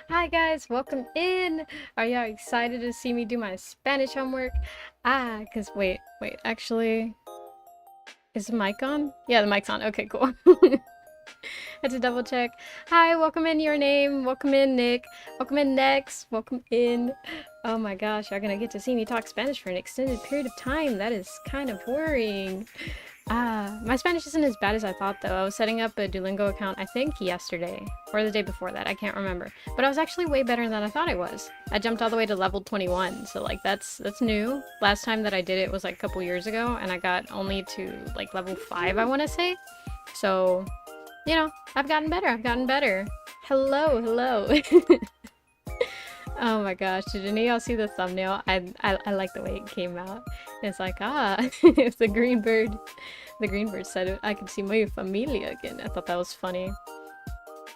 Hi guys, welcome in. Are y'all excited to see me do my Spanish homework? Cause wait, actually, is the mic on? Yeah, the mic's on. Okay, cool. Had to double check. Hi, welcome in your name. Welcome in, Nick. Welcome in, Next. Welcome in. Oh my gosh, you're gonna get to see me talk Spanish for an extended period of time. That is kind of worrying. My Spanish isn't as bad as I thought though. I was setting up a Duolingo account, I think yesterday, or the day before that, I can't remember. But I was actually way better than I thought I was. I jumped all the way to level 21, so like that's new. Last time that I did it was like a couple years ago, and I got only to like level 5, I want to say. So, you know, I've gotten better. Hello, hello. Oh my gosh, did any of y'all see the thumbnail? I like the way it came out. It's like, if the green bird said it, I could see my familia again. I thought that was funny.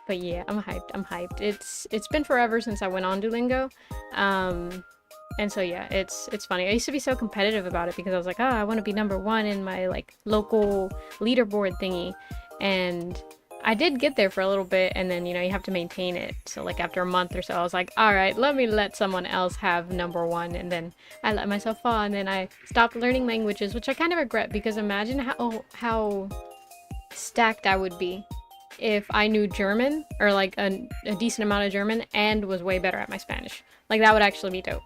But yeah, I'm hyped. It's been forever since I went on Duolingo. And so yeah, it's funny. I used to be so competitive about it because I was like, I want to be number one in my like local leaderboard thingy. And I did get there for a little bit, and then, you know, you have to maintain it. So like after a month or so, I was like, all right, let me let someone else have number one. And then I let myself fall, and then I stopped learning languages, which I kind of regret, because imagine how stacked I would be if I knew German, or like a decent amount of German, and was way better at my Spanish. Like that would actually be dope.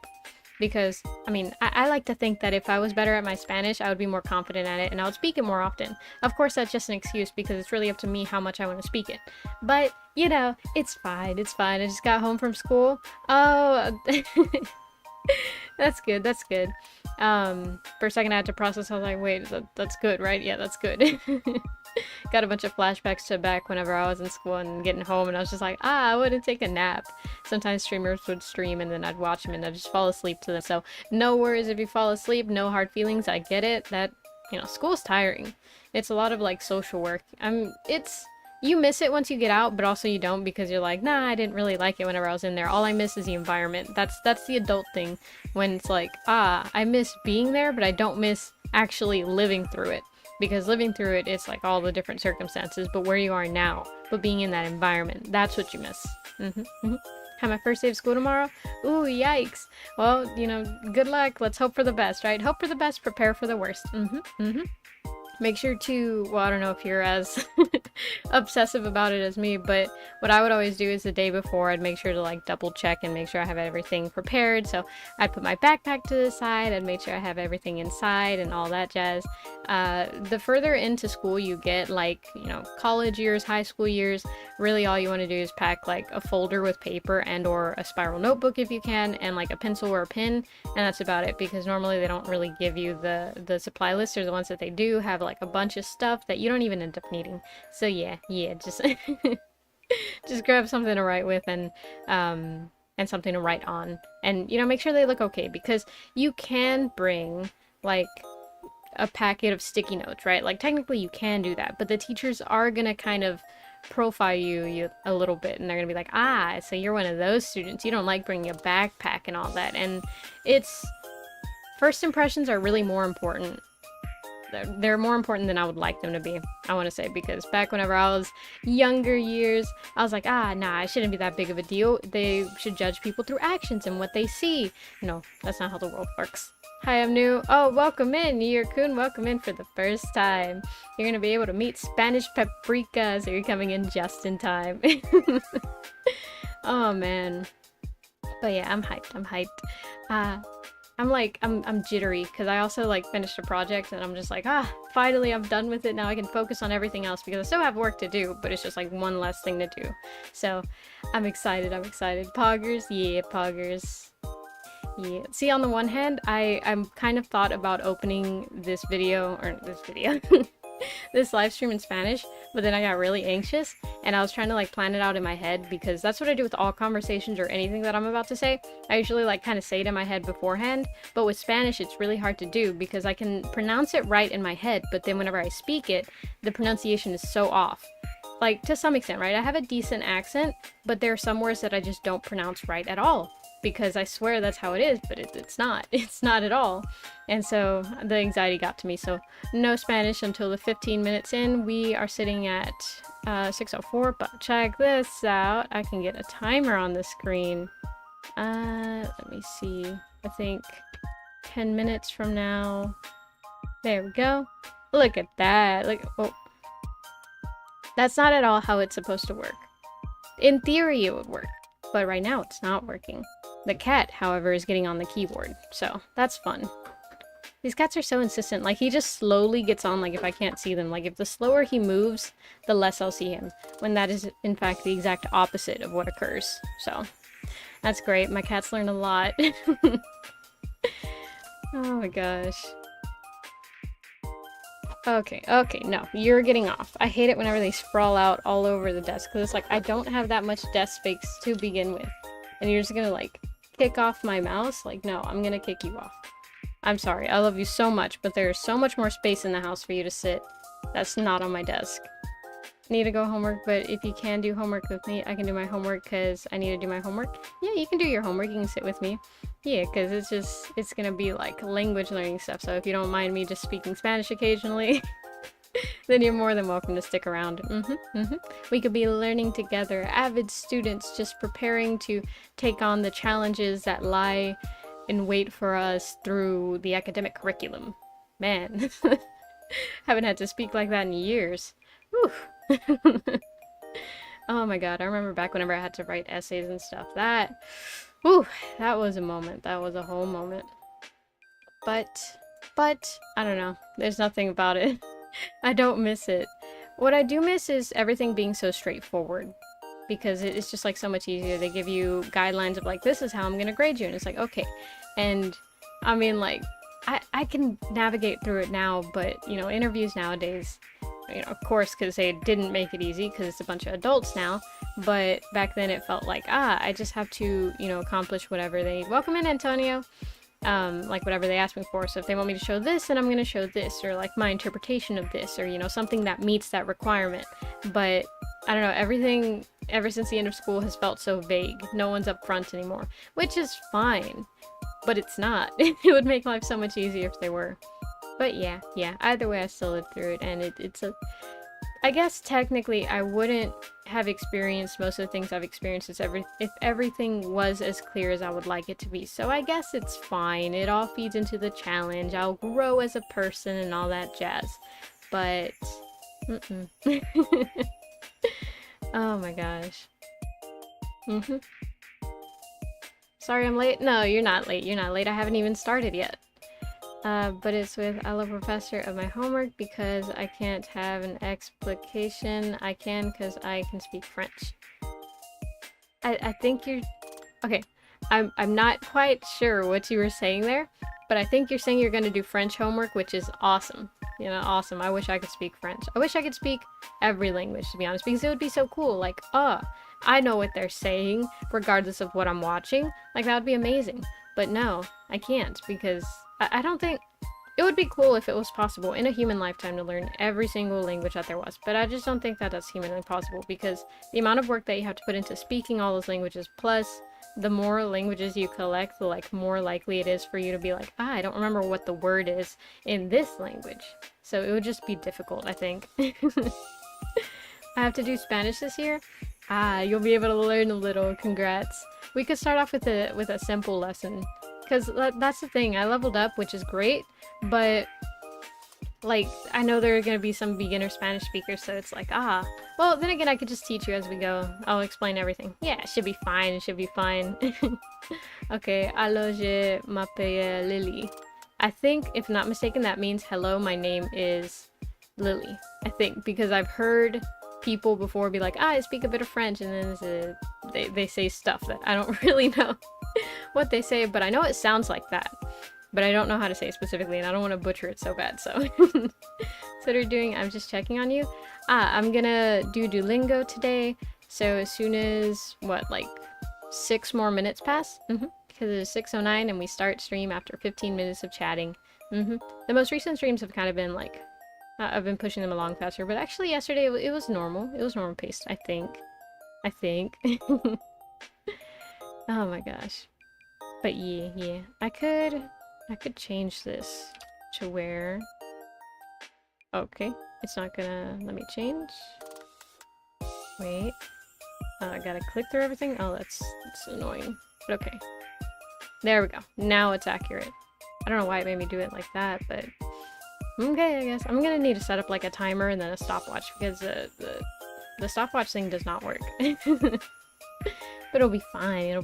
Because, I mean, I like to think that if I was better at my Spanish, I would be more confident at it and I would speak it more often. Of course, that's just an excuse because it's really up to me how much I want to speak it. But, you know, it's fine. I just got home from school. Oh, that's good. For a second I had to process. I was like, wait, that's good, right? Yeah, that's good. Got a bunch of flashbacks to back whenever I was in school and getting home, and I was just like, I wouldn't take a nap. Sometimes streamers would stream and then I'd watch them and I'd just fall asleep to them. So no worries if you fall asleep, no hard feelings. I get it. That, you know, school's tiring. It's a lot of like social work. You miss it once you get out, but also you don't, because you're like, nah, I didn't really like it whenever I was in there. All I miss is the environment. That's the adult thing, when it's like, I miss being there, but I don't miss actually living through it. Because living through it, it's like all the different circumstances, but where you are now, but being in that environment, that's what you miss. Have my first day of school tomorrow? Ooh, yikes. Well, you know, good luck. Let's hope for the best, right? Hope for the best, prepare for the worst. Make sure to, well, I don't know if you're as obsessive about it as me, but what I would always do is the day before, I'd make sure to like double check and make sure I have everything prepared. So I'd put my backpack to the side, I'd make sure I have everything inside and all that jazz. The further into school you get, like, you know, college years, high school years, really all you want to do is pack like a folder with paper and or a spiral notebook if you can, and like a pencil or a pen, and that's about it, because normally they don't really give you the supply list, or the ones that they do have like a bunch of stuff that you don't even end up needing. So yeah, just just grab something to write with, and something to write on, and, you know, make sure they look okay, because you can bring like a packet of sticky notes, right? Like technically you can do that, but the teachers are gonna kind of profile you a little bit, and they're gonna be like, so you're one of those students, you don't like bringing a backpack and all that. And it's, first impressions are really more important. They're more important than I would like them to be, I want to say, because back whenever I was younger years, I was like, nah, it shouldn't be that big of a deal. They should judge people through actions and what they see. No, that's not how the world works. Hi, I'm new. Oh, welcome in, Kun. Welcome in for the first time. You're gonna be able to meet Spanish paprika, so you're coming in just in time. Oh man. But yeah, I'm hyped. I'm jittery, because I also like finished a project, and I'm just like, finally I'm done with it. Now I can focus on everything else, because I still have work to do, but it's just like one less thing to do. So I'm excited. Poggers, yeah, poggers. Yeah. See, on the one hand, I'm kind of thought about opening this this live stream in Spanish, but then I got really anxious, and I was trying to like plan it out in my head, because that's what I do with all conversations or anything that I'm about to say. I usually like kind of say it in my head beforehand, but with Spanish it's really hard to do, because I can pronounce it right in my head, but then whenever I speak it, the pronunciation is so off. Like, to some extent, right? I have a decent accent, but there are some words that I just don't pronounce right at all, because I swear that's how it is, but it's not. It's not at all. And so the anxiety got to me. So no Spanish until the 15 minutes in. We are sitting at 6:04, but check this out. I can get a timer on the screen. Let me see. I think 10 minutes from now. There we go. Look at that. Like, oh. That's not at all how it's supposed to work. In theory, it would work, but right now it's not working. The cat, however, is getting on the keyboard, so that's fun. These cats are so insistent. Like, he just slowly gets on, like, if I can't see them. Like, if the slower he moves, the less I'll see him, when that is, in fact, the exact opposite of what occurs. So, that's great. My cats learn a lot. Oh my gosh. Okay, no, you're getting off. I hate it whenever they sprawl out all over the desk, because it's like, I don't have that much desk space to begin with. And you're just gonna, like, kick off my mouse? Like, no, I'm gonna kick you off. I'm sorry, I love you so much, but there's so much more space in the house for you to sit. That's not on my desk. Need to go homework, but if you can do homework with me, I can do my homework because I need to do my homework. Yeah, you can do your homework, you can sit with me. Yeah, because it's gonna be like language learning stuff, so if you don't mind me just speaking Spanish occasionally, then you're more than welcome to stick around. We could be learning together, avid students just preparing to take on the challenges that lie in wait for us through the academic curriculum. Man, haven't had to speak like that in years. Whew. Oh my god, I remember back whenever I had to write essays and stuff. Whew, that was a moment. That was a whole moment. But, I don't know. There's nothing about it. I don't miss it. What I do miss is everything being so straightforward. Because it's just like so much easier. They give you guidelines of like, this is how I'm gonna grade you. And it's like, okay. And, I mean, like, I can navigate through it now, but, you know, interviews nowadays, you know, of course, because they didn't make it easy because it's a bunch of adults now, but back then it felt like, I just have to, you know, accomplish whatever they need. Welcome in, Antonio. Like whatever they ask me for. So if they want me to show this, then I'm going to show this, or like my interpretation of this, or, you know, something that meets that requirement. But I don't know, everything ever since the end of school has felt so vague. No one's up front anymore, which is fine, but it's not. It would make life so much easier if they were. But yeah, either way I still lived through it, and it's a... I guess technically I wouldn't have experienced most of the things I've experienced if everything was as clear as I would like it to be. So I guess it's fine. It all feeds into the challenge. I'll grow as a person and all that jazz. But... Oh my gosh. Sorry I'm late? No, you're not late. You're not late. I haven't even started yet. But it's with I love professor of my homework because I can't have an explication. I can because I can speak French. I think you're... Okay, I'm not quite sure what you were saying there, but I think you're saying you're going to do French homework, which is awesome. You know, awesome. I wish I could speak French. I wish I could speak every language, to be honest, because it would be so cool. Like, I know what they're saying, regardless of what I'm watching. Like, that would be amazing. But no, I can't, because I don't think... It would be cool if it was possible in a human lifetime to learn every single language that there was, but I just don't think that that's humanly possible, because the amount of work that you have to put into speaking all those languages, plus the more languages you collect, the like more likely it is for you to be like, I don't remember what the word is in this language. So it would just be difficult, I think. I have to do Spanish this year? You'll be able to learn a little. Congrats. We could start off with a simple lesson. Because that's the thing, I leveled up, which is great, but, like, I know there are going to be some beginner Spanish speakers, so it's like, well, then again, I could just teach you as we go. I'll explain everything. Yeah, it should be fine, it should be fine. Okay, alors je m'appelle Lily. I think, if not mistaken, that means, hello, my name is Lily. I think, because I've heard people before be like, I speak a bit of French, and then they say stuff that I don't really know what they say, but I know it sounds like that, but I don't know how to say it specifically, and I don't want to butcher it so bad, so. So what are you doing? I'm just checking on you. I'm gonna do Duolingo today, so as soon as, what, like 6 more minutes pass? Because it is 6:09 and we start stream after 15 minutes of chatting. The most recent streams have kind of been like, I've been pushing them along faster, but actually yesterday it was normal. It was normal paced, I think. Oh my gosh. But yeah, I could change this to where, okay, it's not gonna let me change. Wait, I gotta click through everything. Oh, that's annoying. But okay, there we go. Now it's accurate. I don't know why it made me do it like that, but okay, I guess I'm gonna need to set up like a timer and then a stopwatch because the stopwatch thing does not work. But it'll be fine,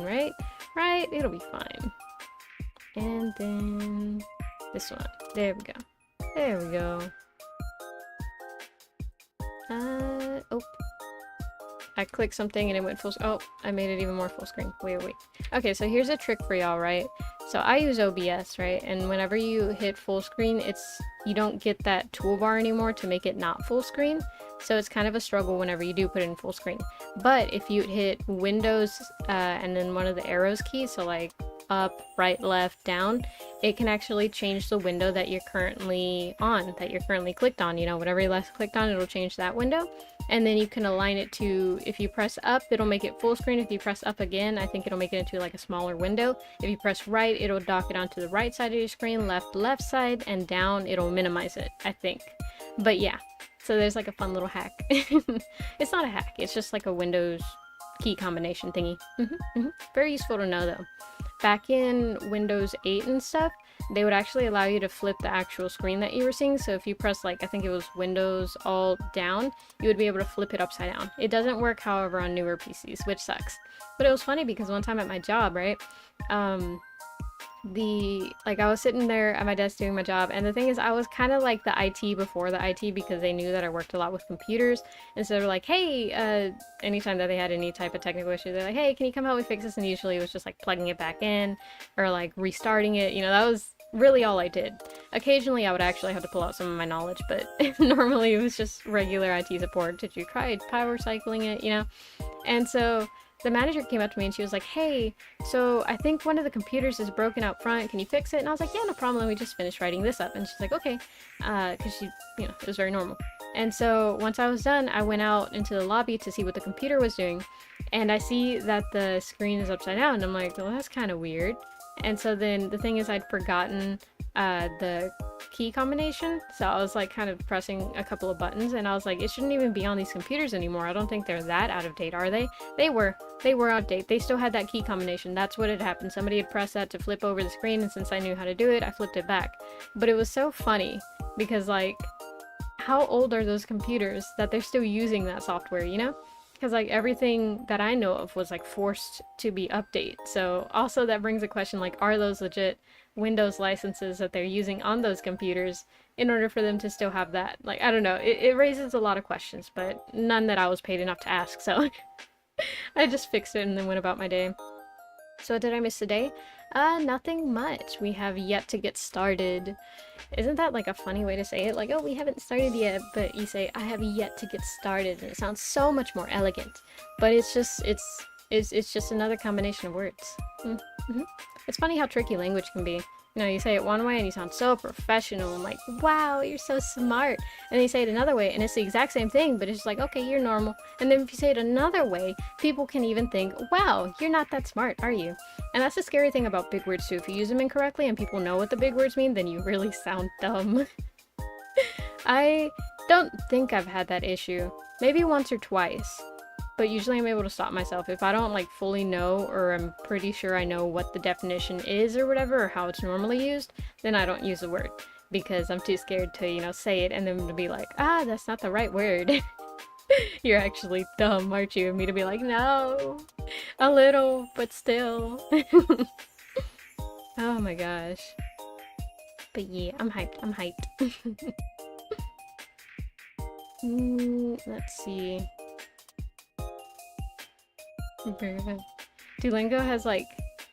right? Right? It'll be fine. And then this one. There we go. There we go. Oh. I clicked something and it went full. Oh, I made it even more full screen. Wait. Okay, so here's a trick for y'all, right? So I use OBS, right? And whenever you hit full screen, you don't get that toolbar anymore to make it not full screen. So it's kind of a struggle whenever you do put it in full screen. But if you hit Windows and then one of the arrows keys, so like up, right, left, down, it can actually change the window that you're currently on, that you're currently clicked on. You know, whatever you last clicked on, it'll change that window. And then you can align it to, if you press up, it'll make it full screen. If you press up again, I think it'll make it into like a smaller window. If you press right, it'll dock it onto the right side of your screen, left side, and down, it'll minimize it, I think. But yeah, so there's like a fun little hack. It's not a hack, it's just like a Windows key combination thingy. Very useful to know though. Back in Windows 8 and stuff, they would actually allow you to flip the actual screen that you were seeing. So if you press like, I think it was Windows Alt down, you would be able to flip it upside down. It doesn't work, however, on newer PCs, which sucks. But it was funny because one time at my job, right, I was sitting there at my desk doing my job, and the thing is I was kind of like the IT before the IT because they knew that I worked a lot with computers, and so they were like, hey, anytime that they had any type of technical issue, they're like, hey, can you come help me fix this? And usually it was just like plugging it back in or like restarting it. You know, that was really all I did. Occasionally I would actually have to pull out some of my knowledge, but normally it was just regular IT support. Did you try power cycling it, you know? And so the manager came up to me and she was like, hey, so I think one of the computers is broken out front. Can you fix it? And I was like, yeah, no problem. Let me just finish writing this up. And she's like, okay. Because she, you know, it was very normal. And so once I was done, I went out into the lobby to see what the computer was doing. And I see that the screen is upside down. And I'm like, well, that's kind of weird. And so then the thing is, I'd forgotten the key combination, so I was like kind of pressing a couple of buttons, and I was like, it shouldn't even be on these computers anymore. I don't think they're that out of date, are they? They were out of date. They still had that key combination. That's what had happened. Somebody had pressed that to flip over the screen, and since I knew how to do it, I flipped it back. But it was so funny because, like, how old are those computers that they're still using that software, you know? Because like everything that I know of was like forced to be updated. So also that brings a question, like, are those legit Windows licenses that they're using on those computers in order for them to still have that? Like, I don't know. It raises a lot of questions, but none that I was paid enough to ask. So I just fixed it and then went about my day. So what did I miss today? Nothing much. We have yet to get started. Isn't that like a funny way to say it? Like, oh, we haven't started yet, but you say, I have yet to get started, and it sounds so much more elegant. But it's just another combination of words. It's funny how tricky language can be. You know, you say it one way and you sound so professional and like, wow, you're so smart. And then you say it another way and it's the exact same thing, but it's just like, okay, you're normal. And then if you say it another way, people can even think, wow, you're not that smart, are you? And that's the scary thing about big words too. If you use them incorrectly and people know what the big words mean, then you really sound dumb. I don't think I've had that issue. Maybe once or twice. But usually I'm able to stop myself. If I don't like fully know, or I'm pretty sure I know what the definition is or whatever, or how it's normally used, then I don't use the word. Because I'm too scared to, you know, say it and then to be like, ah, that's not the right word. You're actually dumb, aren't you? And me to be like, no, a little, but still. Oh my gosh. But yeah, I'm hyped. Let's see. Duolingo has like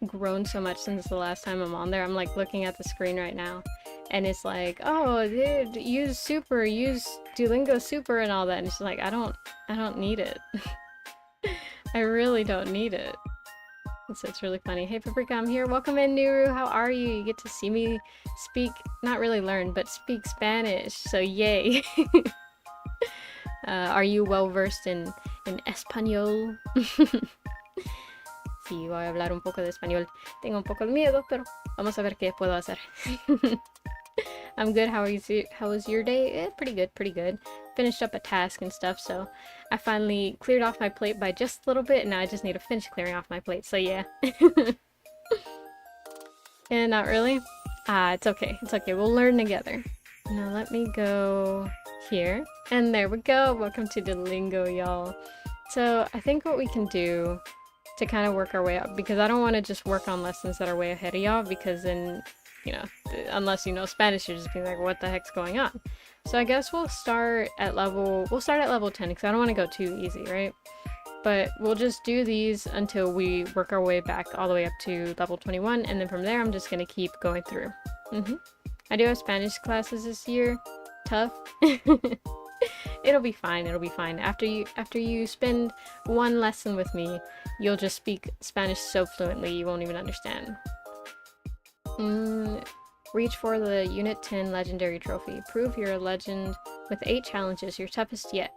grown so much since the last time I'm on there. I'm like looking at the screen right now and it's like, oh dude, use Duolingo Super and all that, and it's like, I don't need it. I really don't need it. So it's really funny. Hey Paprika, I'm here. Welcome in, Nuru. How are you? You get to see me speak, not really learn, but speak Spanish, so yay. Are you well versed in Espanol? Sí, voy a hablar un poco de español. Tengo un poco de miedo, pero vamos a ver qué puedo hacer. I'm good. How was your day? Pretty good, pretty good. Finished up a task and stuff, so I finally cleared off my plate by just a little bit, and now I just need to finish clearing off my plate, so yeah. And not really? It's okay. It's okay. We'll learn together. Now let me go here. And there we go. Welcome to Duolingo, y'all. So I think what we can do to kind of work our way up, because I don't want to just work on lessons that are way ahead of y'all, because then, you know, unless you know Spanish, you're just being like, what the heck's going on? So I guess we'll start at level 10, because I don't want to go too easy, right? But we'll just do these until we work our way back all the way up to level 21, and then from there I'm just gonna keep going through. I do have Spanish classes this year. Tough. It'll be fine, it'll be fine. After you spend one lesson with me, you'll just speak Spanish so fluently you won't even understand. Reach for the Unit 10 Legendary Trophy. Prove you're a legend with 8 challenges, your toughest yet.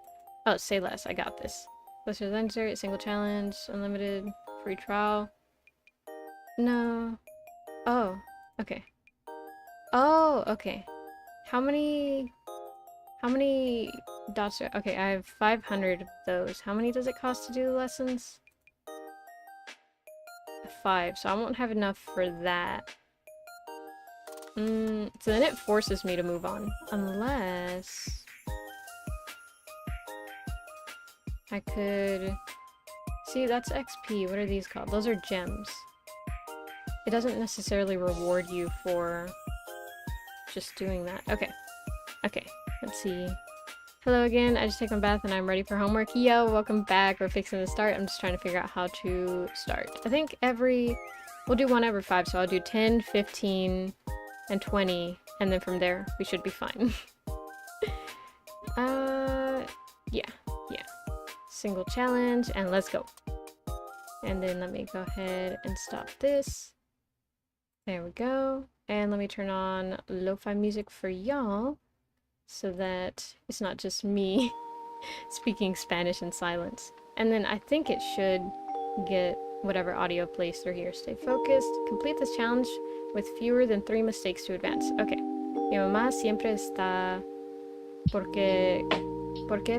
Oh, say less, I got this. What's your legendary? Single challenge, unlimited, free trial. No. Oh, okay. Oh, okay. How many dots are... Okay, I have 500 of those. How many does it cost to do the lessons? 5, so I won't have enough for that. So then it forces me to move on. Unless... I could... See, that's XP. What are these called? Those are gems. It doesn't necessarily reward you for just doing that. Okay. Okay. Let's see. Hello again. I just took my bath and I'm ready for homework. Yo, welcome back. We're fixing to start. I'm just trying to figure out how to start. I think we'll do one every 5. So I'll do 10, 15, and 20. And then from there, we should be fine. Yeah. Single challenge, and let's go. And then let me go ahead and stop this. There we go. And let me turn on lo-fi music for y'all, so that it's not just me speaking Spanish in silence. And then I think it should get whatever audio plays through here. Stay focused. Complete this challenge with fewer than 3 mistakes to advance. Okay. Mi mamá siempre está... ¿Por qué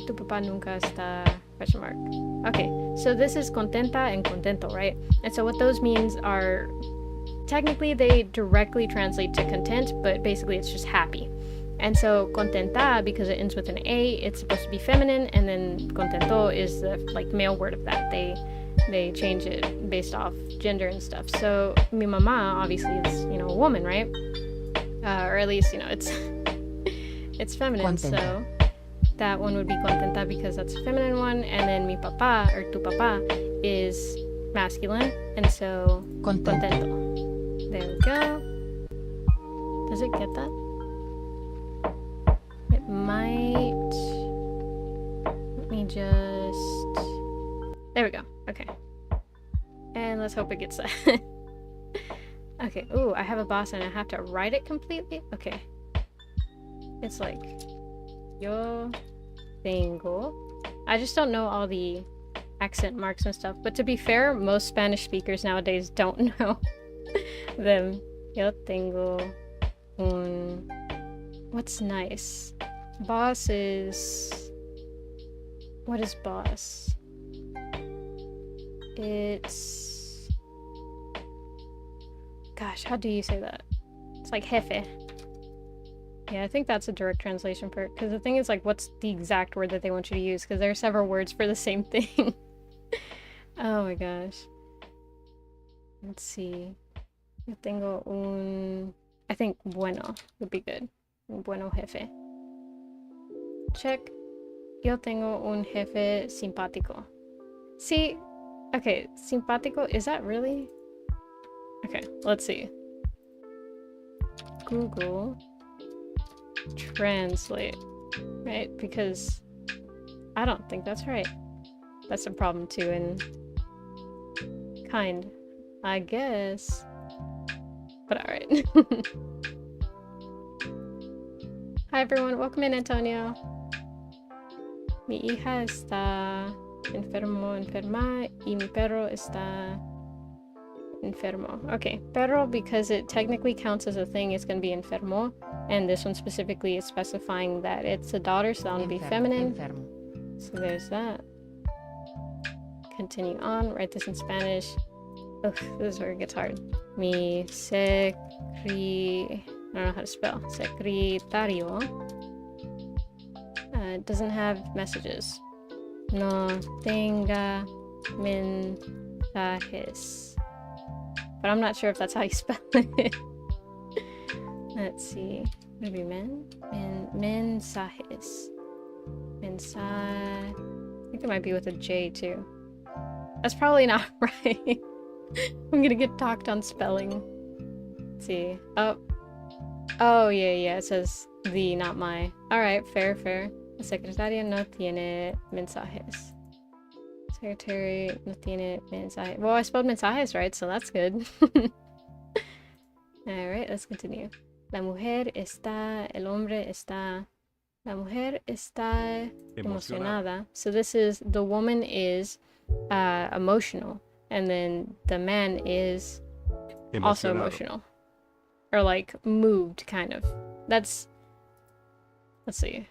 tu papá nunca está... Question mark. Okay, so this is contenta and contento, right? And so what those means are, technically they directly translate to content, but basically it's just happy. And so contenta, because it ends with an A, it's supposed to be feminine, and then contento is the male word of that. They change it based off gender and stuff. So mi mamá obviously is, you know, a woman, right? Or at least, you know, it's feminine. Contenta. So that one would be contenta because that's a feminine one, and then mi papá, or tu papá, is masculine, and so contento. There we go. Does it get that? It might... Let me just... There we go. Okay. And let's hope it gets that. Okay. Ooh, I have a boss and I have to write it completely? Okay. It's like... Yo tengo. I just don't know all the accent marks and stuff. But to be fair, most Spanish speakers nowadays don't know them. Yo tengo un... What's nice? Boss is... What is boss? It's... Gosh, how do you say that? It's like jefe. Yeah, I think that's a direct translation for it, because the thing is, like, what's the exact word that they want you to use? Because there are several words for the same thing. Oh my gosh. Let's see. Yo tengo un... I think bueno would be good. Bueno jefe. Check. Yo tengo un jefe simpático. See? Okay, simpático, is that really? Okay, let's see. Google... Translate, right? Because I don't think that's right. That's a problem too. And kind, I guess, but all right. Hi everyone, welcome in, Antonio. Mi hija está enferma y mi perro está Enfermo. Okay, pero because it technically counts as a thing, it's going to be enfermo. And this one specifically is specifying that it's a daughter, so that would be feminine. Enfermo. So there's that. Continue on. Write this in Spanish. Ugh, this is where it gets hard. Mi secri... I don't know how to spell. Secretario. Doesn't have messages. No tenga mensajes. But I'm not sure if that's how you spell it. Let's see. Would it be mensajes. I think it might be with a J too. That's probably not right. I'm gonna get talked on spelling. Let's see. Oh, yeah. It says the, not my. Alright, fair. La secretaria no tiene mensajes. Secretary no tiene mensajes. Well, I spelled mensajes right, so that's good. Alright, let's continue. La mujer está, el hombre está. La mujer está emocionada. So this is, the woman is emotional. And then the man is also emotional. Or like moved, kind of. That's, let's see.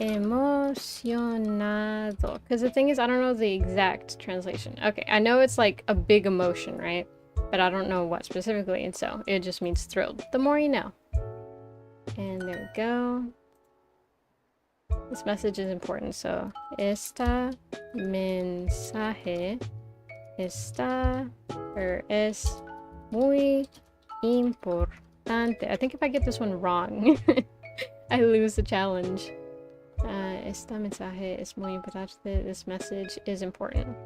Emocionado. Because the thing is, I don't know the exact translation. Okay, I know it's like a big emotion, right? But I don't know what specifically, and so it just means thrilled. The more you know. And there we go. This message is important, so esta mensaje está, or es muy importante. I think if I get this one wrong, I lose the challenge. Esta mensaje es muy importante. This message is important.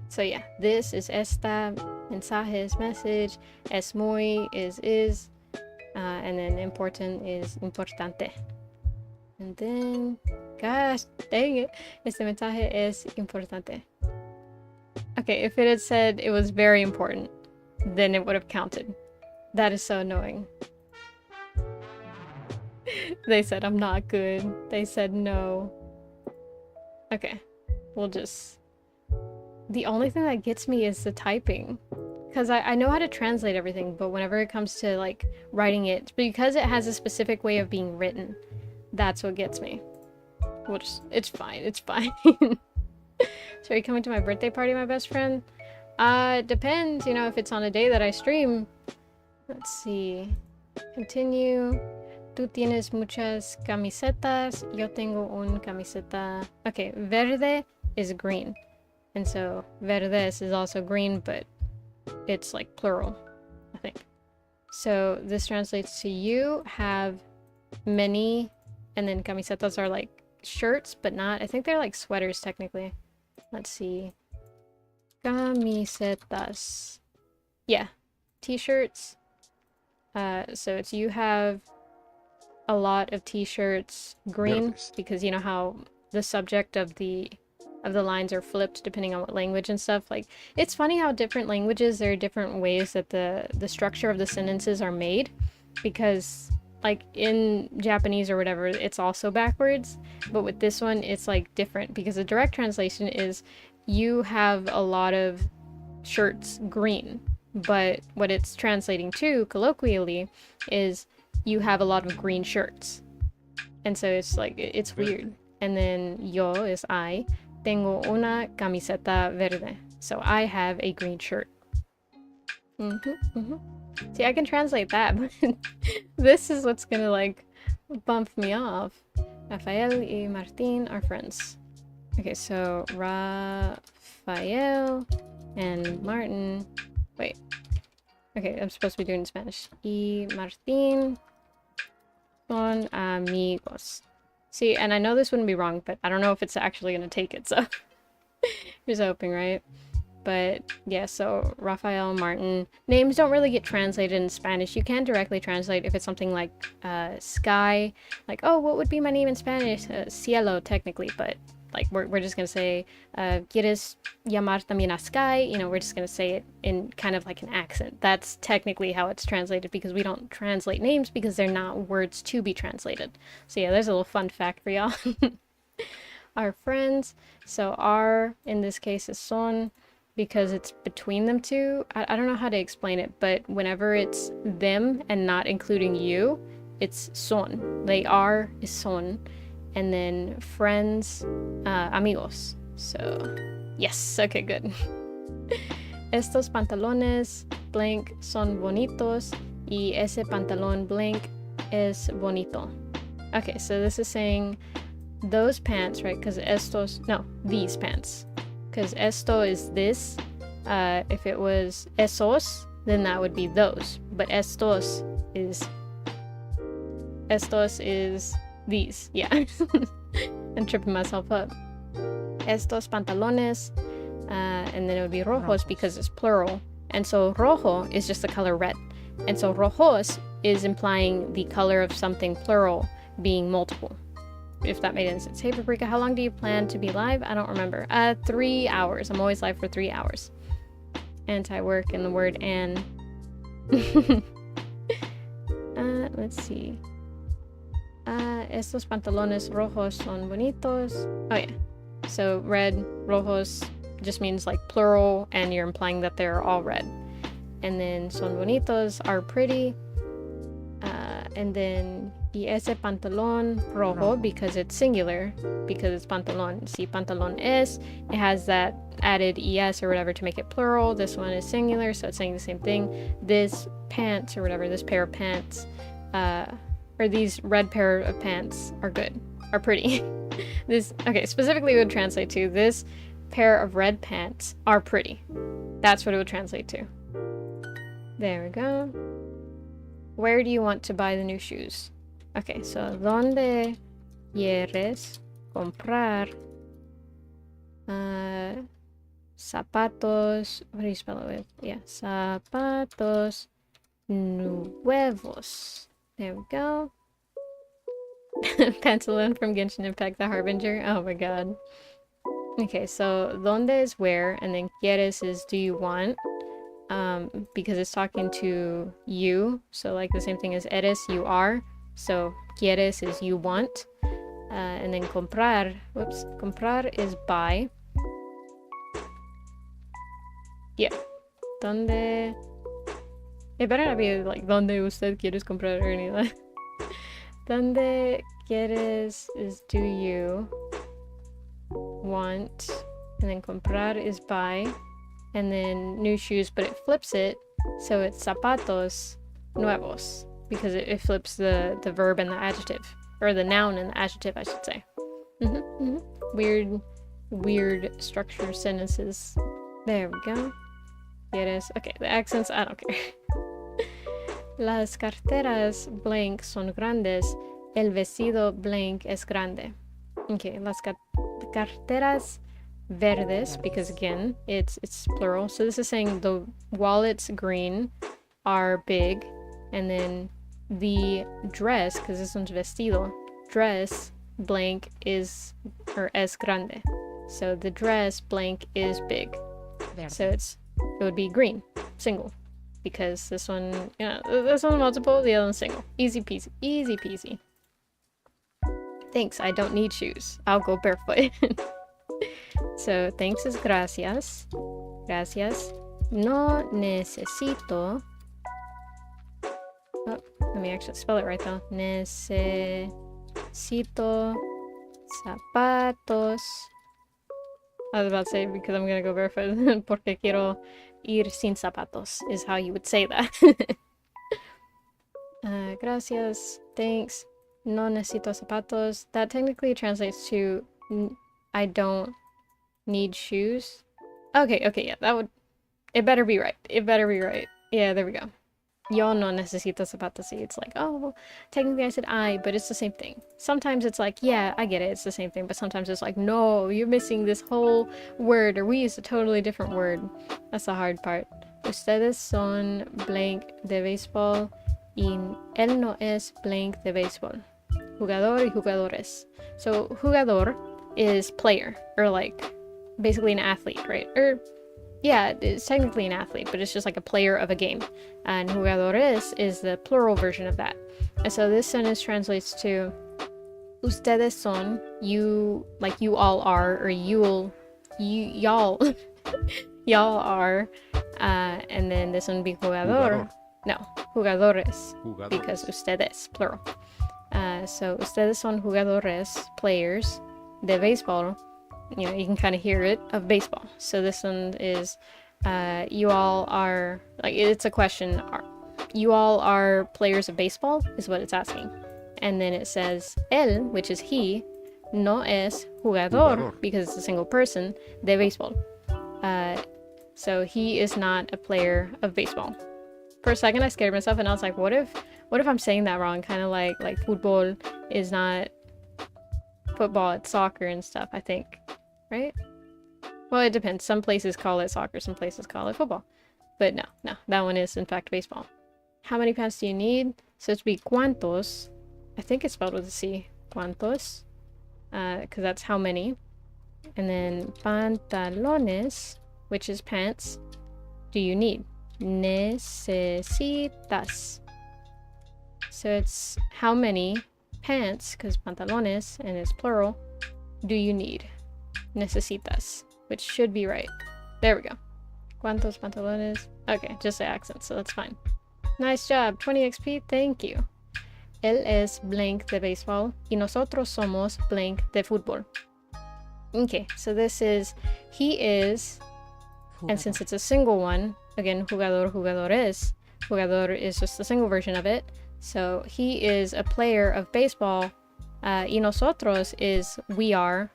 So yeah, this is esta mensaje is message. Es muy is, and then important is importante. And then, gosh, dang it, este mensaje es importante. Okay, if it had said it was very important, then it would have counted. That is so annoying. They said I'm not good. They said no. Okay, we'll just... The only thing that gets me is the typing. Because I know how to translate everything, but whenever it comes to like writing it, because it has a specific way of being written, that's what gets me. Which, it's fine. So are you coming to my birthday party, my best friend? Depends, you know, if it's on a day that I stream. Let's see. Continue. Tú tienes muchas camisetas. Yo tengo un camiseta. Okay, verde is green. And so verdes is also green, but it's like plural, I think. So this translates to you have many, and then camisetas are like shirts, but not. I think they're like sweaters technically. Let's see. Camisetas. Yeah, t-shirts. So it's you have a lot of t-shirts, green, because you know how the subject of the lines are flipped depending on what language and stuff. Like, it's funny how different languages, there are different ways that the structure of the sentences are made, because like in Japanese or whatever, it's also backwards, but with this one it's like different, because the direct translation is you have a lot of shirts green, but what it's translating to colloquially is you have a lot of green shirts. And so it's like, it's weird. And then yo is I. Tengo una camiseta verde. So I have a green shirt. See, I can translate that, but this is what's gonna like bump me off. Rafael y Martin are friends. Okay, so Rafael and Martin. Wait. Okay, I'm supposed to be doing it in Spanish. Y Martin son amigos. See, and I know this wouldn't be wrong, but I don't know if it's actually gonna take it, so here's hoping, right? But yeah, so Rafael, Martin, names don't really get translated in Spanish. You can directly translate if it's something like sky, like, oh, what would be my name in Spanish? Cielo, technically, but like we're just gonna say ¿Quieres llamar también a Sky? You know, we're just gonna say it in kind of like an accent. That's technically how it's translated, because we don't translate names because they're not words to be translated. So yeah, there's a little fun fact for y'all. Our friends, so our in this case is son, because it's between them two. I don't know how to explain it, but whenever it's them and not including you, it's son. They are is son. And then friends, amigos. So, yes, okay, good. Estos pantalones blank son bonitos y ese pantalón blank es bonito. Okay, so this is saying those pants, right? Because these pants. Because esto is this. If it was esos, then that would be those. But estos is these. Yeah. I'm tripping myself up. Estos pantalones. And then it would be rojos because it's plural. And so rojo is just the color red. And so rojos is implying the color of something plural being multiple. If that made any sense. Hey Paprika, how long do you plan to be live? I don't remember. 3 hours. I'm always live for 3 hours. Anti-work and the word and. Let's see. Estos pantalones rojos son bonitos. Oh yeah. So red, rojos just means like plural and you're implying that they're all red. And then son bonitos are pretty. And then y ese pantalón rojo because it's singular, because it's pantalón. See, pantalón es, it has that added es or whatever to make it plural. This one is singular, so it's saying the same thing. This pants or whatever, this pair of pants, or these red pair of pants are good, are pretty. Specifically it would translate to this pair of red pants are pretty. That's what it would translate to. There we go. Where do you want to buy the new shoes? Okay, so ¿dónde quieres comprar zapatos? What do you spell it with? Yeah, zapatos nuevos. There we go. Pantaloon from Genshin Impact, the Harbinger. Oh my god. Okay, so ¿dónde is where, and then quieres is do you want. Because it's talking to you, so like the same thing as eres, you are. So quieres is you want, and then comprar is buy. Yeah. Donde. It better not be like donde usted quieres comprar or anything like that. Donde quieres is do you want, and then comprar is buy. And then new shoes, but it flips it, so it's zapatos nuevos, because it flips the verb and the adjective, or the noun and the adjective, I should say. Weird structure sentences. There we go. Quieres. Okay, the accents, I don't care. Las carteras blank son grandes. El vestido blank es grande. Okay, las carteras verdes, because again it's plural, so this is saying the wallets green are big, and then the dress, because this one's vestido, dress blank is or es grande, so the dress blank is big. Verde. So it would be green, single, because this one, this one's multiple, the other one's single. Easy peasy. Thanks, I don't need shoes, I'll go barefoot. So thanks is gracias. Gracias. No necesito. Oh, let me actually spell it right though. Necesito zapatos. I was about to say because I'm gonna go barefoot. Porque quiero ir sin zapatos is how you would say that. Gracias. Thanks. No necesito zapatos. That technically translates to I don't need shoes. Okay, yeah, that would. It better be right. Yeah, there we go. Yo no necesito zapatos. See, it's like, oh, well, technically I said I, but it's the same thing. Sometimes it's like, yeah, I get it, it's the same thing, but sometimes it's like, no, you're missing this whole word, or we use a totally different word. That's the hard part. Ustedes son blank de béisbol y él no es blank de béisbol. Jugador y jugadores. So, jugador is player, or like basically an athlete, right? Or yeah, it's technically an athlete, but it's just like a player of a game. And jugadores is the plural version of that. And so this sentence translates to ustedes son, you, like you all are, or y'all Y'all are. And then this one would be jugador. Jugador. No, jugadores. Jugadores. Because ustedes, plural. So ustedes son jugadores, players, de béisbol. You know, you can kind of hear it, of baseball. So this one is, you all are, like, it's a question. You all are players of baseball, is what it's asking. And then it says, él, which is he, no es jugador, because it's a single person, de béisbol. So he is not a player of baseball. For a second, I scared myself, and I was like, what if I'm saying that wrong? Kind of like football is not football, it's soccer and stuff, I think. Right? Well, it depends. Some places call it soccer, some places call it football. But no, that one is in fact baseball. How many pants do you need? So it's be cuantos. I think it's spelled with a C. Cuantos. Because that's how many. And then pantalones, which is pants, do you need? Necesitas. So it's how many pants, because pantalones, and it's plural, do you need? Necesitas, which should be right. There we go. ¿Cuántos pantalones? Okay, just the accent, so that's fine. Nice job, 20 XP, thank you. Él es blank de béisbol y nosotros somos blank de fútbol. Okay, so this is, he is, and since it's a single one, again, jugador, jugadores, jugador is just a single version of it, so he is a player of baseball, y nosotros is we are,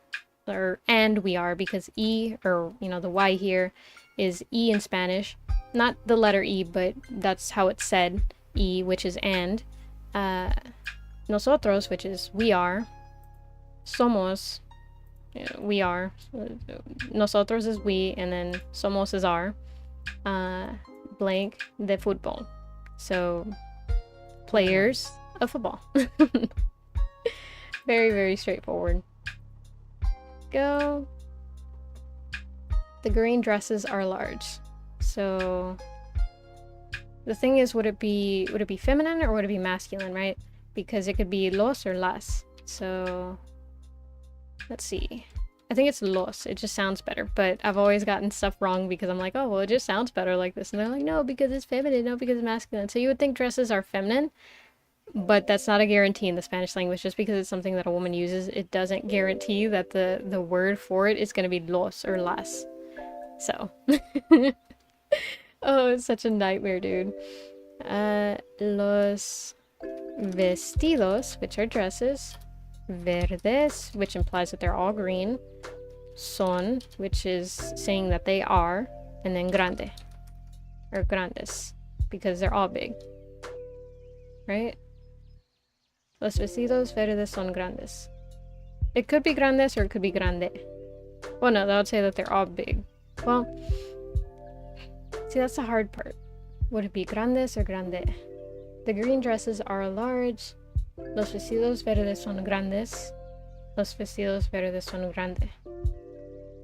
and we are, because E, or, you know, the Y here is E in Spanish. Not the letter E, but that's how it's said, E, which is and. Nosotros, which is we are. Somos, we are. Nosotros is we, and then somos is our. Blank de fútbol. So, players of football. Very, very straightforward. Go. The green dresses are large. So the thing is, would it be feminine or would it be masculine, right? Because it could be los or las. So let's see. I think it's los. It just sounds better. But I've always gotten stuff wrong because I'm like, oh, well, it just sounds better like this. And they're like, no, because it's feminine, no, because it's masculine. So you would think dresses are feminine, but that's not a guarantee in the Spanish language. Just because it's something that a woman uses, it doesn't guarantee that the word for it is going to be los or las. So, oh, it's such a nightmare, dude. Los vestidos, which are dresses. Verdes, which implies that they're all green. Son, which is saying that they are. And then grande, or grandes, because they're all big. Right? Los vestidos verdes son grandes. It could be grandes or it could be grande. Well, no, that would say that they're all big. Well, see, that's the hard part. Would it be grandes or grande? The green dresses are large. Los vestidos verdes son grandes. Los vestidos verdes son grande.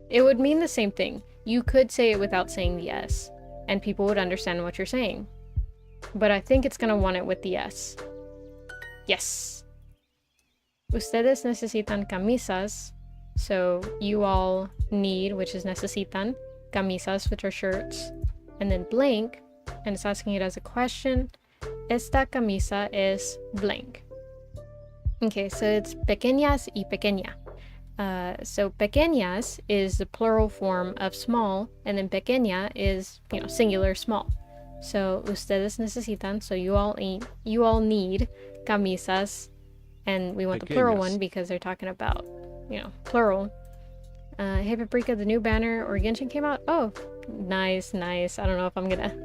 It would mean the same thing. You could say it without saying the S, and people would understand what you're saying. But I think it's gonna want it with the S. Yes. Ustedes necesitan camisas. So you all need, which is necesitan, camisas, which are shirts. And then blank, and it's asking it as a question. Esta camisa es blank. Okay, so it's pequeñas y pequeña. So pequeñas is the plural form of small, and then pequeña is, you know, singular small. So ustedes necesitan, so you all need camisas, and we want the plural one because they're talking about, you know, plural. Hey Paprika, the new banner or Genshin came out. Oh, nice. I don't know if I'm gonna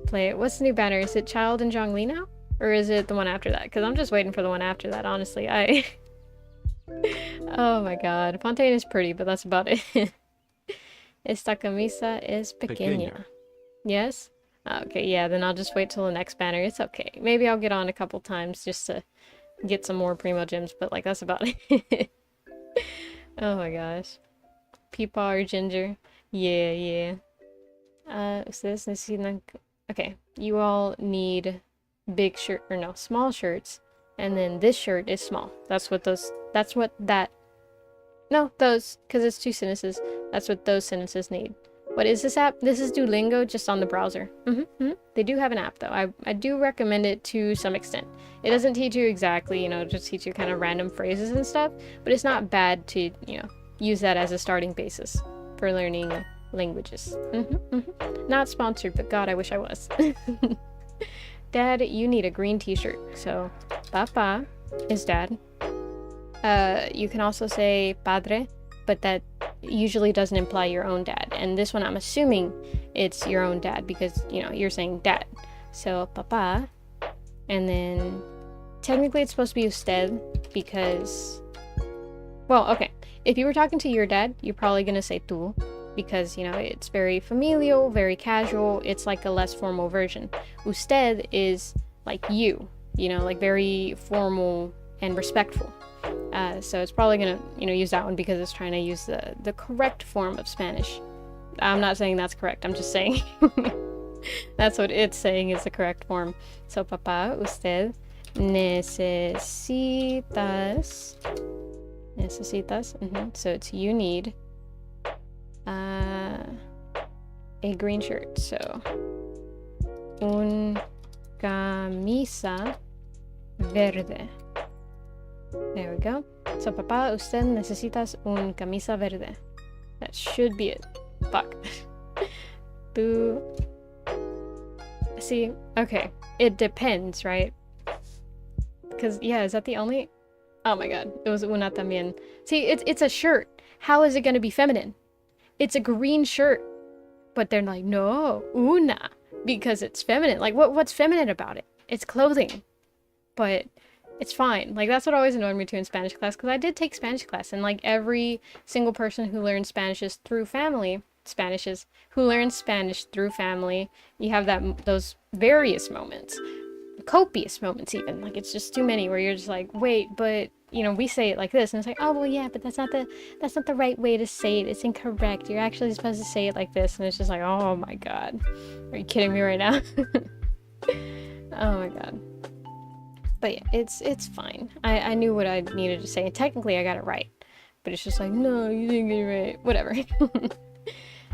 play it. What's the new banner? Is it Child and Zhongli now? Or is it the one after that? Because I'm just waiting for the one after that, honestly. Oh my god. Fontaine is pretty, but that's about it. Esta camisa es pequeña. Yes? Okay, yeah, then I'll just wait till the next banner. It's okay. Maybe I'll get on a couple times just to get some more Primo Gems, but like, that's about it. Oh my gosh. Peepaw or Ginger. Yeah. Ustedes necesitan... Okay, you all need big shirt, or no, small shirts. And then this shirt is small. That's what those, because it's two sentences. That's what those sentences need. What is this app? This is Duolingo, just on the browser. They do have an app, though. I do recommend it to some extent. It doesn't teach you exactly, you know, just teach you kind of random phrases and stuff, but it's not bad to, you know, use that as a starting basis for learning languages. Not sponsored, but God, I wish I was. Dad, you need a green t-shirt. So, papa is dad. You can also say padre, but that usually doesn't imply your own dad. And this one, I'm assuming it's your own dad because, you know, you're saying dad. So, papa. And then, technically it's supposed to be usted because, well, okay. If you were talking to your dad, you're probably going to say tú because, you know, it's very familial, very casual. It's like a less formal version. Usted is like you know, like very formal and respectful. So it's probably gonna, you know, use that one because it's trying to use the correct form of Spanish. I'm not saying that's correct. I'm just saying that's what it's saying is the correct form. So, papá, usted necesitas. So it's you need a green shirt. So, un camisa verde. There we go. So, papá, usted necesitas un camisa verde. That should be it. Fuck. Tú. See, okay. It depends, right? Because, yeah, is that the only... Oh my god. It was una también. See, it's a shirt. How is it going to be feminine? It's a green shirt. But they're like, no, una. Because it's feminine. Like, what's feminine about it? It's clothing. But... it's fine. Like, that's what always annoyed me too in Spanish class, because I did take Spanish class, and like every single person who learns Spanish through family, who learns Spanish through family, you have those various moments, copious moments even. Like, it's just too many where you're just like, wait, but you know, we say it like this, and it's like, oh well, yeah, but that's not the right way to say it. It's incorrect. You're actually supposed to say it like this, and it's just like, oh my god, are you kidding me right now? Oh my god. But yeah, it's fine. I knew what I needed to say, and technically I got it right. But it's just like, no, you didn't get it right. Whatever.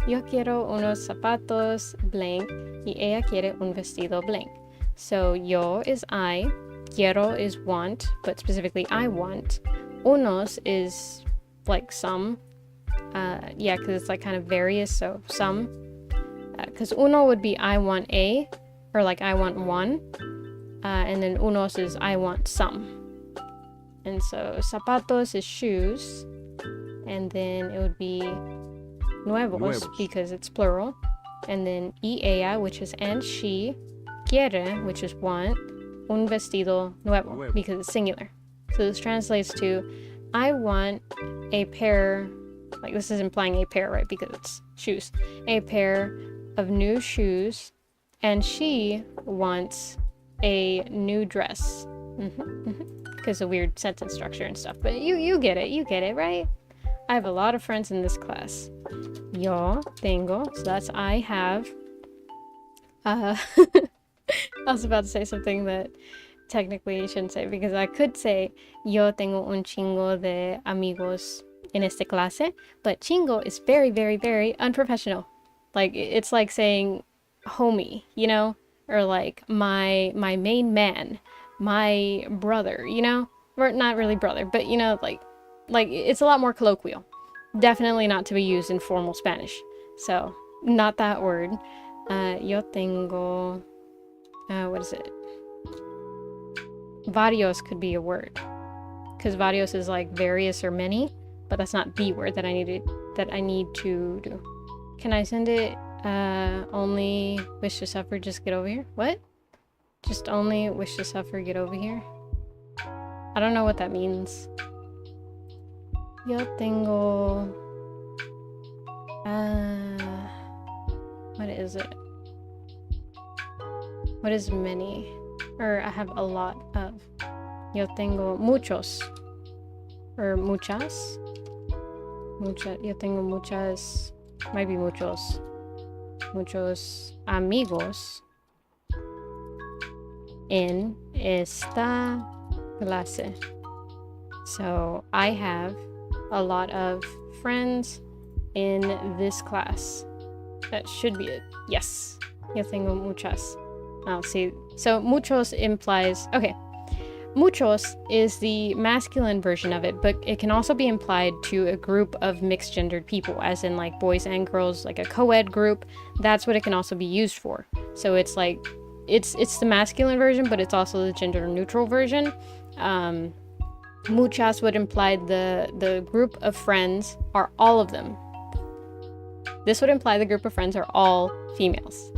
Yo quiero unos zapatos blank y ella quiere un vestido blank. So yo is I, quiero is want, but specifically I want. Unos is like some. Yeah, because it's like kind of various, so some. Because uno would be I want a, or like I want one. And then unos is I want some. And so zapatos is shoes. And then it would be nuevos because it's plural. And then y ella, which is and she. Quiere, which is want. Un vestido nuevo because it's singular. So this translates to I want a pair, like this is implying a pair, right? Because it's shoes. A pair of new shoes. And she wants a new dress. Because of weird sentence structure and stuff. But you get it, right? I have a lot of friends in this class. Yo tengo, so that's I have. I was about to say something that technically you shouldn't say, because I could say yo tengo un chingo de amigos en esta clase, but chingo is very, very, very unprofessional. Like, it's like saying homie, you know? Or like my main man, my brother, you know? Or not really brother, but you know, like it's a lot more colloquial. Definitely not to be used in formal Spanish. So, not that word. Yo tengo, what is it? Varios could be a word. Because varios is like various or many, but that's not the word that I need to do. Can I send it? Only wish to suffer, just get over here. What? Just only wish to suffer, get over here? I don't know what that means. Yo tengo... what is it? What is many? Or I have a lot of. Yo tengo muchos. Or muchas? Yo tengo muchas... Might be muchos. Muchos amigos en esta clase. So I have a lot of friends in this class. That should be it. Yes. Yo tengo muchas. Oh, see. So muchos implies... Okay. Muchos is the masculine version of it, but it can also be implied to a group of mixed-gendered people, as in like boys and girls, like a co-ed group. That's what it can also be used for. So it's like, it's the masculine version, but it's also the gender-neutral version. Muchas would imply the group of friends are all of them. This would imply the group of friends are all females.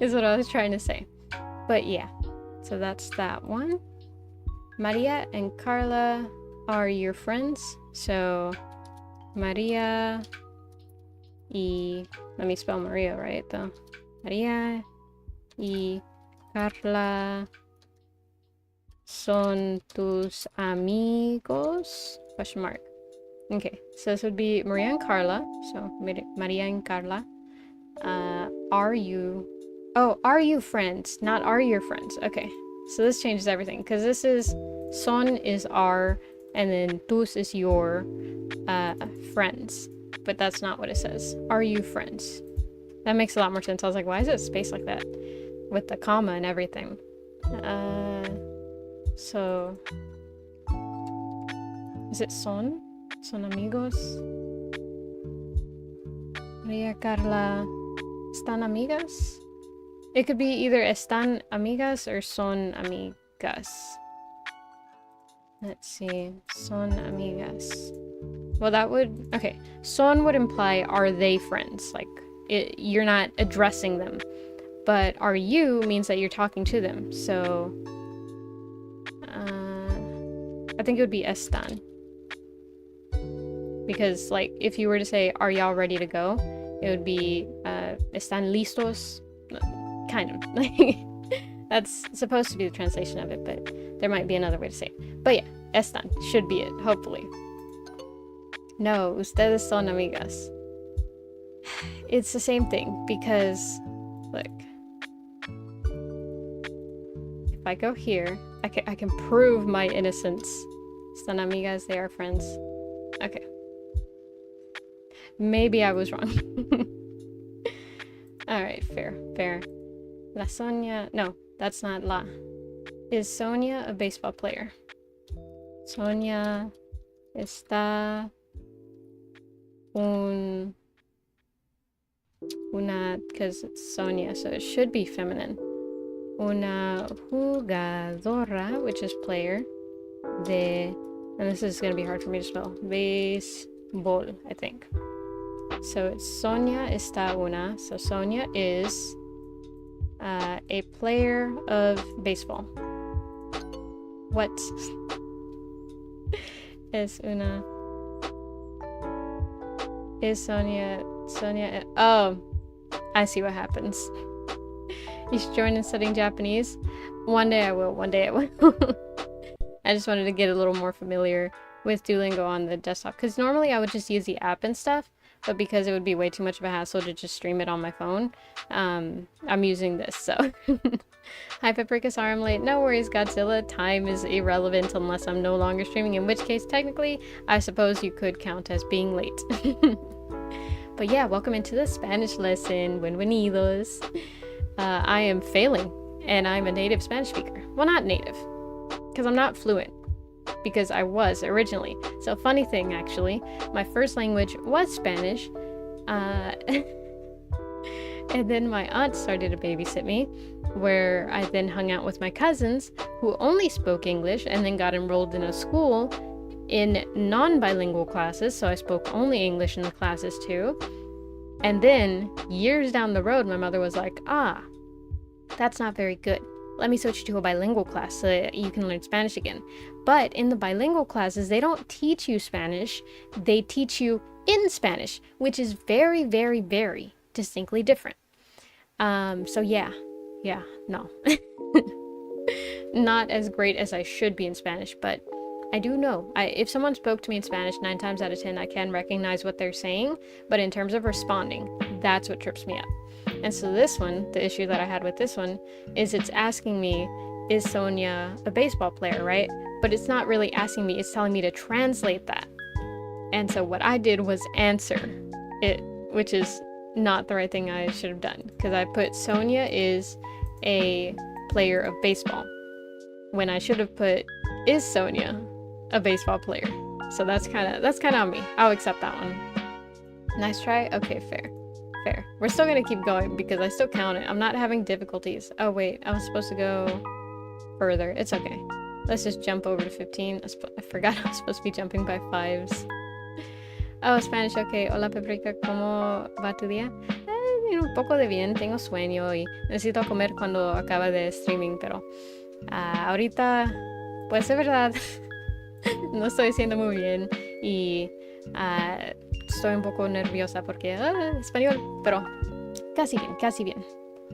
Is what I was trying to say. But yeah. So that's that one. Maria and Carla are your friends. So Maria y... Let me spell Maria right though. Maria y Carla son tus amigos? Question mark. Okay, so this would be Maria and Carla. So Maria and Carla. Are you... Oh, are you friends? Not are your friends. Okay, so this changes everything. Because this is... Son is are, and then tus is your friends. But that's not what it says. Are you friends? That makes a lot more sense. I was like, why is it spaced like that? With the comma and everything. So... Is it son? Son amigos? Maria Carla... ¿Están amigas? It could be either están amigas or son amigas. Let's see. Son amigas. Well, that would... Okay. Son would imply, are they friends? Like, you're not addressing them. But are you means that you're talking to them. So... I think it would be están. Because, like, if you were to say, are y'all ready to go? It would be, ¿están listos? Kind of. That's supposed to be the translation of it, but there might be another way to say it. But yeah, están should be it, hopefully. No, ustedes son amigas. It's the same thing, because, look. If I go here, I can prove my innocence. Están amigas, they are friends. Okay. Maybe I was wrong. Alright, fair. La Sonia... No, that's not la. Is Sonia a baseball player? Sonia está una... Because it's Sonia, so it should be feminine. Una jugadora, which is player, de... And this is going to be hard for me to spell. Béisbol, I think. So it's Sonia está una. So Sonia is a player of baseball. What? Es una... Is Sonia... Oh, I see what happens. You should join in studying Japanese. One day I will. I just wanted to get a little more familiar with Duolingo on the desktop. Because normally I would just use the app and stuff. But because it would be way too much of a hassle to just stream it on my phone, I'm using this, so. Hi, Paprika, sorry I'm late. No worries, Godzilla. Time is irrelevant unless I'm no longer streaming, in which case, technically, I suppose you could count as being late. But yeah, welcome into the Spanish lesson. Bienvenidos. I am failing, and I'm a native Spanish speaker. Well, not native, because I'm not fluent. Because I was originally. So funny thing, actually, my first language was Spanish, and then my aunt started to babysit me, where I then hung out with my cousins who only spoke English, and then got enrolled in a school in non-bilingual classes, so I spoke only English in the classes too. And then years down the road, my mother was like, that's not very good. Let me switch you to a bilingual class so that you can learn Spanish again. But in the bilingual classes, they don't teach you Spanish. They teach you in Spanish, which is very, very, very distinctly different. So yeah, no. Not as great as I should be in Spanish, but I do know. If someone spoke to me in Spanish, 9 times out of 10, I can recognize what they're saying. But in terms of responding, that's what trips me up. And so this one, the issue that I had with this one, is it's asking me, is Sonia a baseball player, right? But it's not really asking me, it's telling me to translate that. And so what I did was answer it, which is not the right thing I should have done, because I put Sonia is a player of baseball when I should have put is Sonia a baseball player. So that's kind of on me. I'll accept that one. Nice try. Okay, fair. Fair. We're still gonna keep going because I still count it. I'm not having difficulties. Oh wait, I was supposed to go further. It's okay. Let's just jump over to 15. I forgot I was supposed to be jumping by 5s. Oh, Spanish, okay. Hola, Paprika, ¿cómo va tu día? Un poco de bien, tengo sueño y necesito comer cuando acaba de streaming, pero ahorita, pues es verdad, no estoy haciendo muy bien y estoy un poco nerviosa porque español, pero casi bien, casi bien.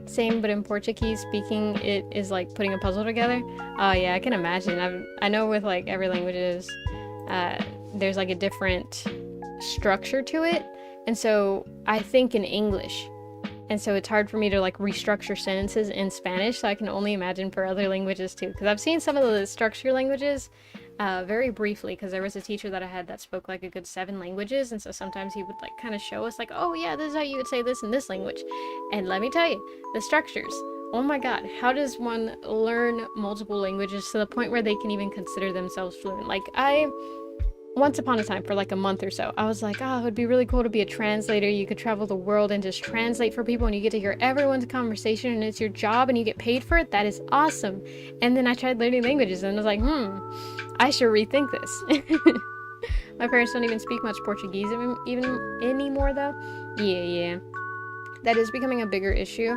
Same, but in Portuguese, speaking it is like putting a puzzle together. Oh yeah, I can imagine. I know with like every languages, there's like a different structure to it, and so I think in English, and so it's hard for me to like restructure sentences in Spanish, so I can only imagine for other languages too, because I've seen some of the structure languages very briefly, because there was a teacher that I had that spoke like a good 7 languages, and so sometimes he would like kind of show us like, oh yeah, this is how you would say this in this language. And let me tell you, the structures, oh my god, how does one learn multiple languages to the point where they can even consider themselves fluent? Like once upon a time, for like a month or so, I was like, oh, it would be really cool to be a translator. You could travel the world and just translate for people, and you get to hear everyone's conversation, and it's your job, and you get paid for it. That is awesome. And then I tried learning languages, and I was like, I should rethink this. My parents don't even speak much Portuguese even anymore, though. Yeah. That is becoming a bigger issue.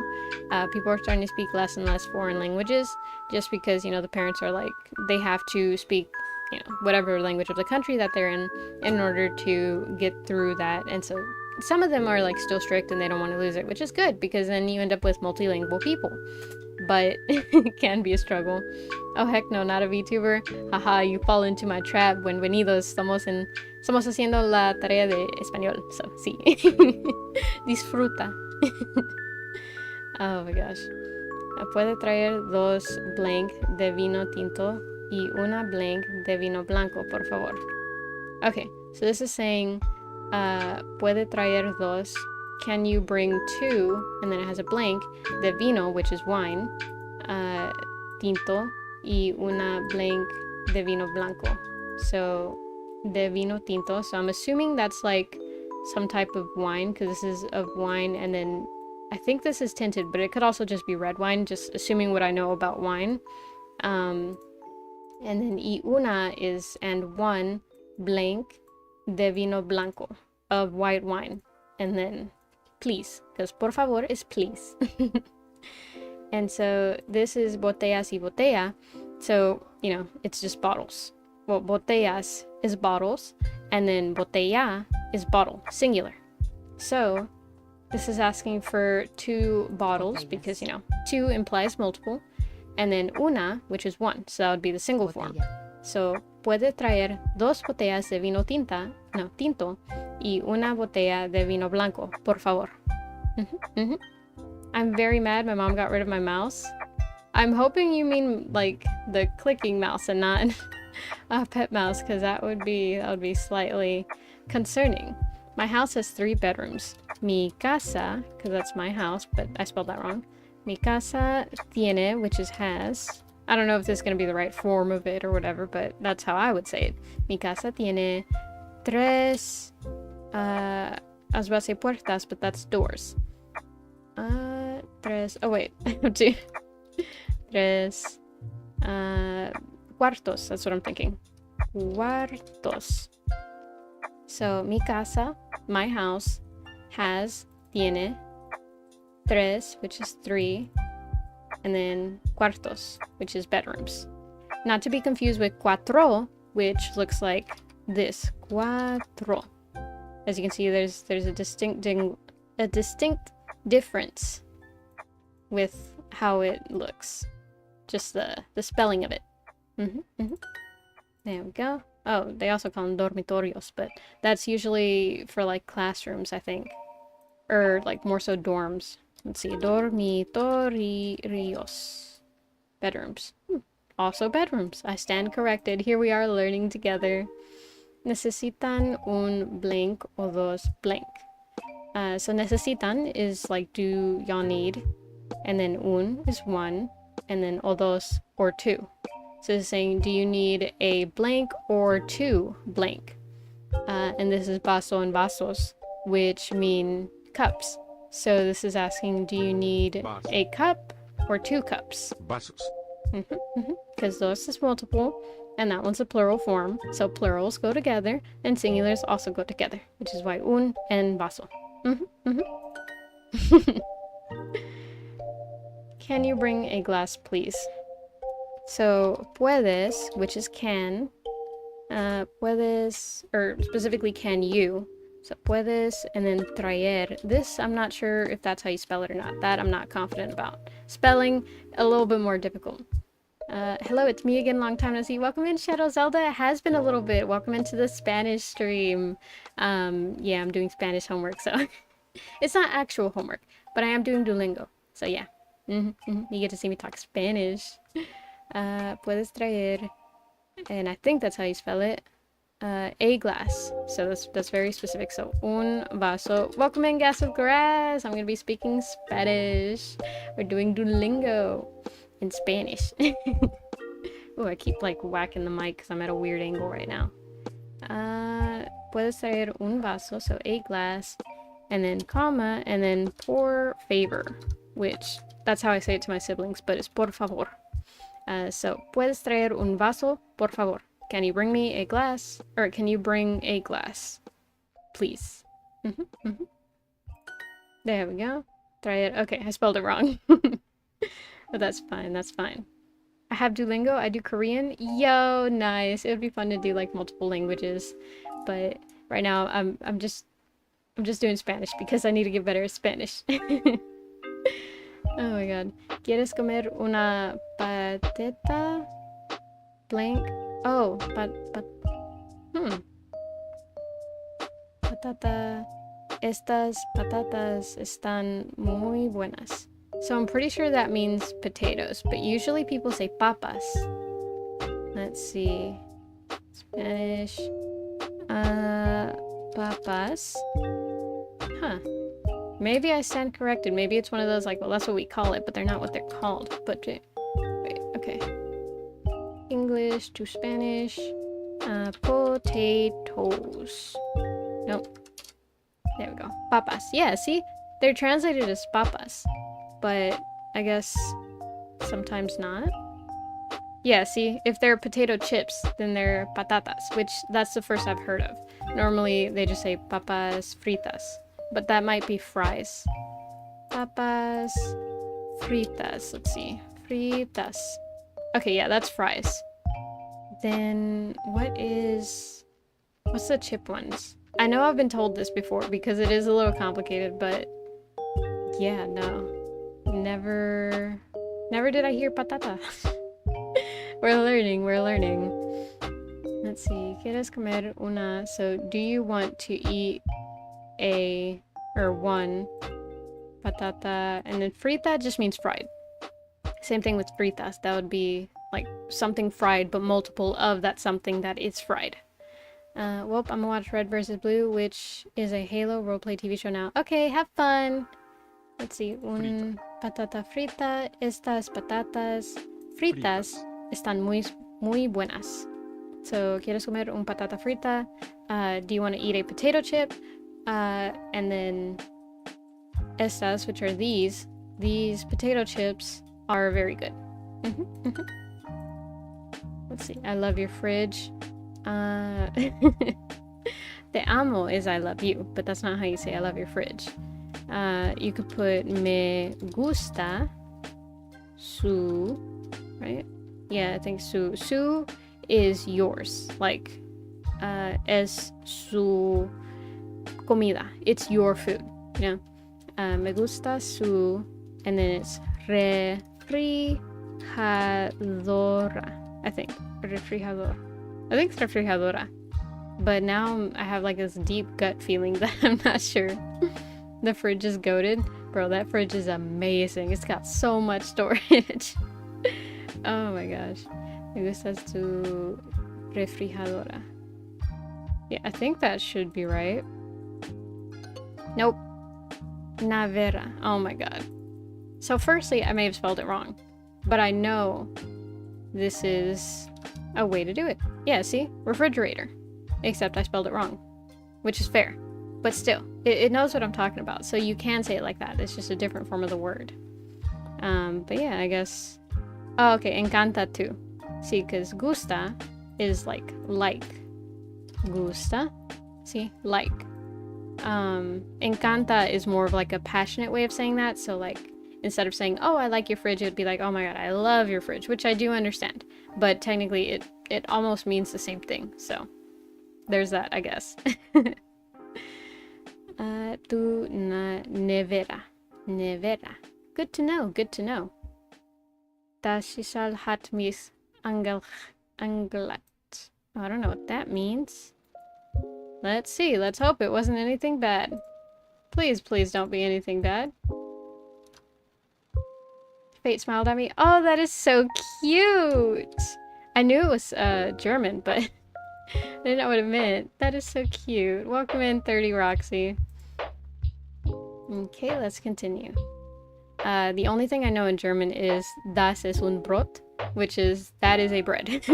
People are starting to speak less and less foreign languages, just because, the parents are like, they have to speak whatever language of the country that they're in order to get through that. And so some of them are like still strict and they don't want to lose it, which is good, because then you end up with multilingual people. But it can be a struggle. Oh heck no, not a VTuber. Haha, you fall into my trap. Buenvenidos, estamos haciendo la tarea de español. So, sí. Disfruta. Oh my gosh. Puede traer 2 blank de vino tinto y una blank de vino blanco, por favor. Okay, so this is saying, puede traer 2. Can you bring 2? And then it has a blank de vino, which is wine, tinto, y una blank de vino blanco. So, de vino tinto. So I'm assuming that's like some type of wine, because this is of wine, and then I think this is tinted, but it could also just be red wine, just assuming what I know about wine. And then y una is and 1 blank de vino blanco, of white wine. And then please, because por favor is please. And so this is botellas y botella. So, it's just bottles. Well, botellas is bottles, and then botella is bottle, singular. So this is asking for 2 bottles, because, 2 implies multiple. And then una, which is 1, so that would be the single form. So, puede traer 2 botellas de vino tinto y una botella de vino blanco, por favor. I'm very mad my mom got rid of my mouse. I'm hoping you mean like the clicking mouse and not a pet mouse, because that would be slightly concerning. My house has 3 bedrooms. Mi casa, because that's my house, but I spelled that wrong. Mi casa tiene, which is has. I don't know if this is going to be the right form of it or whatever, but that's how I would say it. Mi casa tiene 3, I was about to say puertas, but that's doors. 3, oh wait, I have 2. 3, cuartos, that's what I'm thinking. Cuartos. So, mi casa, my house, has, tiene, 3, which is 3, and then cuartos, which is bedrooms. Not to be confused with cuatro, which looks like this. Cuatro. As you can see, there's a distinct difference with how it looks. Just the spelling of it. There we go. Oh, they also call them dormitorios, but that's usually for like classrooms, I think. Or like more so dorms. Let's see, dormitorios. Bedrooms. Also bedrooms. I stand corrected. Here we are learning together. Necesitan un blank o 2 blank. So necesitan is like do y'all need, and then un is one, and then o dos or two. So it's saying do you need a blank or two blank. And this is vaso and vasos, which mean cups. So this is asking, do you need a cup or two cups? Vasos. Because dos is multiple, and that one's a plural form. So plurals go together, and singulars also go together, which is why un and vaso. Can you bring a glass, please? So puedes, which is can, puedes, or specifically can you. So puedes, and then traer. This, I'm not sure if that's how you spell it or not. That I'm not confident about. Spelling, a little bit more difficult. Hello, it's me again, long time no see. Welcome in, Shadow Zelda. It has been a little bit. Welcome into the Spanish stream. Yeah, I'm doing Spanish homework, so it's not actual homework, but I am doing Duolingo. So yeah, you get to see me talk Spanish. Puedes traer, and I think that's how you spell it. A glass. So that's very specific. So un vaso. Welcome in, Gas of Grass. I'm gonna be speaking Spanish. We're doing Duolingo in Spanish. Oh, I keep like whacking the mic because I'm at a weird angle right now. Puedes traer un vaso, so a glass, and then comma, and then por favor, which that's how I say it to my siblings, but it's por favor. So puedes traer un vaso, por favor. Can you bring me a glass? Or can you bring a glass? Please. There we go. Traer. Okay, I spelled it wrong. But that's fine, that's fine. I have Duolingo, I do Korean. Yo, nice. It would be fun to do like multiple languages. But right now I'm just doing Spanish because I need to get better at Spanish. Oh my god. ¿Quieres comer una patata? Blank. Oh, Patata. Estas patatas están muy buenas. So I'm pretty sure that means potatoes, but usually people say papas. Let's see. Spanish. Papas. Huh. Maybe I stand corrected. Maybe it's one of those like, well, that's what we call it, but they're not what they're called. But wait, okay. English to Spanish. Potatoes. Nope. There we go. Papas. Yeah, see? They're translated as papas. But I guess sometimes not. Yeah, see? If they're potato chips, then they're patatas, which that's the first I've heard of. Normally, they just say papas fritas. But that might be fries. Papas fritas. Let's see. Fritas. Okay, yeah, that's fries. Then what's the chip ones? I know I've been told this before because it is a little complicated, but yeah, no. Never did I hear patata. We're learning. Let's see. ¿Quieres comer una? So do you want to eat one patata? And then frita just means fried. Same thing with fritas. That would be like something fried, but multiple of that something that is fried. Well, I'm gonna watch Red vs. Blue, which is a Halo roleplay TV show now. Okay, have fun. Let's see. Un patata frita. Estas patatas fritas están muy buenas. So, ¿quieres comer un patata frita? Do you want to eat a potato chip? And then estas, which are these potato chips are very good. Let's see. I love your fridge. Te amo is I love you, but that's not how you say I love your fridge. You could put me gusta su, right? Yeah, I think su. Su is yours. Like, es su comida. It's your food, you know? Me gusta su, and then it's refrigeradora, I think. Refrigerador. I think it's refrigeradora. But now I have like this deep gut feeling that I'm not sure. The fridge is goated. Bro, that fridge is amazing. It's got so much storage. Oh my gosh. Me gusta tu refrigeradora. Yeah, I think that should be right. Nope. Nevera. Oh my god. So firstly, I may have spelled it wrong, but I know this is a way to do it. Yeah, see? Refrigerator. Except I spelled it wrong, which is fair. But still, it knows what I'm talking about, so you can say it like that. It's just a different form of the word. But yeah, I guess... Oh, okay, encanta too. See, because gusta is like. Gusta. See? Like. Encanta is more of like a passionate way of saying that, so like, instead of saying, oh, I like your fridge, it would be like, oh my god, I love your fridge, which I do understand. But technically, it almost means the same thing, so there's that, I guess. Tu nevera. Nevera. Good to know, good to know. Tashisal hat mis anglat. I don't know what that means. Let's see, let's hope it wasn't anything bad. Please, please don't be anything bad. Fate smiled at me. Oh, that is so cute! I knew it was German, but I didn't know what it meant. That is so cute. Welcome in, 30 Roxy. Okay, let's continue. The only thing I know in German is Das ist ein Brot, which is that is a bread.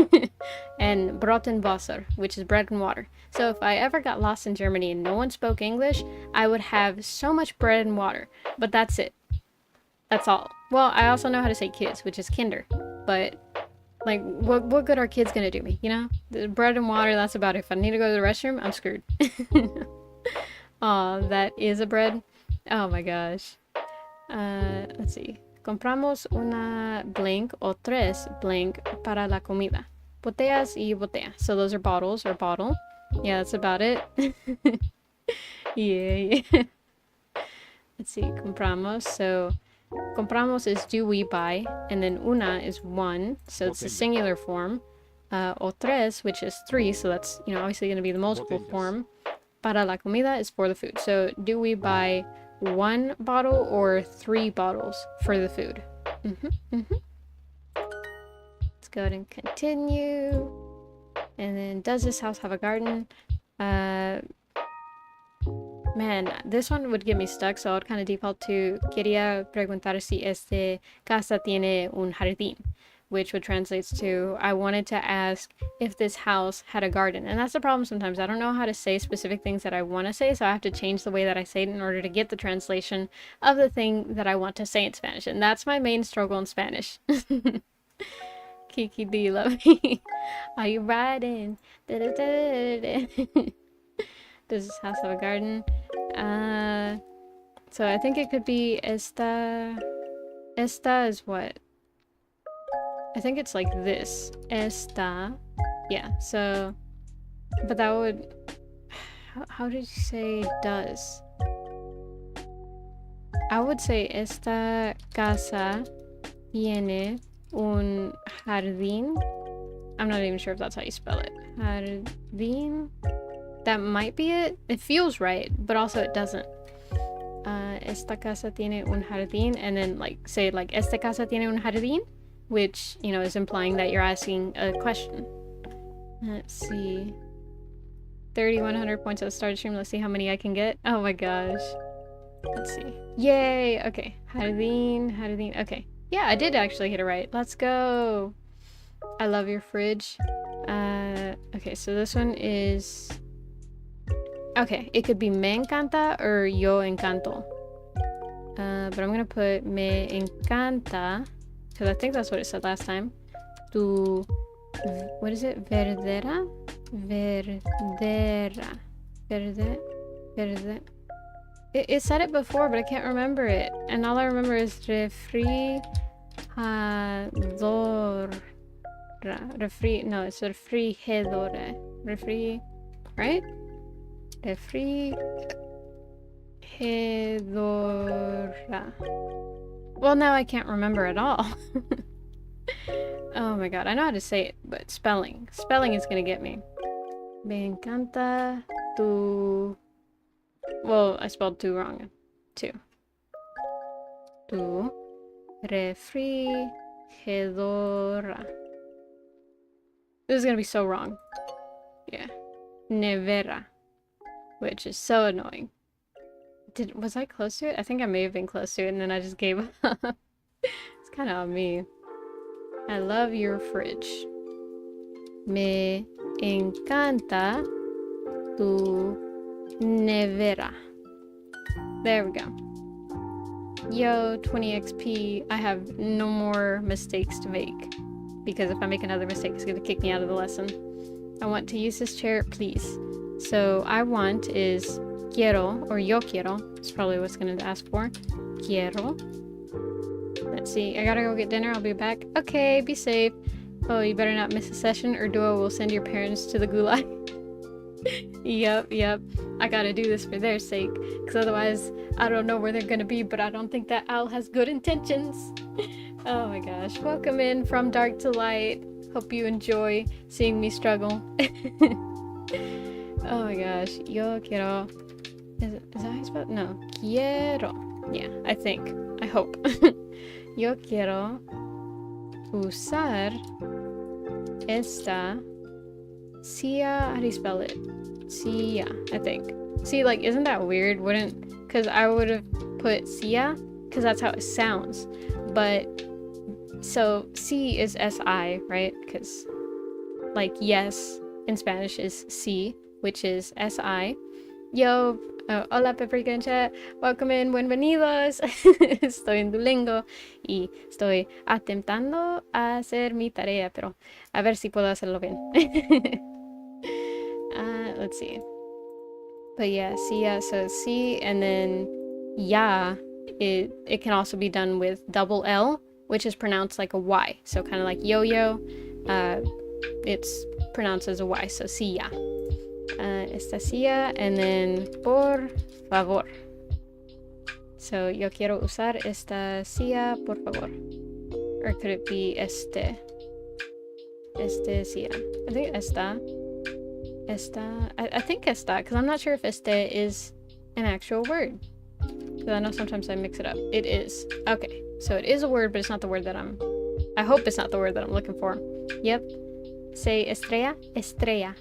And Brot und Wasser, which is bread and water. So if I ever got lost in Germany and no one spoke English, I would have so much bread and water. But that's it. That's all. Well, I also know how to say kids, which is Kinder. But like, what good are kids gonna do me, you know? The bread and water, that's about it. If I need to go to the restroom, I'm screwed. Aw, that is a bread. Oh my gosh. Let's see. Compramos una blank o tres blank para la comida. Botellas y botella. So those are bottles or bottle. Yeah, that's about it. Yeah. Let's see. Compramos. So compramos is do we buy, and then una is one, so it's the singular form. O tres, which is three, so that's, you know, obviously going to be the multiple form. Para la comida is for the food. So do we buy one bottle or 3 bottles for the food? Let's go ahead and continue. And then, does this house have a garden? Man, this one would get me stuck, so I would kind of default to quería preguntar si este casa tiene un jardín, which would translate to I wanted to ask if this house had a garden. And that's the problem sometimes. I don't know how to say specific things that I want to say, so I have to change the way that I say it in order to get the translation of the thing that I want to say in Spanish. And that's my main struggle in Spanish. Kiki, do you love me? Are you riding? Does this house have a garden? So I think it could be esta. Esta is what? I think it's like this. Esta. Yeah, so... But that would... How did you say does? I would say esta casa tiene un jardín. I'm not even sure if that's how you spell it. Jardín? That might be it. It feels right, but also it doesn't. Esta casa tiene un jardín, and then like say like esta casa tiene un jardín, which, you know, is implying that you're asking a question. Let's see. 3,100 points at the start of the stream. Let's see how many I can get. Oh my gosh. Let's see. Yay! Okay. Jardín. Okay. Yeah, I did actually hit it right. Let's go! I love your fridge. Okay, so this one is... Okay, it could be me encanta or yo encanto. But I'm gonna put me encanta, because I think that's what it said last time. Tu... What is it? Verdera? Verdera. Verde. It said it before, but I can't remember it. And all I remember is refrigerador. No, it's refrigerador. Right? Refrigeradora. Well, now I can't remember at all. Oh my god, I know how to say it, but spelling. Spelling is gonna get me. Me encanta tu... Well, I spelled tu wrong. Tu. Tu refrigeradora. This is gonna be so wrong. Yeah. Nevera. Which is so annoying. Was I close to it? I think I may have been close to it and then I just gave up. It's kind of on me. I love your fridge. Me encanta tu nevera. There we go. Yo, 20 XP. I have no more mistakes to make. Because if I make another mistake, it's gonna kick me out of the lesson. I want to use this chair, please. So, I want is quiero, or yo quiero. That's probably what's gonna ask for. Quiero. Let's see. I gotta go get dinner. I'll be back. Okay, be safe. Oh, you better not miss a session or Duo will send your parents to the gulag. Yep. I gotta do this for their sake. Because otherwise, I don't know where they're gonna be, but I don't think that Al has good intentions. Oh my gosh. Welcome in from dark to light. Hope you enjoy seeing me struggle. Oh my gosh. Yo quiero. Is that how you spell it? No. Quiero. Yeah, I think. I hope. Yo quiero usar esta silla. How do you spell it? Silla, I think. See, like, isn't that weird? Because I would have put silla, because that's how it sounds. But, so, C is S-I, right? Because, like, yes in Spanish is C, which is S-I. Yo, hola Paprika en chat. Welcome in, bienvenidos. Estoy en Duolingo y estoy atentando a hacer mi tarea, pero a ver si puedo hacerlo bien. Let's see. But yeah, sí, so sí, and then ya, it can also be done with double L, which is pronounced like a Y. So kind of like yo-yo, it's pronounced as a Y, so sí, ya. Esta silla, and then por favor. So, yo quiero usar esta silla, por favor. Or could it be este? Este silla. I think esta. I think esta, because I'm not sure if este is an actual word. Because I know sometimes I mix it up. It is. Okay, so it is a word, but it's not the word that I hope it's not the word that I'm looking for. Yep. Say estrella, estrella.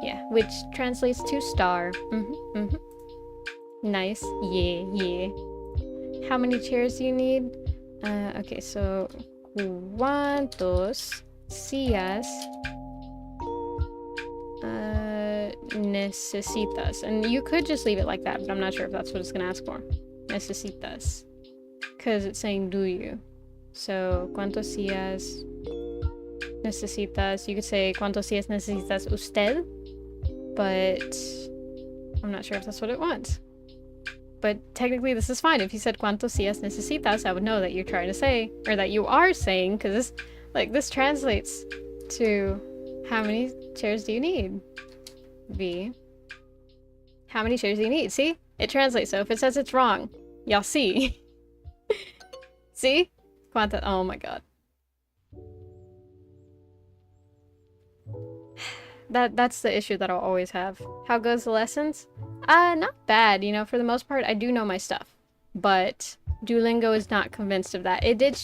Yeah, which translates to star. Nice. Yeah. How many chairs do you need? Okay, so ¿cuántos sillas necesitas? And you could just leave it like that, but I'm not sure if that's what it's gonna ask for. Necesitas. Because it's saying do you. So, ¿cuántos sillas necesitas? You could say ¿cuántos sillas necesitas usted? But I'm not sure if that's what it wants. But technically this is fine. If you said ¿cuántos sillas necesitas? I would know that you're trying to say, or that you are saying, because this translates to how many chairs do you need? V. How many chairs do you need? See? It translates. So if it says it's wrong, y'all see. See? ¿Cuántas? Oh my god. That's the issue that I'll always have. How goes the lessons? Not bad, you know, for the most part I do know my stuff. But Duolingo is not convinced of that. It did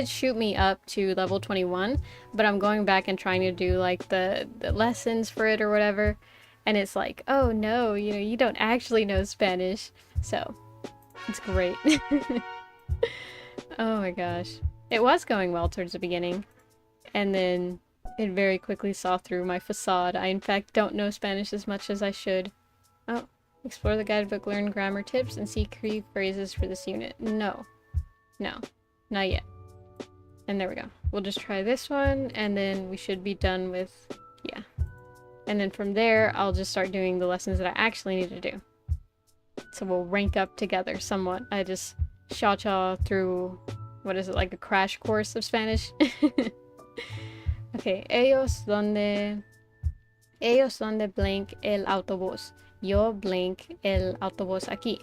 shoot me up to level 21, but I'm going back and trying to do like the lessons for it or whatever, and it's like, oh no, you know, you don't actually know Spanish. So, it's great. Oh my gosh. It was going well towards the beginning, and then it very quickly saw through my facade. I in fact don't know Spanish as much as I should. Oh, explore the guidebook, learn grammar tips, and see key phrases for this unit. No, not yet. And there we go. We'll just try this one, and then we should be done with, yeah. And then from there, I'll just start doing the lessons that I actually need to do. So we'll rank up together somewhat. I just cha-cha through, what is it, like a crash course of Spanish? Okay, ellos donde blank el autobús. Yo blank el autobús aquí.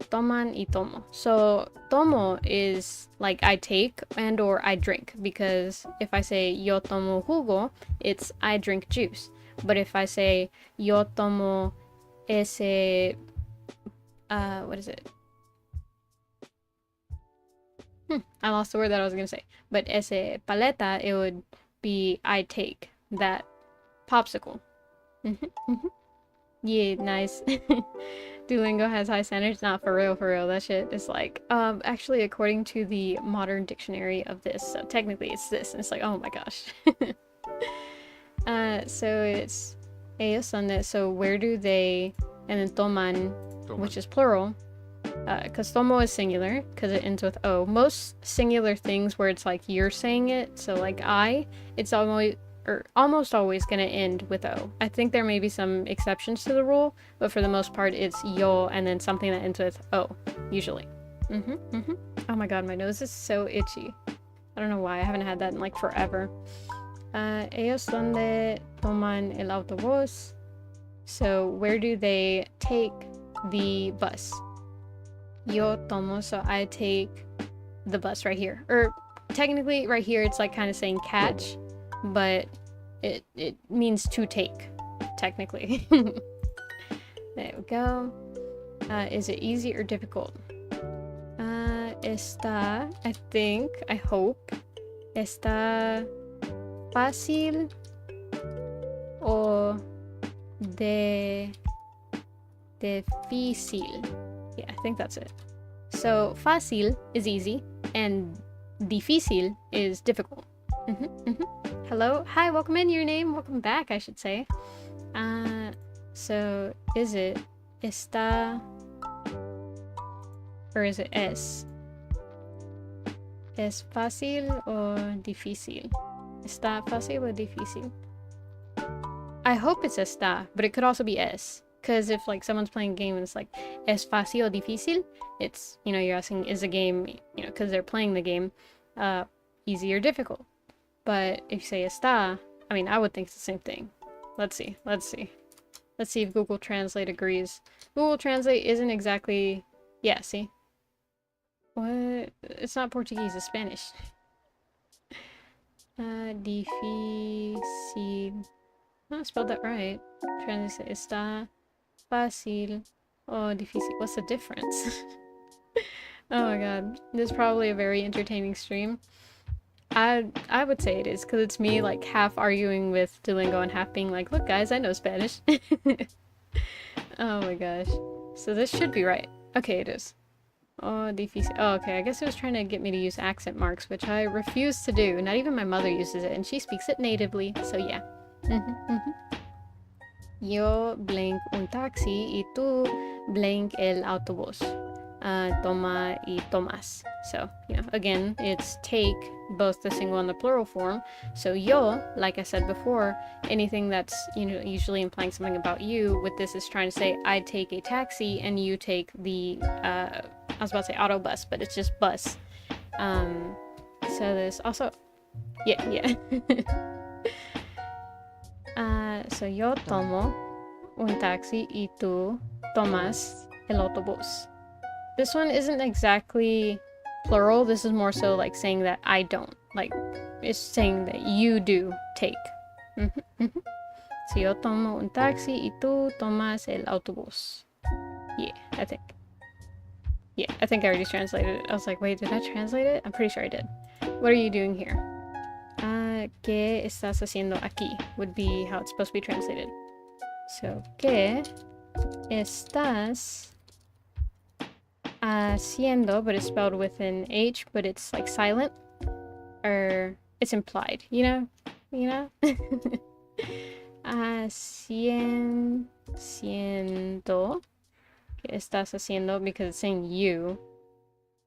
Toman y tomo. So tomo is like I take and or I drink, because if I say yo tomo jugo, it's I drink juice. But if I say yo tomo ese what is it? I lost the word that I was gonna say. But ese paleta, it would be I take that popsicle. Yeah, nice. Duolingo has high standards. Not for real, for real. That shit is like, actually, according to the modern dictionary of this, so technically it's this, and it's like, oh my gosh. So it's ellos donde, so where do they, and then toman, which is plural, because tomo is singular, because it ends with O. Most singular things where it's like you're saying it, so like I, it's almost always going to end with O. I think there may be some exceptions to the rule, but for the most part, it's yo and then something that ends with O, usually. Oh my god, my nose is so itchy. I don't know why, I haven't had that in like forever. Ellos donde toman el autobús. So where do they take the bus? Yo tomo, so I take the bus right here. Or technically right here it's like kind of saying catch, but it means to take, technically. There we go. Is it easy or difficult? Está, I think, I hope, está fácil o difícil. Yeah, I think that's it. So fácil is easy and difícil is difficult. Hello, hi, welcome in. Your name, welcome back, I should say. So is it está, or is it es? ¿Es fácil o difícil? ¿Está fácil o difícil? I hope it's está, but it could also be es. Because if like someone's playing a game and it's like ¿es fácil o difícil? It's, you know, you're asking is a game, you know, because they're playing the game, easy or difficult. But if you say está, I mean, I would think it's the same thing. Let's see. Let's see if Google Translate agrees. Google Translate isn't exactly... Yeah, see? What? It's not Portuguese, it's Spanish. Difícil. Oh, I spelled that right. Translate está fácil o difícil. What's the difference? Oh my god. This is probably a very entertaining stream. I would say it is, because it's me like half arguing with Duolingo and half being like, look guys, I know Spanish. Oh my gosh. So this should be right. Okay, it is. Oh, difícil. Oh, okay, I guess it was trying to get me to use accent marks, which I refuse to do. Not even my mother uses it, and she speaks it natively, so yeah. Yo blank un taxi y tú blank el autobús. Toma y tomas. So, you know, again, it's take, both the single and the plural form. So yo, like I said before, anything that's, you know, usually implying something about you, with this is trying to say I take a taxi and you take the, I was about to say autobus, but it's just bus. So this also, yeah. So yo tomo un taxi y tú tomas el autobús. This one isn't exactly plural. This is more so like saying that I don't. Like, it's saying that you do take. So yo tomo un taxi y tú tomas el autobús. Yeah, I think. Yeah, I think I already translated it. I was like, wait, did I translate it? I'm pretty sure I did. What are you doing here? ¿Qué estás haciendo aquí? Would be how it's supposed to be translated. So, ¿qué estás haciendo? But it's spelled with an H, but it's like silent. Or it's implied, you know? Haciendo. ¿Qué estás haciendo? Because it's saying you.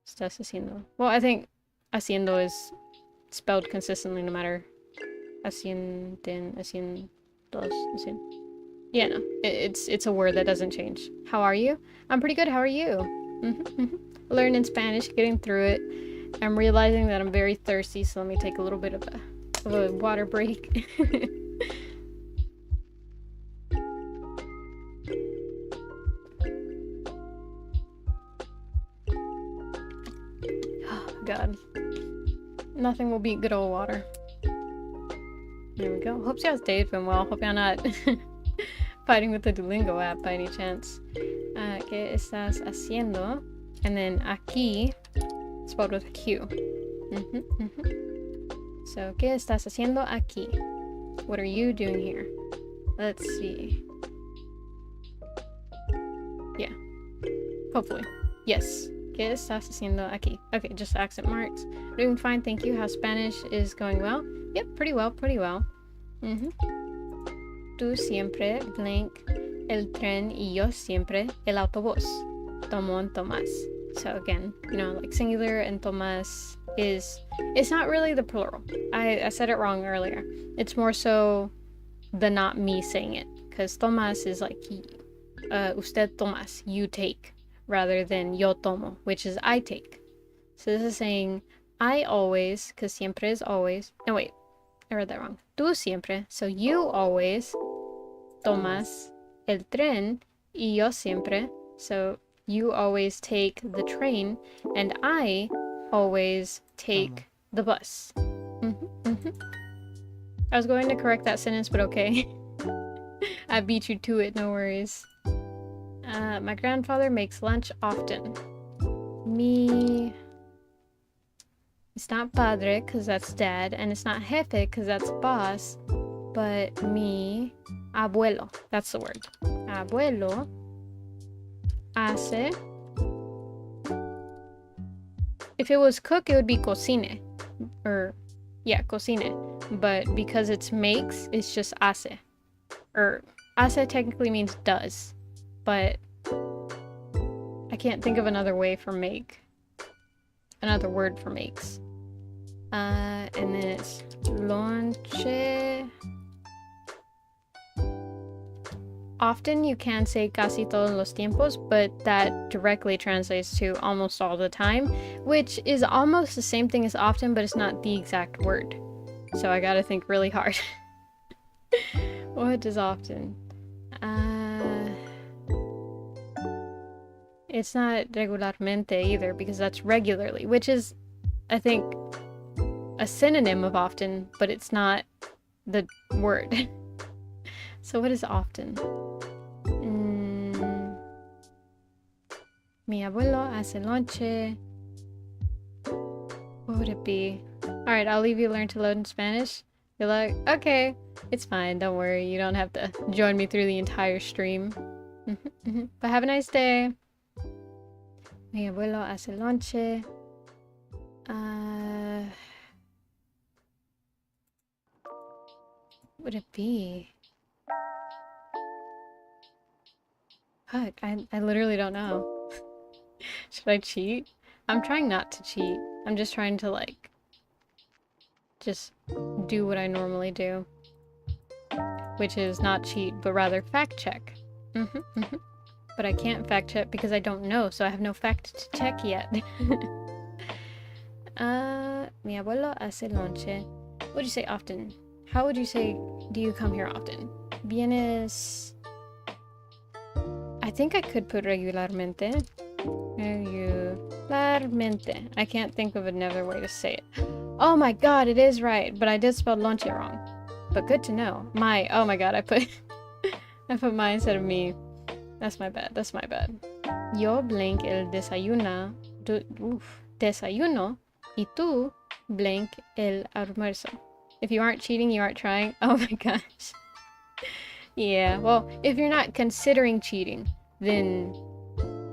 Estás haciendo. Well, I think haciendo is spelled consistently no matter. Hacienden, haciendos, yeah, no. It's a word that doesn't change. How are you? I'm pretty good. How are you? Learning Spanish, getting through it. I'm realizing that I'm very thirsty, so let me take a little bit of a water break. Oh god. Nothing will beat good old water. There we go. Hope y'all's day's been well. Hope y'all not fighting with the Duolingo app by any chance. ¿Qué estás haciendo? And then aquí, spelled with a Q. So, ¿qué estás haciendo aquí? What are you doing here? Let's see. Hopefully. Yes. ¿Qué estás haciendo aquí? Okay, just accent marks. Doing fine, thank you. How's Spanish is going well? Yep, pretty well, pretty well. Tú siempre, blank, el tren, y yo siempre, el autobús. Tomo en Tomás. So again, you know, like singular and Tomás is, it's not really the plural. I said it wrong earlier. It's more so the not me saying it. Because Tomás is like, usted tomas, you take. Rather than yo tomo, which is I take. So this is saying I always, because siempre is always. No, wait, I read that wrong. Tú siempre, so you always tomas el tren, y yo siempre, so you always take the train, and I always take the bus. I was going to correct that sentence, but okay. I beat you to it, no worries. My grandfather makes lunch often. Mi... It's not padre, because that's dad, and it's not jefe, because that's boss, but mi abuelo, that's the word. Abuelo hace... If it was cook, it would be cocine. Or, yeah, cocine. But because it's makes, it's just hace. Or, hace technically means does. But I can't think of another way for make. Another word for makes. And then it's lonche. Often you can say casi todos los tiempos, but that directly translates to almost all the time, which is almost the same thing as often, but it's not the exact word. So I gotta think really hard. What is often? It's not regularmente either, because that's regularly, which is, I think, a synonym of often, but it's not the word. So what is often? Mi abuelo hace lonche. What would it be? Alright, I'll leave you learn to load in Spanish. You're like, okay, it's fine, don't worry, you don't have to join me through the entire stream. But have a nice day. Mi abuelo hace lonche. What would it be? Fuck, I literally don't know. Should I cheat? I'm trying not to cheat. I'm just trying to, like, just do what I normally do. Which is not cheat, but rather fact check. But I can't fact check because I don't know, so I have no fact to check yet. Mi abuelo hace lonche. What would you say often? How would you say, do you come here often? Vienes... I think I could put regularmente. Regularmente. I can't think of another way to say it. Oh my god, it is right, but I did spell lonche wrong. But good to know. My, oh my god, I put I put my instead of me. That's my bad, that's my bad. Yo blank el desayuno, desayuno, y tú blank el almuerzo. If you aren't cheating, you aren't trying. Oh my gosh. Yeah, well, if you're not considering cheating, then...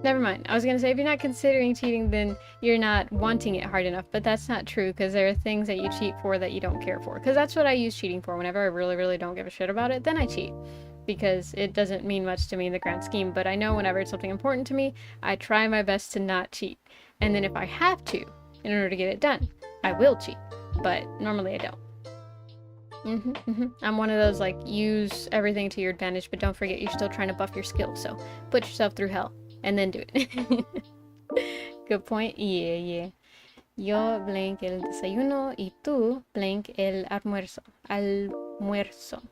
Never mind. I was gonna say, if you're not considering cheating, then you're not wanting it hard enough. But that's not true, because there are things that you cheat for that you don't care for. Because that's what I use cheating for. Whenever I really, really don't give a shit about it, then I cheat. Because it doesn't mean much to me in the grand scheme. But I know whenever it's something important to me, I try my best to not cheat. And then if I have to, in order to get it done, I will cheat. But normally I don't. I'm one of those, like, use everything to your advantage, but don't forget you're still trying to buff your skills, so put yourself through hell, and then do it. Good point? Yeah. Yo blank el desayuno, y tú blank el almuerzo. Almuerzo.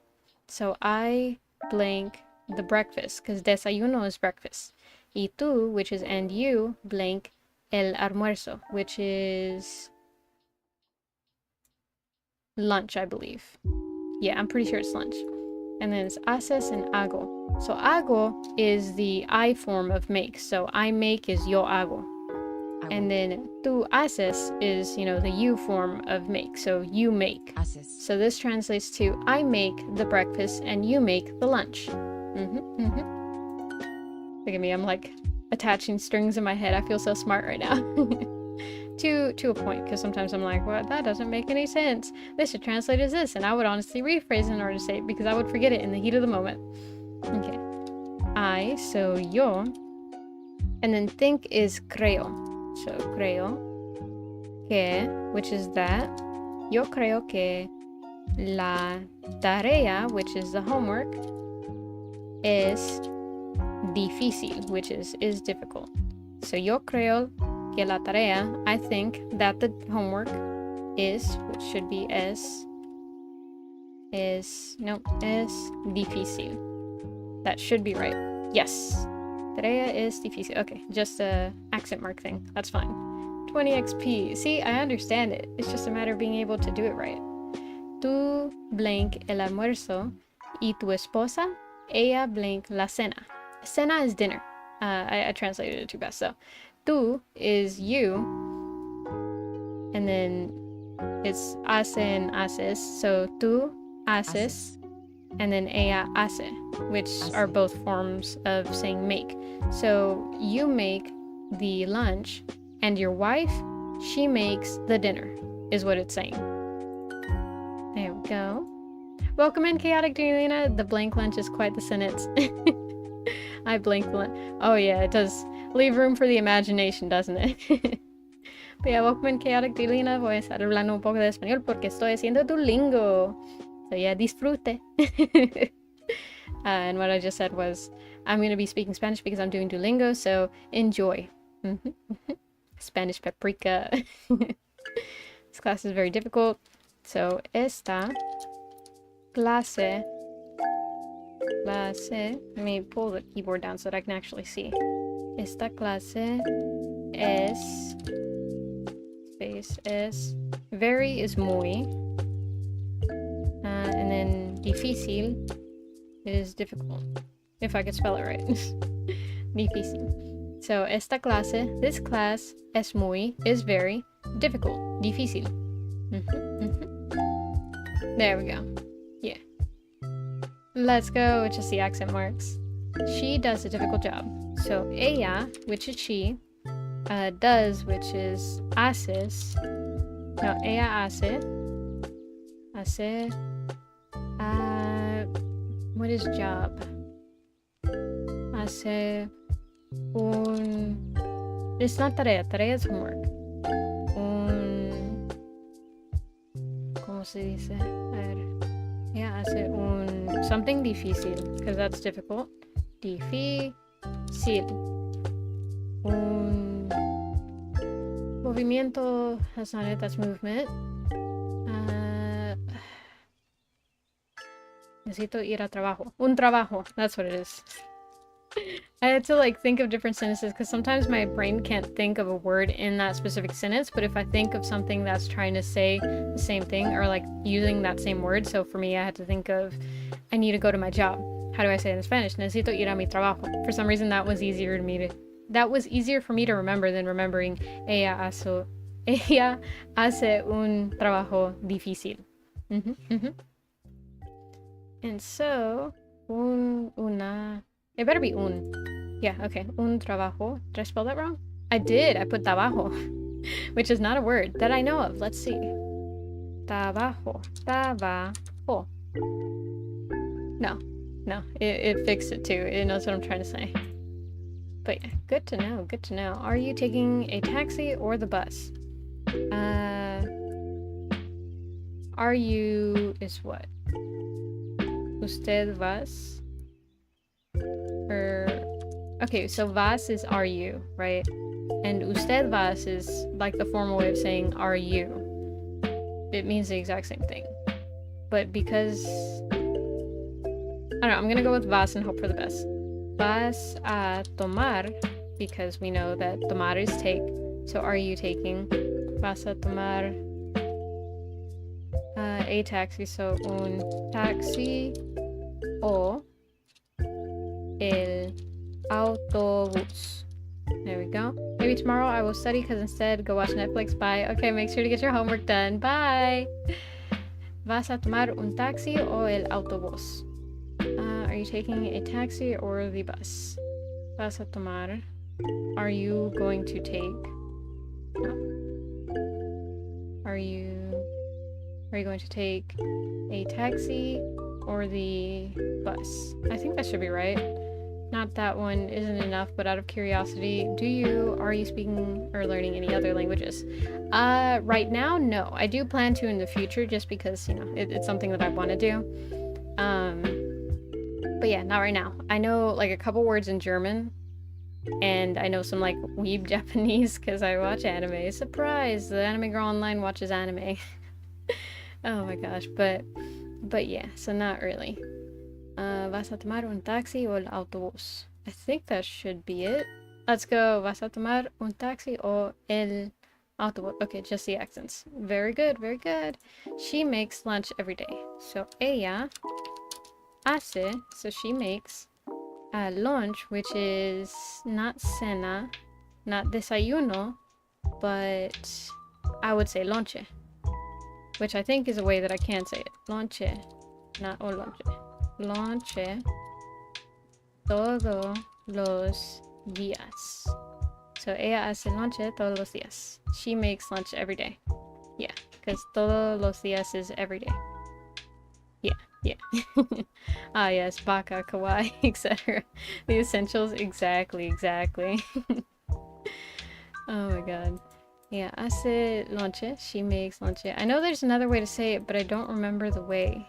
So I blank the breakfast, because desayuno is breakfast. Y tú, which is and you, blank el almuerzo, which is... lunch, I believe. Yeah, I'm pretty sure it's lunch. And then it's haces and hago. So hago is the I form of make. So I make is yo hago. And then tú haces is, you know, the you form of make. So you make. So this translates to I make the breakfast and you make the lunch. Look at me, I'm like attaching strings in my head. I feel so smart right now. To a point, because sometimes I'm like, well, that doesn't make any sense. This should translate as this, and I would honestly rephrase it in order to say it because I would forget it in the heat of the moment. Okay. I, so yo, and then think is creo. So creo que, which is that. Yo creo que la tarea, which is the homework, es difícil, which is difficult. So yo creo que la tarea, I think that the homework is, which should be es difícil. That should be right. Yes. Tarea es difícil. Okay, just a accent mark thing. That's fine. 20 XP. See, I understand it. It's just a matter of being able to do it right. Tú blank el almuerzo y tu esposa, ella blank la cena. Cena is dinner. I translated it too fast. So, tú is you, and then it's hace and haces. So, tú haces, and then ella hace, which are both forms of saying make. So, you make the lunch, and your wife, she makes the dinner, is what it's saying. There we go. Welcome in, Chaotic Delina. The blank lunch is quite the sentence. I blank lunch. Oh yeah, it does leave room for the imagination, doesn't it? But yeah, welcome in, Chaotic Delina. Voy a estar hablando un poco de español porque estoy haciendo Duolingo. So yeah, disfrute. And what I just said was, I'm going to be speaking Spanish because I'm doing Duolingo, so enjoy. Spanish paprika. This class is very difficult. So, esta clase, let me pull the keyboard down so that I can actually see. Esta clase es, space es, very is muy, and then difícil is difficult, if I could spell it right. Difícil. So, esta clase, this class, es muy, is very difficult, difícil. There we go. Yeah. Let's go with just the accent marks. She does a difficult job. So, ella, which is she, does, which is haces. No, ella hace, what is job? Hace it's not tarea, tarea is homework. ¿Cómo se dice? A ver. Ella hace something difícil, because that's difficult. Difícil. Movimiento, that's not it, that's movement. Necesito ir a trabajo. Un trabajo, that's what it is. I had to think of different sentences because sometimes my brain can't think of a word in that specific sentence, but if I think of something that's trying to say the same thing or using that same word, so for me I had to think of, I need to go to my job. How do I say it in Spanish? Necesito ir a mi trabajo. For some reason that was easier for me to remember than remembering ella hace un trabajo difícil. And so, it better be un. Yeah, okay. Un trabajo. Did I spell that wrong? I did. I put trabajo, which is not a word that I know of. Let's see. Trabajo. Trabajo. No. It fixed it too. It knows what I'm trying to say. But yeah, good to know. Good to know. Are you taking a taxi or the bus? Are you is what? Usted vas? Okay, so vas is are you, right? And usted vas is the formal way of saying are you. It means the exact same thing. But because I don't know, I'm gonna go with vas and hope for the best. Vas a tomar, because we know that tomar is take. So are you taking? Vas a tomar a taxi, so un taxi o el autobús. There we go. Maybe tomorrow I will study because instead go watch Netflix. Bye. Okay, make sure to get your homework done. Bye. ¿Vas a tomar un taxi o el autobús? Are you taking a taxi or the bus? Vas a tomar Are you going to take... Are you going to take a taxi or the bus? I think that should be right. Not that one isn't enough, but out of curiosity, are you speaking or learning any other languages? Right now, no. I do plan to in the future just because, it's something that I want to do. But yeah, not right now. I know like a couple words in German, and I know some like weeb Japanese because I watch anime. Surprise! The anime girl online watches anime. Oh my gosh, but yeah, so not really. Vas a tomar un taxi o el autobús? I think that should be it. Let's go. Vas a tomar un taxi o el autobús? Okay, just the accents. Very good, very good. She makes lunch every day. So ella hace, so she makes lunch, which is not cena, not desayuno, but I would say lonche, which I think is a way that I can say it. Lonche, not o lonche. Lonche todos los días. So ella hace lonche todos los días. She makes lunch every day. Yeah, because todos los días is every day. Yeah. Ah yes, baka, kawaii, etc. The essentials, exactly. Oh my god. Yeah, hace lonche. She makes lonche. I know there's another way to say it, but I don't remember the way.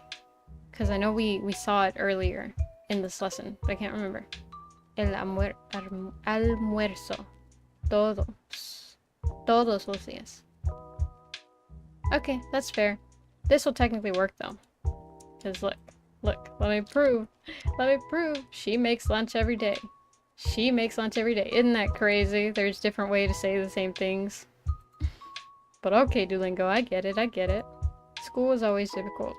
Because I know we saw it earlier in this lesson, but I can't remember. El almuerzo. Todos los días. Okay, that's fair. This will technically work though. Because look, let me prove. She makes lunch every day. Isn't that crazy? There's different ways to say the same things. But okay, Duolingo, I get it. School is always difficult.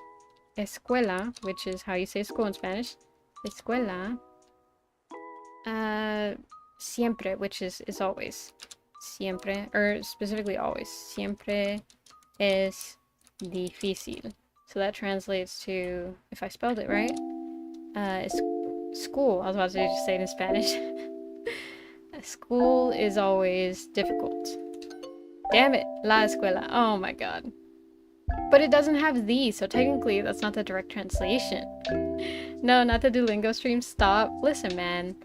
Escuela, which is how you say school in Spanish. Escuela. Siempre, which is always. Siempre, or specifically always. Siempre es difícil. So that translates to, if I spelled it right, school. I was about to just say it in Spanish. School is always difficult. Damn it, la escuela. Oh my god. But it doesn't have the, so technically that's not the direct translation. No, not the Duolingo stream. Stop. Listen, man.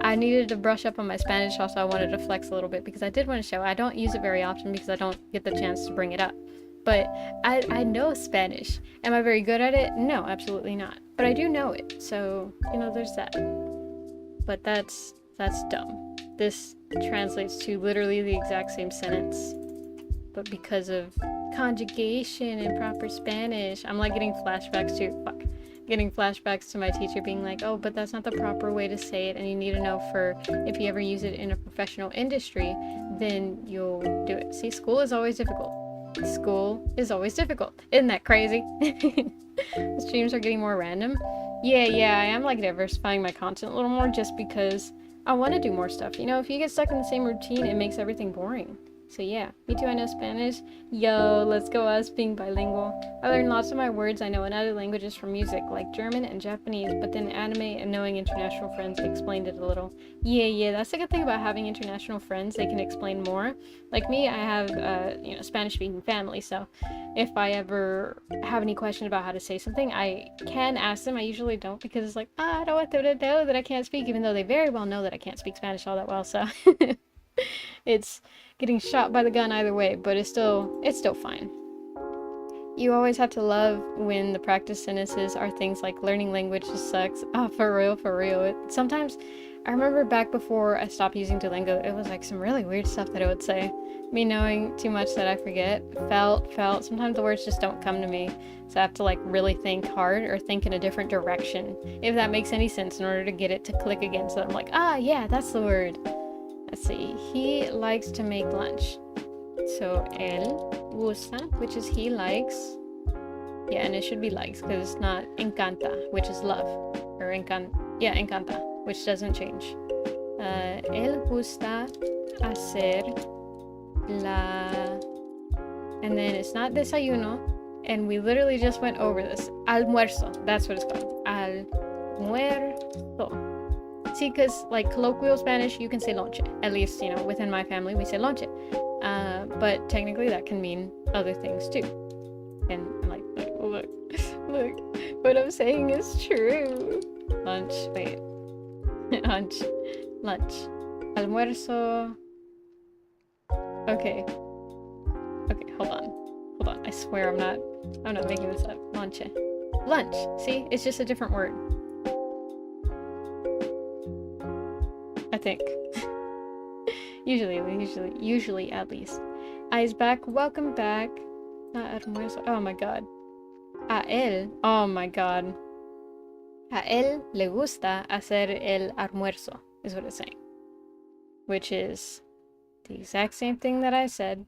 I needed to brush up on my Spanish, also I wanted to flex a little bit because I did want to show. I don't use it very often because I don't get the chance to bring it up. But I know Spanish. Am I very good at it? No, absolutely not. But I do know it, so, there's that. But that's dumb. This translates to literally the exact same sentence. But because of conjugation and proper Spanish, I'm like getting flashbacks to my teacher being like, oh, but that's not the proper way to say it, and you need to know for if you ever use it in a professional industry, then you'll do it. See, school is always difficult. Isn't that crazy? The streams are getting more random. Yeah, I am like diversifying my content a little more just because I want to do more stuff. If you get stuck in the same routine, it makes everything boring. So yeah, me too, I know Spanish. Yo, let's go us being bilingual. I learned lots of my words I know in other languages from music, like German and Japanese, but then anime and knowing international friends explained it a little. Yeah, that's the good thing about having international friends, they can explain more. Like me, I have, Spanish-speaking family, so if I ever have any question about how to say something, I can ask them. I usually don't because it's like, I don't want them to know that I can't speak, even though they very well know that I can't speak Spanish all that well, so... It's getting shot by the gun either way, but it's still fine. You always have to love when the practice sentences are things like learning languages sucks. Oh, for real. Sometimes, I remember back before I stopped using Duolingo, it was like some really weird stuff that it would say. Me knowing too much that I forget. Felt. Sometimes the words just don't come to me. So I have to like really think hard or think in a different direction. If that makes any sense in order to get it to click again. So I'm like, yeah, that's the word. Let's see, he likes to make lunch. So, él gusta, which is he likes. Yeah, and it should be likes, because it's not encanta, which is love. Or encanta, which doesn't change. Él gusta hacer la... And then it's not desayuno, and we literally just went over this. Almuerzo, that's what it's called. Almuerzo. See, because like colloquial Spanish, you can say lonche. At least, you know, within my family, we say lonche. But technically that can mean other things too. And I'm like, look, look, what I'm saying is true. Lunch, wait. Lunch. Almuerzo. Okay. Okay, hold on. I swear I'm not making this up. Lonche. Lunch. See? It's just a different word. I think. Usually at least. I's back. Welcome back. Almuerzo. Oh my god. A él. Oh my god. A él le gusta hacer el almuerzo, is what it's saying. Which is the exact same thing that I said,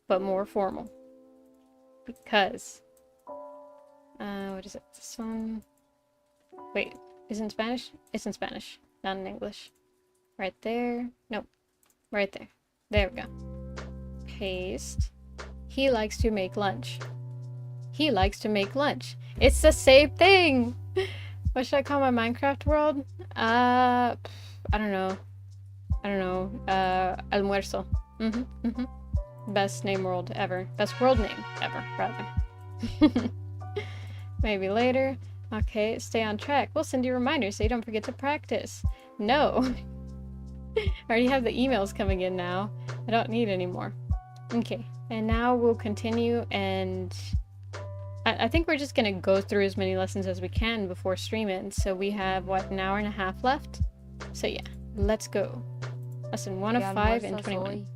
but more formal. Because, what is it? This one? Wait, is it in Spanish? It's in Spanish, not in English. Right there. Nope. Right there. There we go. Paste. He likes to make lunch. He likes to make lunch. It's the same thing! What should I call my Minecraft world? I don't know. Almuerzo. Best name world ever. Best world name ever, rather. Maybe later. Okay, stay on track. We'll send you reminders so you don't forget to practice. No. I already have the emails coming in now. I don't need any more. Okay, and now we'll continue, and I think we're just gonna go through as many lessons as we can before streaming. So we have, what, an hour and a half left? So yeah, let's go. Lesson 1 of 5 and 21.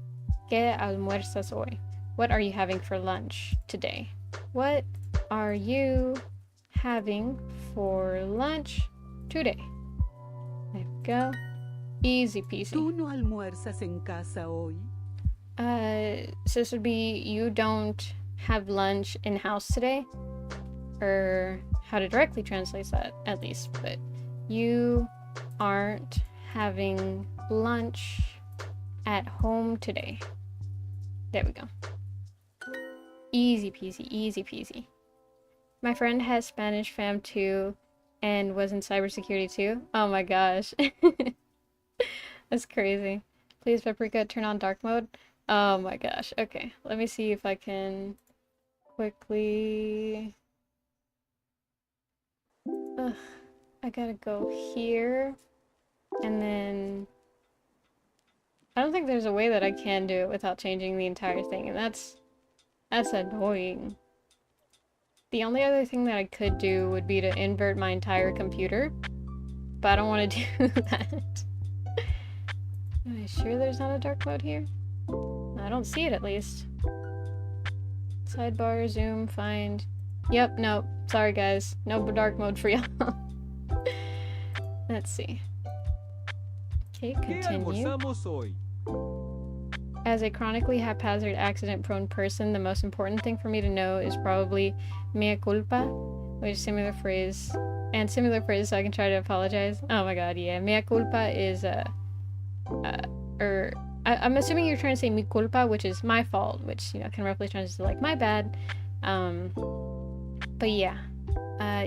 ¿Qué almuerzas hoy? What are you having for lunch today? What are you having for lunch today? There we go. Easy peasy. ¿Tú no almuerzas en casa hoy? So this would be, you don't have lunch in-house today? Or how to directly translate that, at least. But you aren't having lunch at home today. There we go. Easy peasy, easy peasy. My friend has Spanish fam too, and was in cybersecurity too. Oh my gosh. That's crazy. Please, Paprika, turn on dark mode. Oh my gosh. Okay, let me see if I can quickly... Ugh, I gotta go here, and then... I don't think there's a way that I can do it without changing the entire thing, and that's annoying. The only other thing that I could do would be to invert my entire computer, but I don't want to do that. Am I sure there's not a dark mode here? I don't see it, at least. Sidebar, zoom, find. Yep, nope. Sorry guys. No dark mode for y'all. Let's see. Okay, continue. As a chronically haphazard, accident-prone person, the most important thing for me to know is probably mea culpa, which is similar phrase, and similar phrase so I can try to apologize. Oh my god, yeah. Mea culpa is, I'm assuming you're trying to say mi culpa, which is my fault, which, you know, can roughly translate to, like, my bad. But yeah.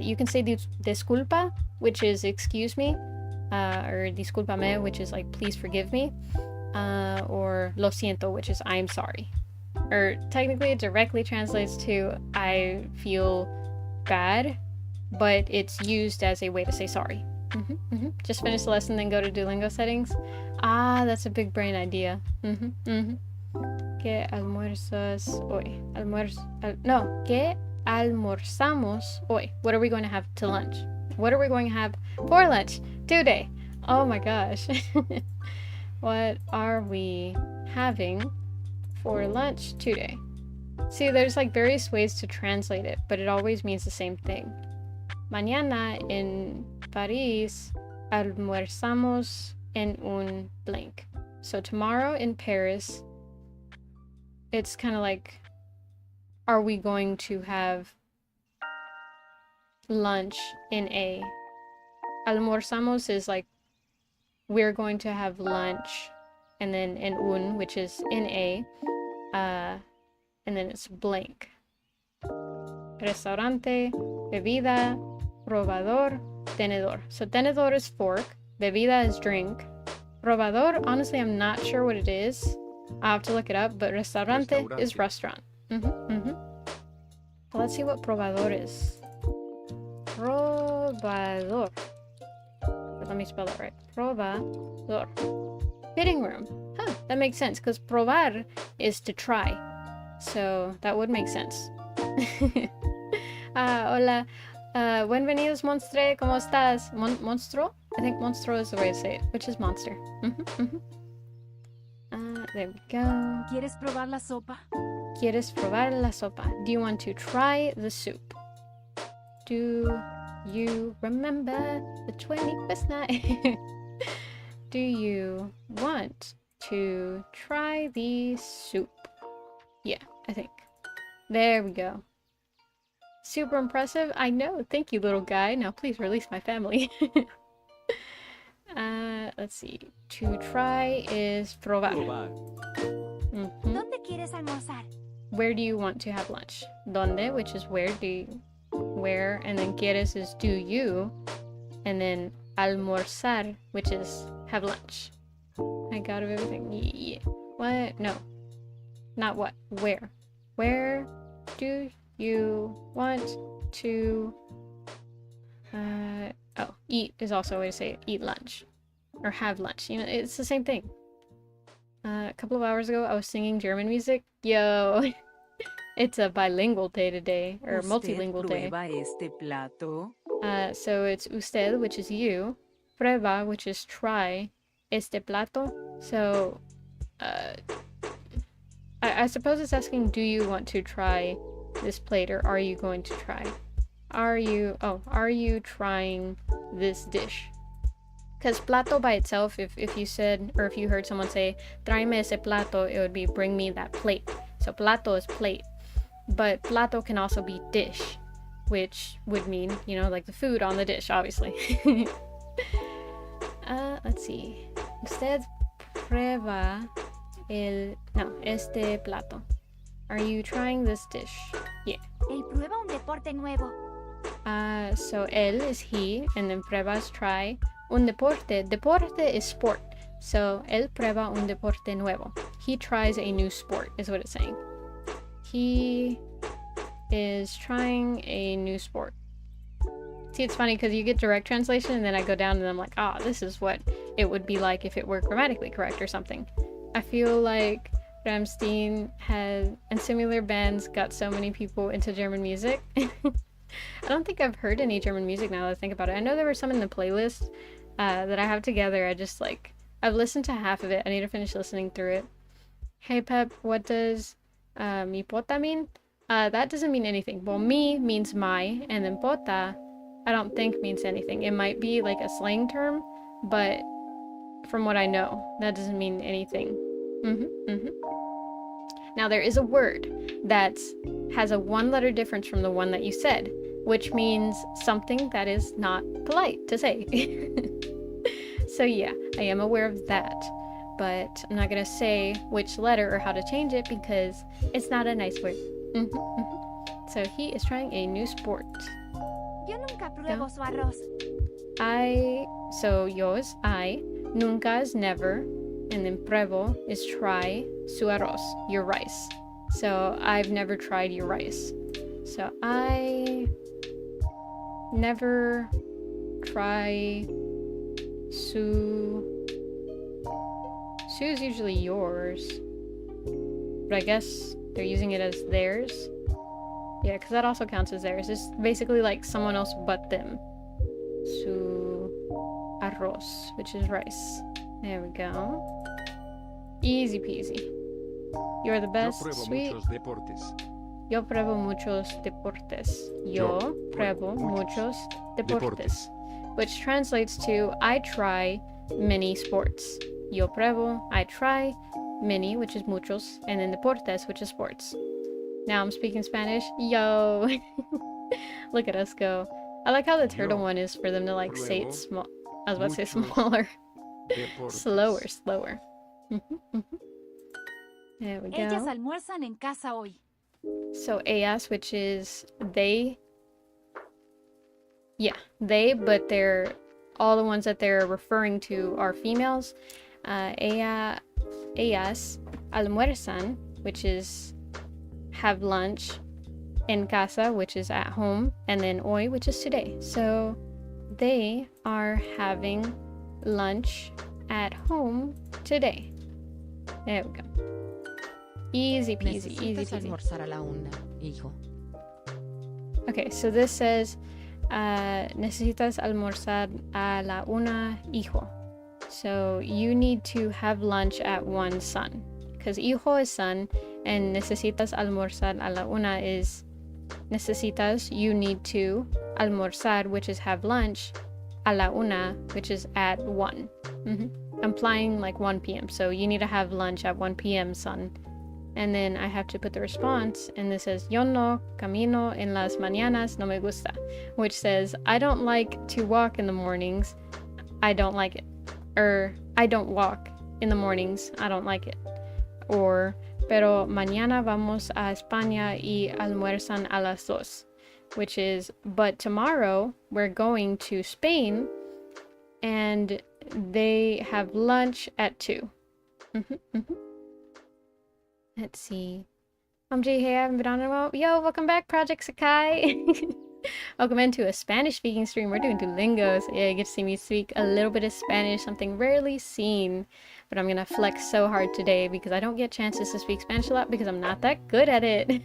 You can say disculpa, which is excuse me, or discúlpame, which is like please forgive me, or lo siento, which is I'm sorry. Or technically it directly translates to I feel bad, but it's used as a way to say sorry. Just finish the lesson, then go to Duolingo settings. Ah, that's a big brain idea. ¿Qué almuerzas hoy? No, ¿qué almorzamos hoy? What are we going to have to lunch? What are we going to have for lunch today? Oh my gosh. What are we having for lunch today? See, there's like various ways to translate it, but it always means the same thing. Mañana en París almuerzamos en un blank. So tomorrow in Paris, it's kind of like, are we going to have lunch in a... Almorzamos is like, we're going to have lunch, and then en un, which is in a, and then it's blank. Restaurante, bebida, probador, tenedor. So tenedor is fork, Bebida is drink. Probador, honestly, I'm not sure what it is. I'll have to look it up, but restaurante is restaurant. Let's see what probador is. Probador. Let me spell that right. Probador. Fitting room. Huh, that makes sense, because probar is to try. So that would make sense. Hola. Bienvenidos, Monstre. ¿Cómo estás? Monstro? I think monstro is the way to say it, which is monster. There we go. ¿Quieres probar la sopa? ¿Quieres probar la sopa? Do you want to try the soup? Do you remember the 21st night? Do you want to try the soup? Yeah, I think. There we go. Super impressive. I know. Thank you, little guy. Now please release my family. Let's see. To try is probar. ¿Dónde quieres almorzar? Where do you want to have lunch? Donde, which is where do you, where, and then quieres is do you, and then almorzar, which is have lunch. I got everything. Yeah. What? No. Not what. Where. Where do you want to oh, eat is also a way to say it. Eat lunch. Or have lunch. You know, it's the same thing. A couple of hours ago, I was singing German music. Yo, it's a bilingual day today, or multilingual day. Este plato? So it's usted, which is you, prueba, which is try, este plato. So, I suppose it's asking, do you want to try this plate, or are you going to try? Are you trying this dish? Because plato by itself, if you said, or if you heard someone say, tráeme ese plato, it would be bring me that plate. So plato is plate. But plato can also be dish, which would mean, you know, like the food on the dish, obviously. Let's see. Usted prueba este plato. Are you trying this dish? Yeah. Él prueba un deporte nuevo. So él is he, and then prueba is try. Un deporte. Deporte is sport. So, él prueba un deporte nuevo. He tries a new sport, is what it's saying. He is trying a new sport. See, it's funny because you get direct translation, and then I go down and I'm like, ah, this is what it would be like if it were grammatically correct or something. I feel like Rammstein has, and similar bands got so many people into German music. I don't think I've heard any German music now that I think about it. I know there were some in the playlist that I have together. I've listened to half of it. I need to finish listening through it. Hey Pep, what does mi pota mean? That doesn't mean anything. Well, mi means my, and then pota, I don't think means anything. It might be like a slang term, but from what I know, that doesn't mean anything. Now there is a word that has a one-letter difference from the one that you said, which means something that is not polite to say. So yeah, I am aware of that, but I'm not gonna say which letter or how to change it because it's not a nice word. So he is trying a new sport. Yo nunca pruebo su arroz. Yo is I, nunca is never, and then pruebo is try, su arroz, your rice. So I've never tried your rice. So I never try su. Su is usually yours, but I guess they're using it as theirs. Yeah, because that also counts as theirs. It's basically like someone else but them. Su arroz, which is rice. There we go. Easy peasy. You're the best, sweet. Yo pruebo muchos deportes. Yo pruebo muchos deportes. Which translates to, I try many sports. Yo pruebo, I try, many, which is muchos, and then deportes, which is sports. Now I'm speaking Spanish. Yo! Look at us go. I like how the turtle one is for them to like say it small. I was about to say smaller. Slower. There we Ellas go. almuerzan en casa hoy. So ellas, which is they. Yeah, they, but they're all the ones that they're referring to are females. Ellas almuerzan, which is have lunch, en casa, which is at home, and then hoy, which is today. So they are having lunch at home today. There we go. Easy peasy, easy Necesitas peasy. almorzar a la 1, hijo. Okay, so this says, necesitas almorzar a la 1, hijo. So you need to have lunch at 1, son. Because hijo is son, and necesitas almorzar a la 1 is necesitas, you need to, almorzar, which is have lunch, a la 1, which is at 1. Implying like 1 p.m. So you need to have lunch at 1 p.m., son. And then I have to put the response, and this says, yo no camino en las mañanas, no me gusta, which says, I don't like to walk in the mornings, I don't like it. Or, I don't walk in the mornings, I don't like it. Or, pero mañana vamos a España y almuerzan a las 2, which is, but tomorrow we're going to Spain, and they have lunch at 2. Let's see. G, hey, I haven't been on in a while. Yo, welcome back, Project Sakai. Welcome into a Spanish-speaking stream. We're doing Duolingo, so yeah, you get to see me speak a little bit of Spanish, something rarely seen. But I'm gonna flex so hard today because I don't get chances to speak Spanish a lot because I'm not that good at it.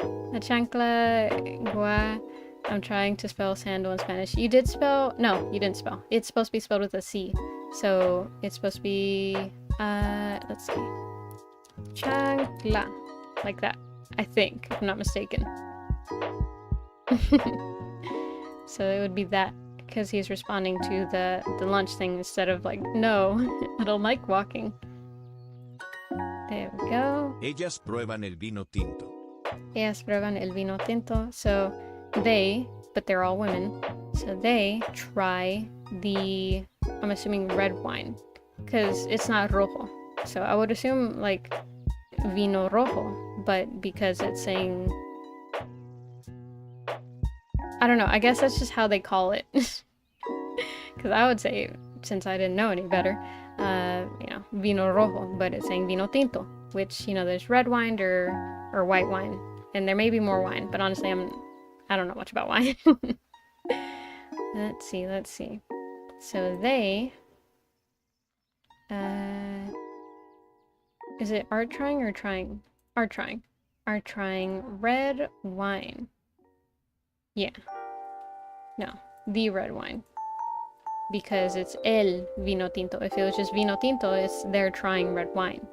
La chancla, gua. I'm trying to spell sandal in Spanish. You did spell? No, you didn't spell. It's supposed to be spelled with a C. So it's supposed to be, let's see. Chancla, like that, I think, if I'm not mistaken. So it would be that, because he's responding to the lunch thing instead of like, no, I don't like walking. There we go. Ellas prueban el vino tinto. Ellas prueban el vino tinto. So they, but they're all women, so they try the, I'm assuming, red wine, because it's not rojo. So I would assume like vino rojo, but because it's saying, I don't know, I guess that's just how they call it. Because I would say, since I didn't know any better, you know, vino rojo, but it's saying vino tinto, which, you know, there's red wine or white wine, and there may be more wine, but honestly, I don't know much about wine. Let's see. So they, is it are trying or trying? Are trying red wine. Yeah. No, the red wine. Because it's el vino tinto. If it was just vino tinto, they're trying red wine.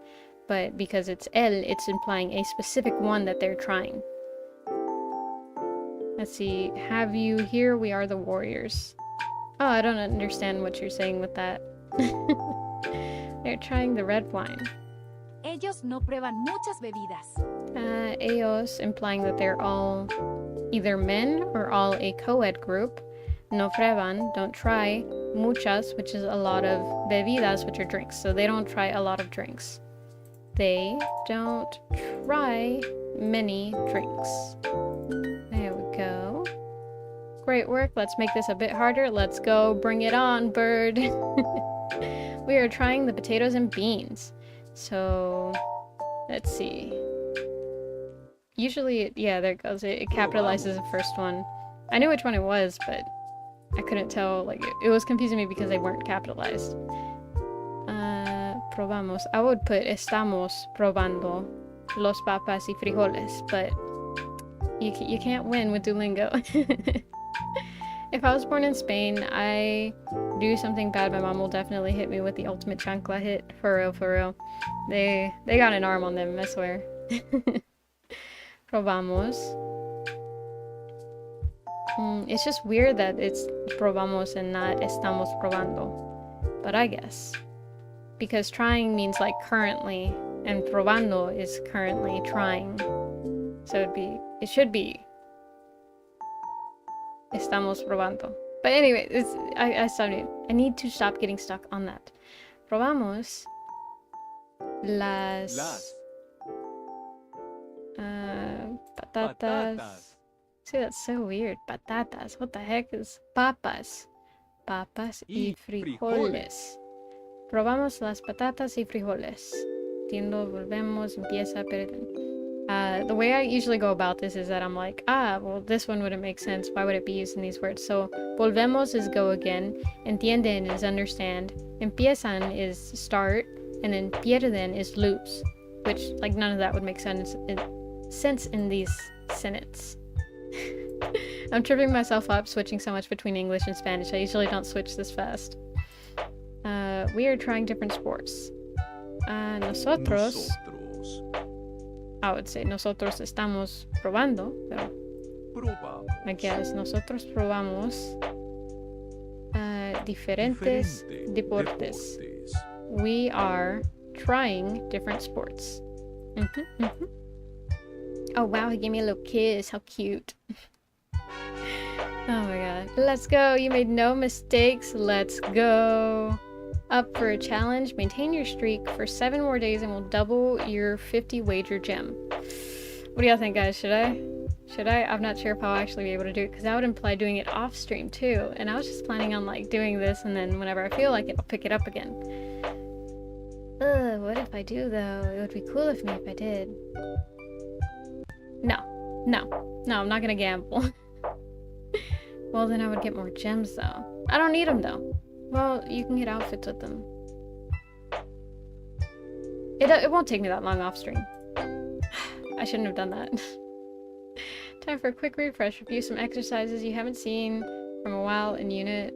But because it's el, it's implying a specific one that they're trying. Let's see. Have you here? We are the warriors. Oh, I don't understand what you're saying with that. They're trying the red wine. Ellos no prueban muchas bebidas. Ellos, implying that they're all either men or all a co-ed group. No prueban, don't try. Muchas, which is a lot of. Bebidas, which are drinks. So they don't try a lot of drinks. They don't try many drinks. There we go. Great work. Let's make this a bit harder. Let's go. Bring it on, bird. We are trying the potatoes and beans. So, let's see. Usually, yeah, there it goes. It capitalizes the first one. I knew which one it was, but I couldn't tell. Like, it was confusing me because they weren't capitalized. Probamos. I would put estamos probando los papas y frijoles, but you can't win with Duolingo. If I was born in Spain, I do something bad, my mom will definitely hit me with the ultimate chancla hit. For real, for real. They got an arm on them, I swear. Probamos. It's just weird that it's probamos and not estamos probando. But I guess. Because trying means like currently, and probando is currently trying. So it should be estamos probando. But anyway, I need to stop getting stuck on that. Probamos las patatas. See, that's so weird. Patatas. What the heck is papas? papas Y y frijoles. Probamos las patatas y frijoles. Entiendo, volvemos, empieza, perder. The way I usually go about this is that I'm like, well, this one wouldn't make sense. Why would it be used in these words? So, volvemos is go again. Entienden is understand. Empiezan is start. And then pierden is lose. Which, like, none of that would make sense in these sentences. I'm tripping myself up switching so much between English and Spanish. I usually don't switch this fast. We are trying different sports. Nosotros... I would say nosotros estamos probando, pero Probamos. I guess nosotros probamos diferentes deportes. We are trying different sports. Oh wow, he gave me a little kiss. How cute. Oh my god. Let's go. You made no mistakes. Let's go. Up for a challenge. Maintain your streak for 7 more days and we'll double your 50 wager gem. What do y'all think, guys? Should I? I'm not sure if I'll actually be able to do it because that would imply doing it off stream too. And I was just planning on like doing this and then whenever I feel like it, I'll pick it up again. What if I do though? It would be cool if I did. No, I'm not gonna gamble. Well, then I would get more gems though. I don't need them though. Well, you can get outfits with them. It won't take me that long off stream. I shouldn't have done that. Time for a quick refresh. Review some exercises you haven't seen from a while in unit.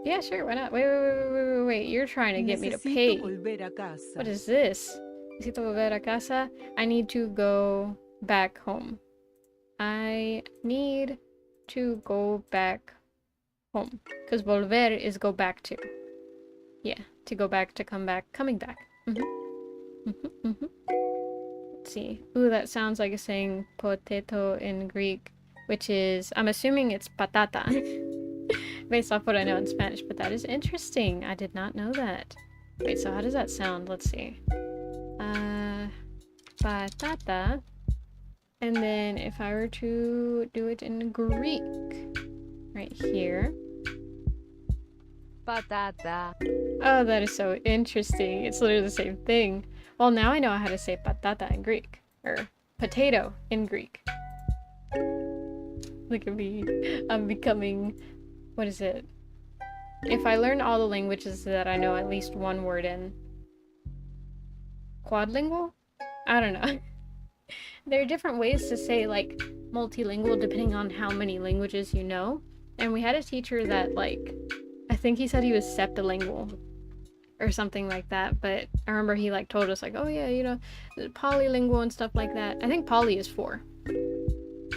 Yeah, sure, why not? Wait. You're trying to get me to pay. Volver a casa. What is this? Necesito volver a casa. I need to go back home. I need to go back home. Because volver is go back to. Yeah, to go back, to come back, coming back. Let's see. Ooh, that sounds like a saying potato in Greek, which is, I'm assuming it's patata. Based off what I know in Spanish, but that is interesting. I did not know that. Wait, so how does that sound? Let's see. Patata. And then if I were to do it in Greek, right here. Patata. Oh, that is so interesting. It's literally the same thing. Well, now I know how to say patata in Greek. Or potato in Greek. Look at me. I'm becoming... What is it? If I learn all the languages that I know at least one word in. Quadlingual? I don't know. There are different ways to say, like, multilingual depending on how many languages you know. And we had a teacher that, like, I think he said he was septilingual. Or something like that. But I remember he, like, told us, like, oh yeah, you know, polylingual and stuff like that. I think poly is 4.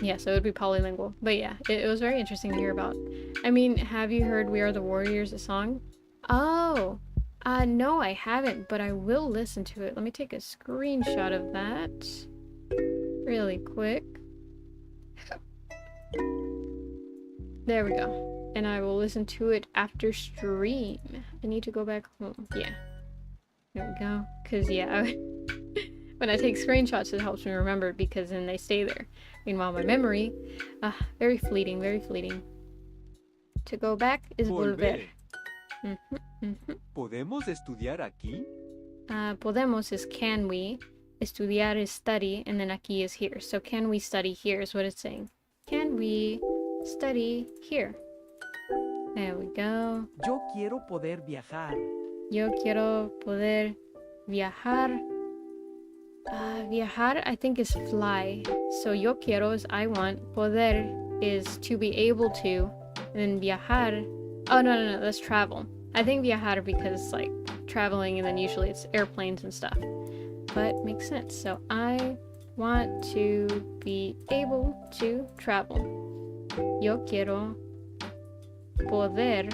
Yeah, so it would be polylingual. But yeah, it was very interesting to hear about. I mean, have you heard We Are the Warriors, a song? Oh, no, I haven't, but I will listen to it. Let me take a screenshot of that really quick. There we go. And I will listen to it after stream. I need to go back home. Yeah. There we go. Because, yeah, when I take screenshots, it helps me remember because then they stay there. Meanwhile, my memory, very fleeting, very fleeting. To go back is volver. ¿Podemos estudiar aquí? Podemos is can we. Estudiar is study. And then aquí is here. So can we study here is what it's saying. Can we study here? There we go. Yo quiero poder viajar. Yo quiero poder viajar. Viajar, I think, is fly. So yo quiero is I want. Poder is to be able to. And then viajar. Oh, no, that's travel. I think viajar because, like, traveling and then usually it's airplanes and stuff. But makes sense. So I want to be able to travel. Yo quiero poder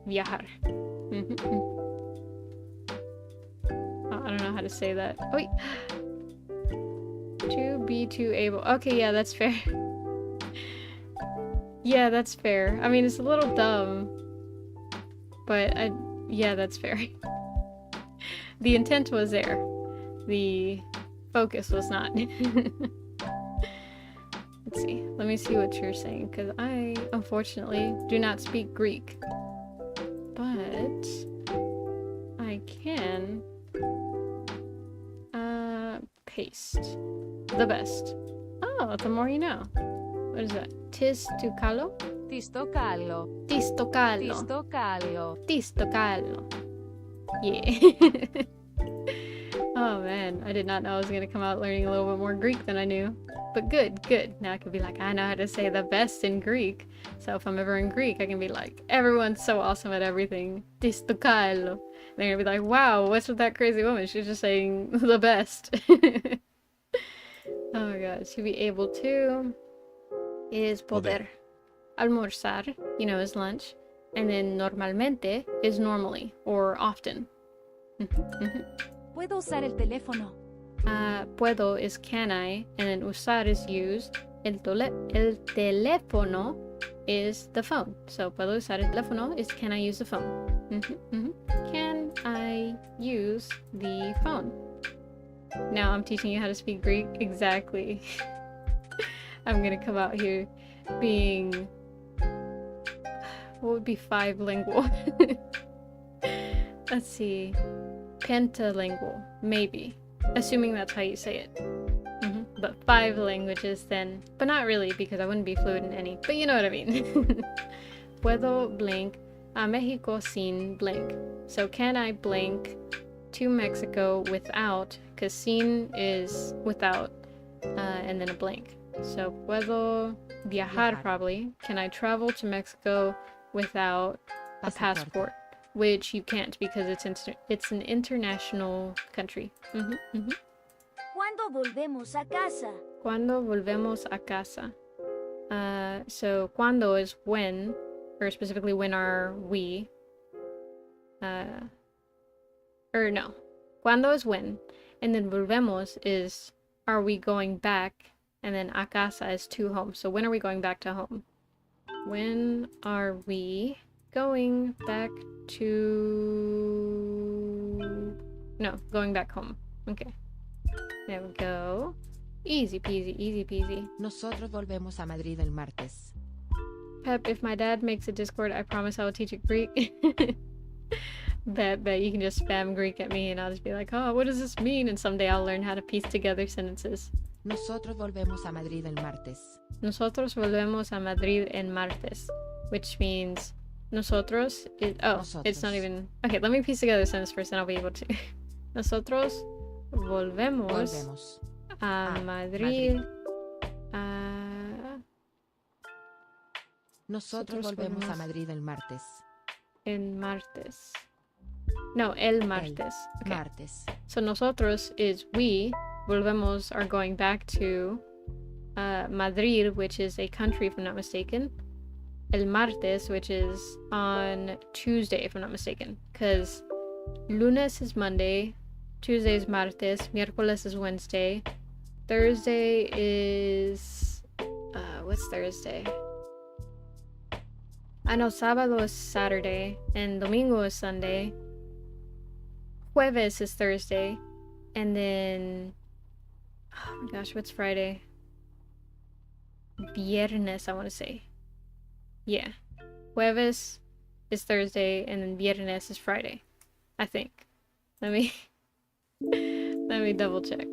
viajar. I don't know how to say that. Oh, wait. To be too able. Okay, yeah, that's fair. Yeah, that's fair. I mean, it's a little dumb. But, yeah, that's fair. The intent was there. The focus was not. Let's see. Let me see what you're saying, because I unfortunately, do not speak Greek. But I can paste. The best. Oh, the more you know. What is that? Tistukalo? Tistocalo. Tistokalo. Tistocalo. Tistokalo. Yeah. Oh man, I did not know I was gonna come out learning a little bit more Greek than I knew. But good, good. Now I could be like, I know how to say the best in Greek. So if I'm ever in Greek, I can be like, everyone's so awesome at everything. Tistokalo. They're gonna be like, wow, what's with that crazy woman? She's just saying the best. Oh my god, to be able to is poder. Almorzar, you know, is lunch. And then normalmente is normally or often. Puedo usar el teléfono. Puedo is can I, and then usar is use. El teléfono is the phone. So puedo usar el teléfono is can I use the phone. Can I use the phone? Now I'm teaching you how to speak Greek. Exactly. I'm gonna come out here being, what would be five-lingual? Let's see. Pentalingual, maybe. Assuming that's how you say it. But 5 languages then. But not really, because I wouldn't be fluent in any. But you know what I mean. Puedo blink a Mexico sin blink. So can I blink to Mexico without, because sin is without, and then a blink. So puedo viajar probably. Can I travel to Mexico without a passport? Which you can't because it's an international country. ¿Cuándo volvemos a casa? Cuando volvemos a casa? So cuando is when, or specifically when are we? Or no. Cuando is when, and then volvemos is are we going back, and then a casa is to home. So when are we going back to home? When are we going back to... No, going back home. Okay. There we go. Easy peasy, easy peasy. Nosotros volvemos a Madrid el martes. Pep, if my dad makes a Discord, I promise I will teach it Greek. Bet you can just spam Greek at me and I'll just be like, oh, what does this mean? And someday I'll learn how to piece together sentences. Nosotros volvemos a Madrid el martes. Nosotros volvemos a Madrid el martes. Which means nosotros is... Oh, Nosotros. It's not even... Okay, let me piece together the sentence first and I'll be able to. Nosotros volvemos a Madrid. Nosotros volvemos a Madrid el martes. El martes. No, el martes. Okay. Martes. So nosotros is we. Volvemos are going back to Madrid, which is a country if I'm not mistaken. El martes, which is on Tuesday if I'm not mistaken. Because lunes is Monday, Tuesday is martes, miércoles is Wednesday, Thursday is... what's Thursday? I know sábado is Saturday, and domingo is Sunday. Jueves is Thursday, and then... Oh my gosh, what's Friday? Viernes, I want to say. Yeah. Jueves is Thursday, and then viernes is Friday. I think. Let me double check.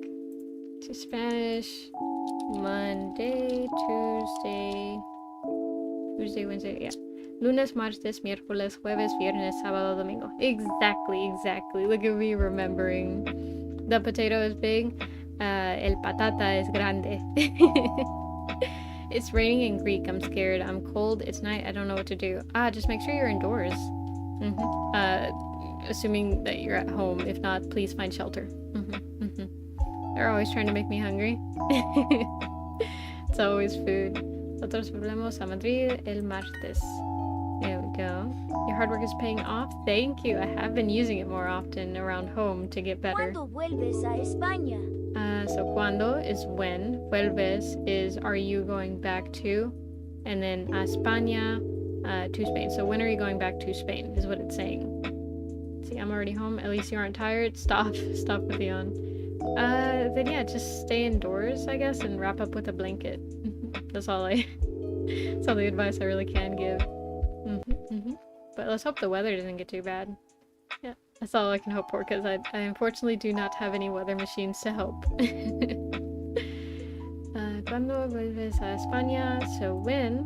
To Spanish. Monday, Tuesday, Wednesday, yeah. Lunes, martes, miércoles, jueves, viernes, sábado, domingo. Exactly. Look at me remembering. The potato is big. El patata is grande. It's raining in Greek. I'm scared. I'm cold. It's night. I don't know what to do. Just make sure you're indoors. Assuming that you're at home. If not, please find shelter. They're always trying to make me hungry. It's always food. Nosotros volvemos a Madrid el martes. There we go. Your hard work is paying off. Thank you. I have been using it more often around home to get better. ¿Cuándo vuelves a España? So cuando is when. Vuelves is are you going back to. And then a España, to Spain. So when are you going back to Spain is what it's saying. See, I'm already home. At least you aren't tired. Stop with the yawn. Then yeah, just stay indoors, I guess, and wrap up with a blanket. That's all I That's all the advice I really can give. But let's hope the weather doesn't get too bad. Yeah, that's all I can hope for, because I unfortunately do not have any weather machines to help. ¿Cuándo vuelves a España? So when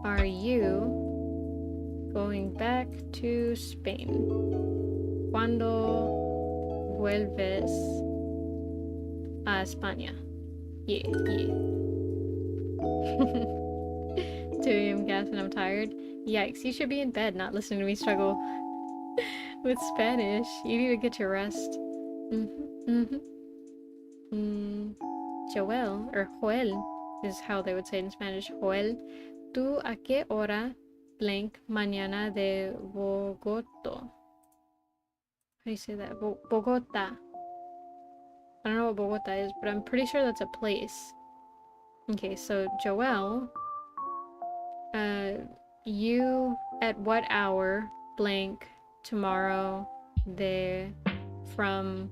are you going back to Spain? ¿Cuándo vuelves a España? Yeah. 2 a.m. gas and I'm tired. Yikes, you should be in bed, not listening to me struggle with Spanish. You need to get your rest. Joel, or Joel, is how they would say it in Spanish. Joel, ¿tú a qué hora blank mañana de Bogotá? How do you say that? Bogotá. I don't know what Bogotá is, but I'm pretty sure that's a place. Okay, so Joel, you at what hour blank tomorrow from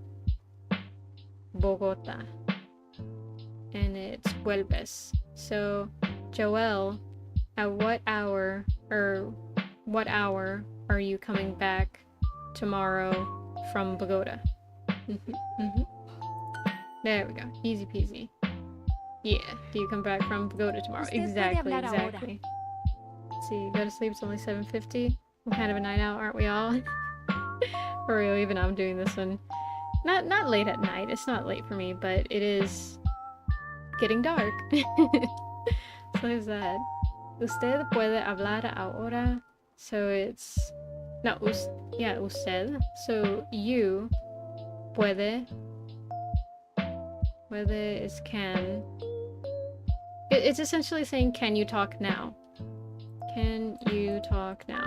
Bogotá? And it's vuelves. So Joel, at what hour are you coming back tomorrow from Bogota? There we go. Easy peasy. Yeah. Do you come back from Bogota tomorrow? Exactly. Let's see. Go to sleep. It's only 7:50. What kind of a night out, aren't we all? For real, even I'm doing this one. Not late at night. It's not late for me, but it is getting dark. So is that. Usted puede hablar ahora. So it's no, usted. So you puede. Puede is can. It's essentially saying, can you talk now? Can you talk now?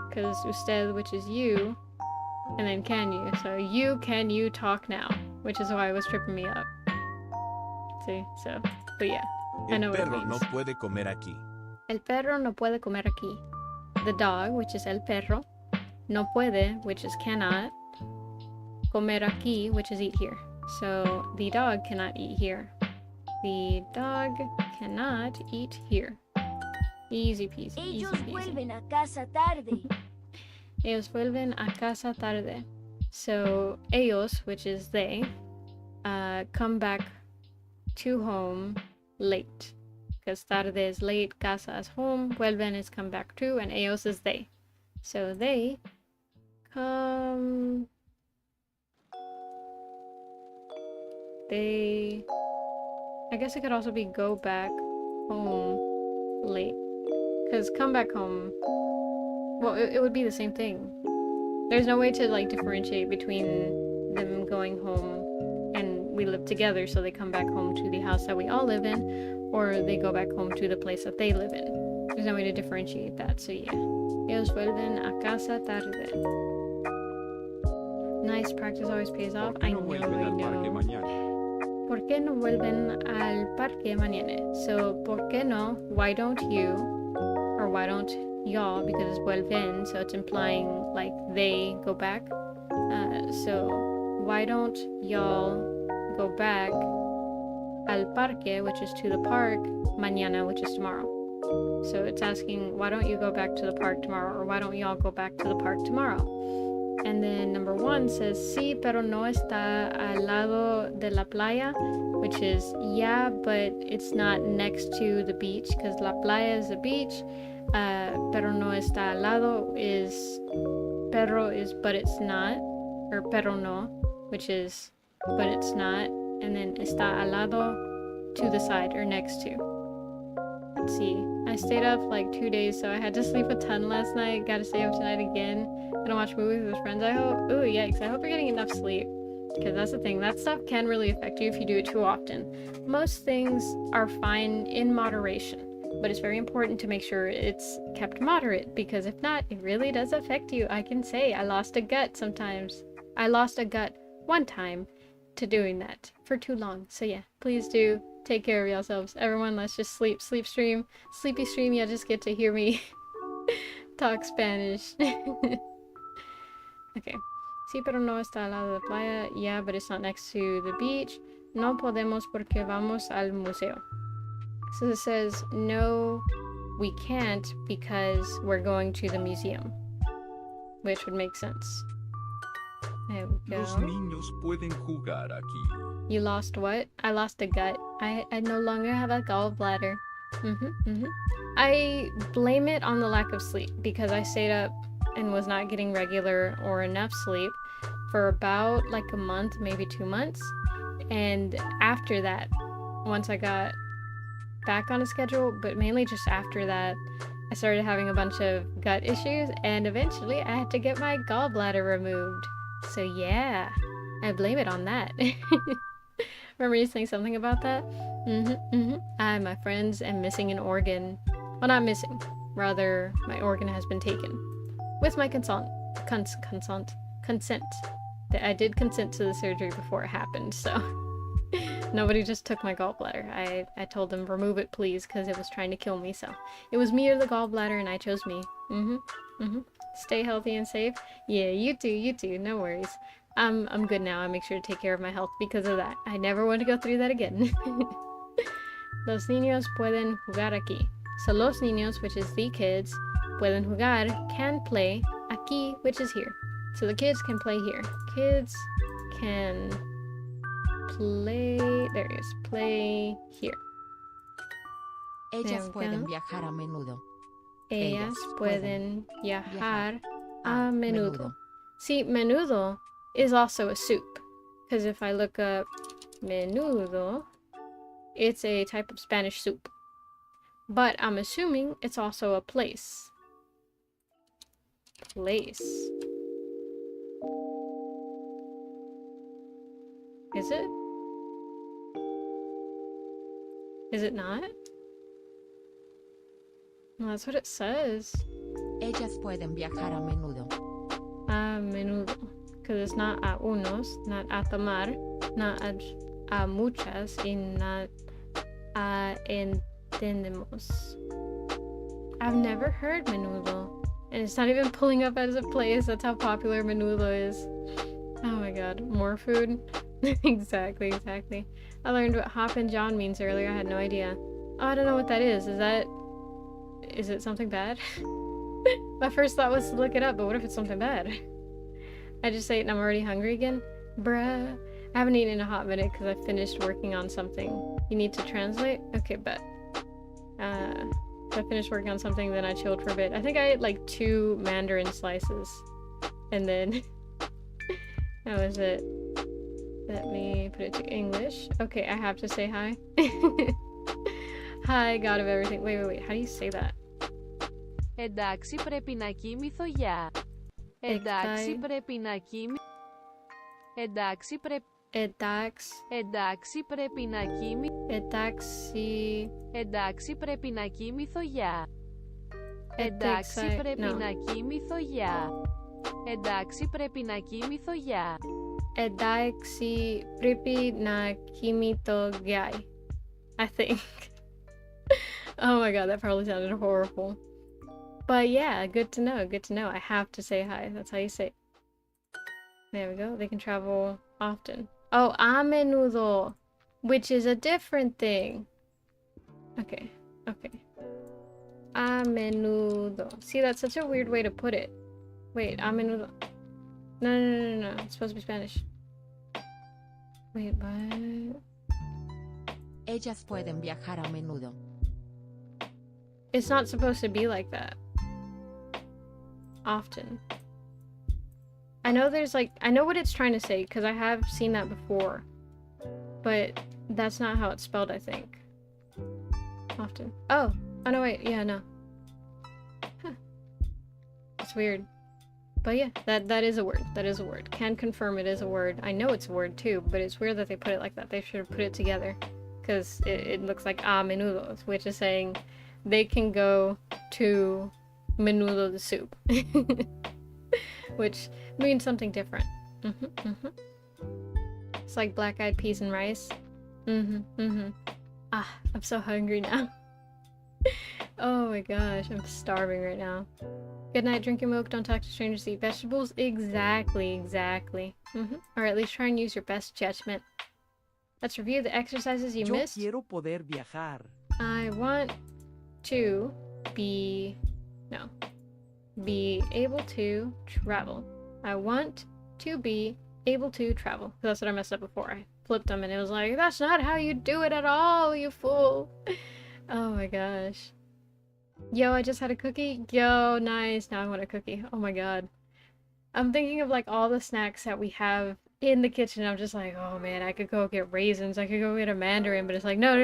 Because usted, which is you, and then can you. So can you talk now? Which is why it was tripping me up. See, so, but yeah, I know what it El perro means. no puede comer aquí. El perro no puede comer aquí. The dog, which is el perro, no puede, which is cannot, comer aquí, which is eat here. So the dog cannot eat here. The dog cannot eat here. Easy peasy. Easy Ellos peasy. vuelven a casa tarde. Ellos vuelven a casa tarde. So ellos, which is they, come back to home late. Because tarde is late, casa is home, vuelven is come back to, and ellos is they. So they come. I guess it could also be go back home late. Because come back home, well, it would be the same thing. There's no way to like differentiate between them going home and we live together, so they come back home to the house that we all live in, or they go back home to the place that they live in. There's no way to differentiate that, so yeah. Ellos vuelven a casa tarde. Nice, practice always pays off. ¿Por qué I no know, vuelven I al parque know. mañana? ¿Por qué no vuelven al parque mañana? So, ¿por qué no? Why don't you? Or why don't y'all? Because it's vuelven, so it's implying like they go back. So, why don't y'all go back al parque, which is to the park, mañana, which is tomorrow. So it's asking, why don't you go back to the park tomorrow? Or why don't y'all go back to the park tomorrow? And then number 1 says, sí, pero no está al lado de la playa, which is, yeah, but it's not next to the beach, because la playa is the beach. Pero no está al lado is, pero is, but it's not, or pero no, which is, but it's not. And then está al lado, to the side, or next to. Let's see. I stayed up like 2 days, so I had to sleep a ton last night. Gotta stay up tonight again. Gonna watch movies with friends, I hope. Ooh, yikes. I hope you're getting enough sleep. Because that's the thing. That stuff can really affect you if you do it too often. Most things are fine in moderation, but it's very important to make sure it's kept moderate, because if not, it really does affect you. I can say I lost a gut sometimes. I lost a gut one time to doing that for too long. So yeah, please do take care of yourselves. Everyone, let's just sleep. Sleepy stream. You just get to hear me talk Spanish. Okay. Sí, pero no está al lado de la playa. Yeah, but it's not next to the beach. No podemos porque vamos al museo. So it says, no, we can't because we're going to the museum. Which would make sense. There we Los go. niños pueden jugar aquí. You lost what? I lost a gut. I no longer have a gallbladder. I blame it on the lack of sleep because I stayed up and was not getting regular or enough sleep for about like a month, maybe 2 months. And after that, once I got back on a schedule, but mainly just after that, I started having a bunch of gut issues and eventually I had to get my gallbladder removed. So yeah, I blame it on that. Remember you saying something about that? I, my friends, am missing an organ. Well, not missing. Rather, my organ has been taken. With my consent. I did consent to the surgery before it happened, so... Nobody just took my gallbladder. I told them, remove it please, because it was trying to kill me, so... It was me or the gallbladder, and I chose me. Stay healthy and safe? Yeah, you too, no worries. I'm good now. I make sure to take care of my health because of that. I never want to go through that again. Los niños pueden jugar aquí. So los niños, which is the kids, pueden jugar, can play, aquí, which is here. So the kids can play here. Kids can play, there it is, play here. Ellas pueden viajar a menudo. Ellas pueden viajar a a menudo. See, menudo is also a soup. Because if I look up menudo, it's a type of Spanish soup. But I'm assuming it's also a place. Place. Is it? Is it not? Well, that's what it says. Ellas pueden viajar a menudo. A menudo. Because it's not a unos, not a tomar, not a muchas, y not a entendemos. I've never heard menudo. And it's not even pulling up as a place. That's how popular menudo is. Oh my god. More food? Exactly. I learned what hop and John means earlier. I had no idea. Oh, I don't know what that is. Is it something bad? My first thought was to look it up, but what if it's something bad? I just ate and I'm already hungry again? Bruh. I haven't eaten in a hot minute because I finished working on something. You need to translate? Okay, bet. So I finished working on something, then I chilled for a bit. I think I ate like 2 mandarin slices. And then... that was it. Let me put it to English. Okay, I have to say hi. Hi, God of everything. Wait. How do you say that? Εντάξει πρέπει να κοιμηθώ για. Εντάξει πρέπει να κοιμηθώ. Εντάξει πρέπει. Εντάξει πρέπει να κοιμηθώ. Εντάξει πρέπει να κοιμηθώ για. Εντάξει πρέπει να κοιμηθώ για. Εντάξει πρέπει να κοιμηθώ για. Εντάξει πρέπει να κοιμηθώ για. I think. Oh my god, that probably sounded horrible. But yeah, good to know. I have to say hi. That's how you say it. There we go. They can travel often. Oh, a menudo, which is a different thing. Okay. A menudo. See, that's such a weird way to put it. Wait, a menudo. No. It's supposed to be Spanish. Wait, what? Ellas pueden viajar a menudo. It's not supposed to be like that. Often. I know there's like, I know what it's trying to say because I have seen that before. But that's not how it's spelled, I think. Often. Oh no, wait, yeah, no. Huh. It's weird. But yeah, that is a word. That is a word. Can confirm it is a word. I know it's a word too, but it's weird that they put it like that. They should have put it together. Because it looks like a menudo, which is saying they can go to menudo the soup. Which means something different. It's like black-eyed peas and rice. Ah, I'm so hungry now. Oh my gosh, I'm starving right now. Good night, drink your milk, don't talk to strangers, eat vegetables. Exactly. Or at least try and use your best judgment. Let's review the exercises you Yo missed. quiero poder viajar. I want to be able to travel. I want to be able to travel. That's what I messed up before. I flipped them and it was like, that's not how you do it at all, you fool. Oh my gosh. Yo, I just had a cookie. Yo, nice. Now I want a cookie. Oh my god. I'm thinking of like all the snacks that we have in the kitchen. I'm just like, oh man, I could go get raisins. I could go get a mandarin, but it's like, no.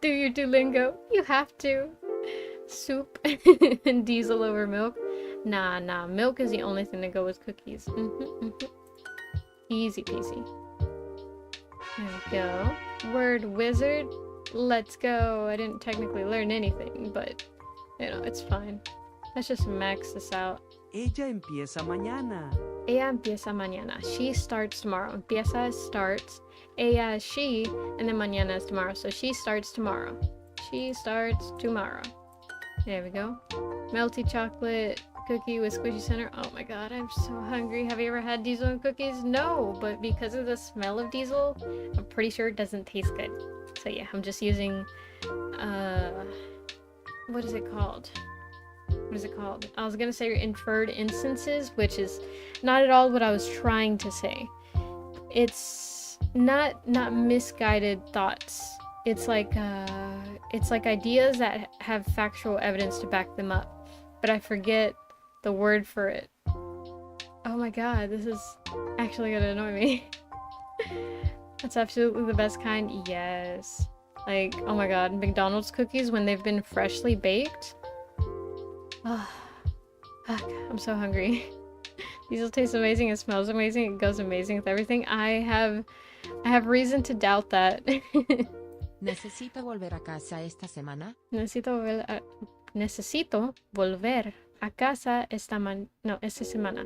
Do your Duolingo. You have to. Soup and diesel over milk. Nah. Milk is the only thing to go with cookies. Easy peasy. There we go. Word wizard. Let's go. I didn't technically learn anything, but you know, it's fine. Let's just max this out. Ella empieza mañana. Ella empieza mañana. She starts tomorrow. Empieza is starts. Ella is she, and then mañana is tomorrow. So she starts tomorrow. She starts tomorrow. There we go. Melty chocolate cookie with squishy center. Oh my god, I'm so hungry. Have you ever had diesel and cookies? No, but because of the smell of diesel, I'm pretty sure it doesn't taste good. So yeah, I'm just using, what is it called? What is it called? I was gonna say inferred instances, which is not at all what I was trying to say. It's not misguided thoughts. It's like ideas that have factual evidence to back them up, but I forget the word for it. Oh my god, this is actually gonna annoy me. That's absolutely the best kind. Yes. Like, oh my god, McDonald's cookies when they've been freshly baked. Oh, fuck, I'm so hungry. These will taste amazing, it smells amazing, it goes amazing with everything. I have reason to doubt that. ¿Necesito volver a casa esta semana? Necesito volver a casa esta semana.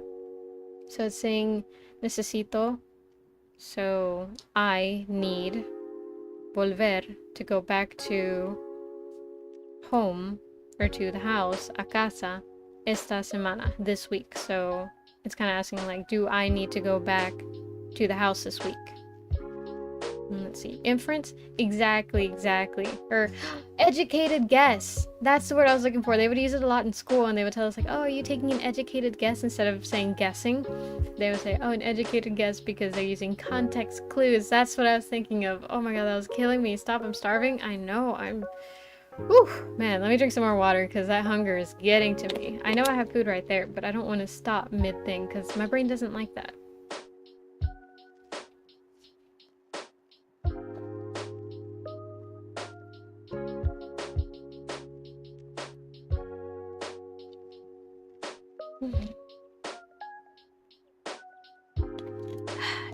So it's saying necesito, so I need, volver, to go back to home, or to the house, a casa, esta semana, this week. So it's kind of asking like, do I need to go back to the house this week? Let's see. Inference? Exactly. Or educated guess. That's the word I was looking for. They would use it a lot in school and they would tell us like, oh, are you taking an educated guess? Instead of saying guessing, they would say, oh, an educated guess, because they're using context clues. That's what I was thinking of. Oh my god, that was killing me. Stop, I'm starving. I know, Whew, man, let me drink some more water because that hunger is getting to me. I know I have food right there, but I don't want to stop mid-thing because my brain doesn't like that.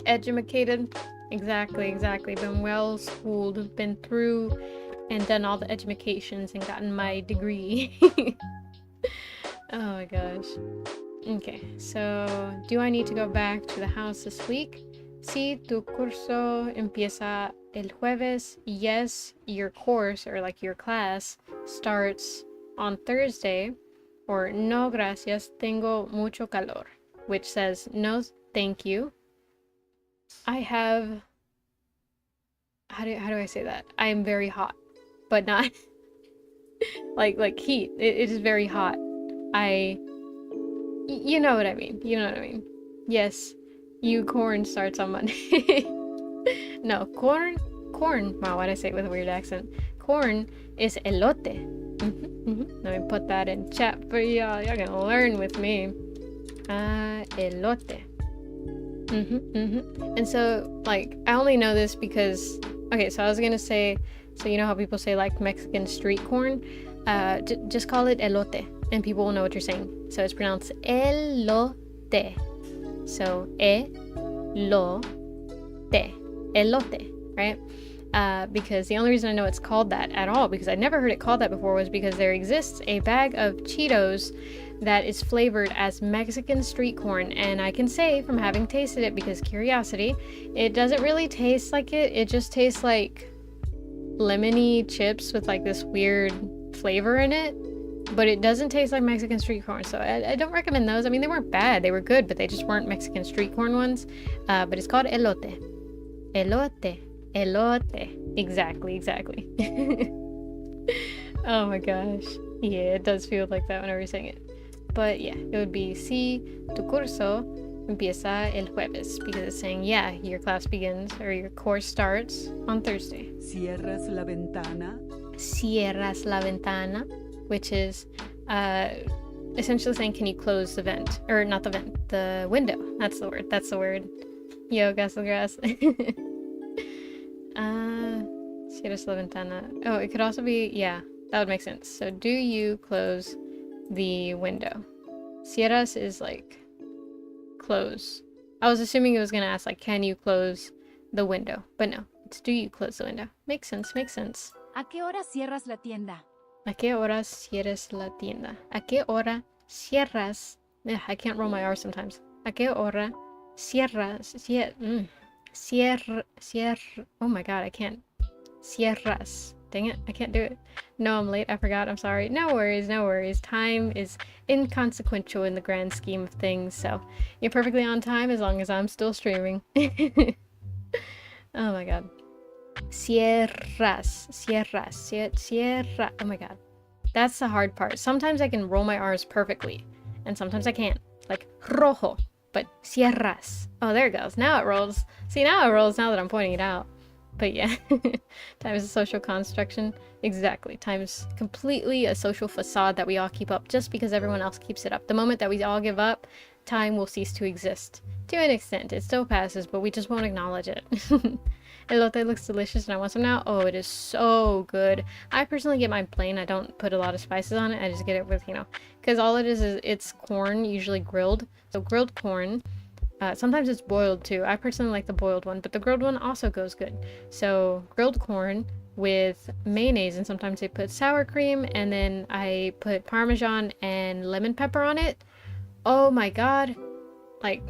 Educated. Exactly. Been well schooled, been through and done all the educations and gotten my degree. Oh my gosh. Okay, so do I need to go back to the house this week? Sí, tu curso empieza el jueves. Yes, your course, or like your class, starts on Thursday. Or no gracias, tengo mucho calor, which says no thank you. I have, how do I say that? I am very hot, but not like heat. It is very hot. You know what I mean. Yes, corn starts on Monday. No, corn. Wow, why'd I say it with a weird accent? Corn is elote. Let me put that in chat for y'all. Y'all gonna learn with me. Elote. And so, like, I only know this because, okay, so I was gonna say, so you know how people say like Mexican street corn? Just call it elote and people will know what you're saying. So it's pronounced elote. So elote, right? Because the only reason I know it's called that at all, because I never heard it called that before, was because there exists a bag of Cheetos that is flavored as Mexican street corn, and I can say from having tasted it, because curiosity, it doesn't really taste like it. It just tastes like lemony chips with like this weird flavor in it, but it doesn't taste like Mexican street corn, so I don't recommend those. I mean, they weren't bad, they were good, but they just weren't Mexican street corn ones. But it's called elote. Elote. Exactly. Oh my gosh. Yeah, it does feel like that whenever you're saying it. But yeah, it would be si tu curso empieza el jueves, because it's saying, yeah, your class begins, or your course starts on Thursday. ¿Cierras la ventana? Cierras la ventana, which is essentially saying, can you close the vent? Or not the vent, the window. That's the word. That's the word. Yo, gas el grass. Cierras la ventana. Oh, it could also be, yeah, that would make sense. So, do you close the window? Cierras is like close. I was assuming it was gonna ask like, can you close the window? But no, it's do you close the window? Makes sense, makes sense. ¿A qué hora cierras la tienda? ¿A qué hora cierras la tienda? ¿A qué hora cierras? Ugh, I can't roll my R sometimes. ¿A qué hora cierras? Oh my god, I can't. Cierras. Dang it, I can't do it. No, I'm late. I forgot. I'm sorry. No worries, no worries. Time is inconsequential in the grand scheme of things, so you're perfectly on time as long as I'm still streaming. Oh my god. Cierras. Cierra. Oh my god. That's the hard part. Sometimes I can roll my R's perfectly, and sometimes I can't. Like rojo, but cierras. Oh, there it goes. Now it rolls. See, now it rolls now that I'm pointing it out. But yeah, time is a social construction. Exactly. Time is completely a social facade that we all keep up just because everyone else keeps it up. The moment that we all give up, time will cease to exist. To an extent, it still passes, but we just won't acknowledge it. Elote looks delicious and I want some now. Oh, it is so good. I personally get mine plain. I don't put a lot of spices on it. I just get it with, because all it is it's corn, usually grilled. So grilled corn. Sometimes it's boiled too. I personally like the boiled one, but the grilled one also goes good. So grilled corn with mayonnaise, and sometimes they put sour cream, and then I put Parmesan and lemon pepper on it. Oh my god. Like,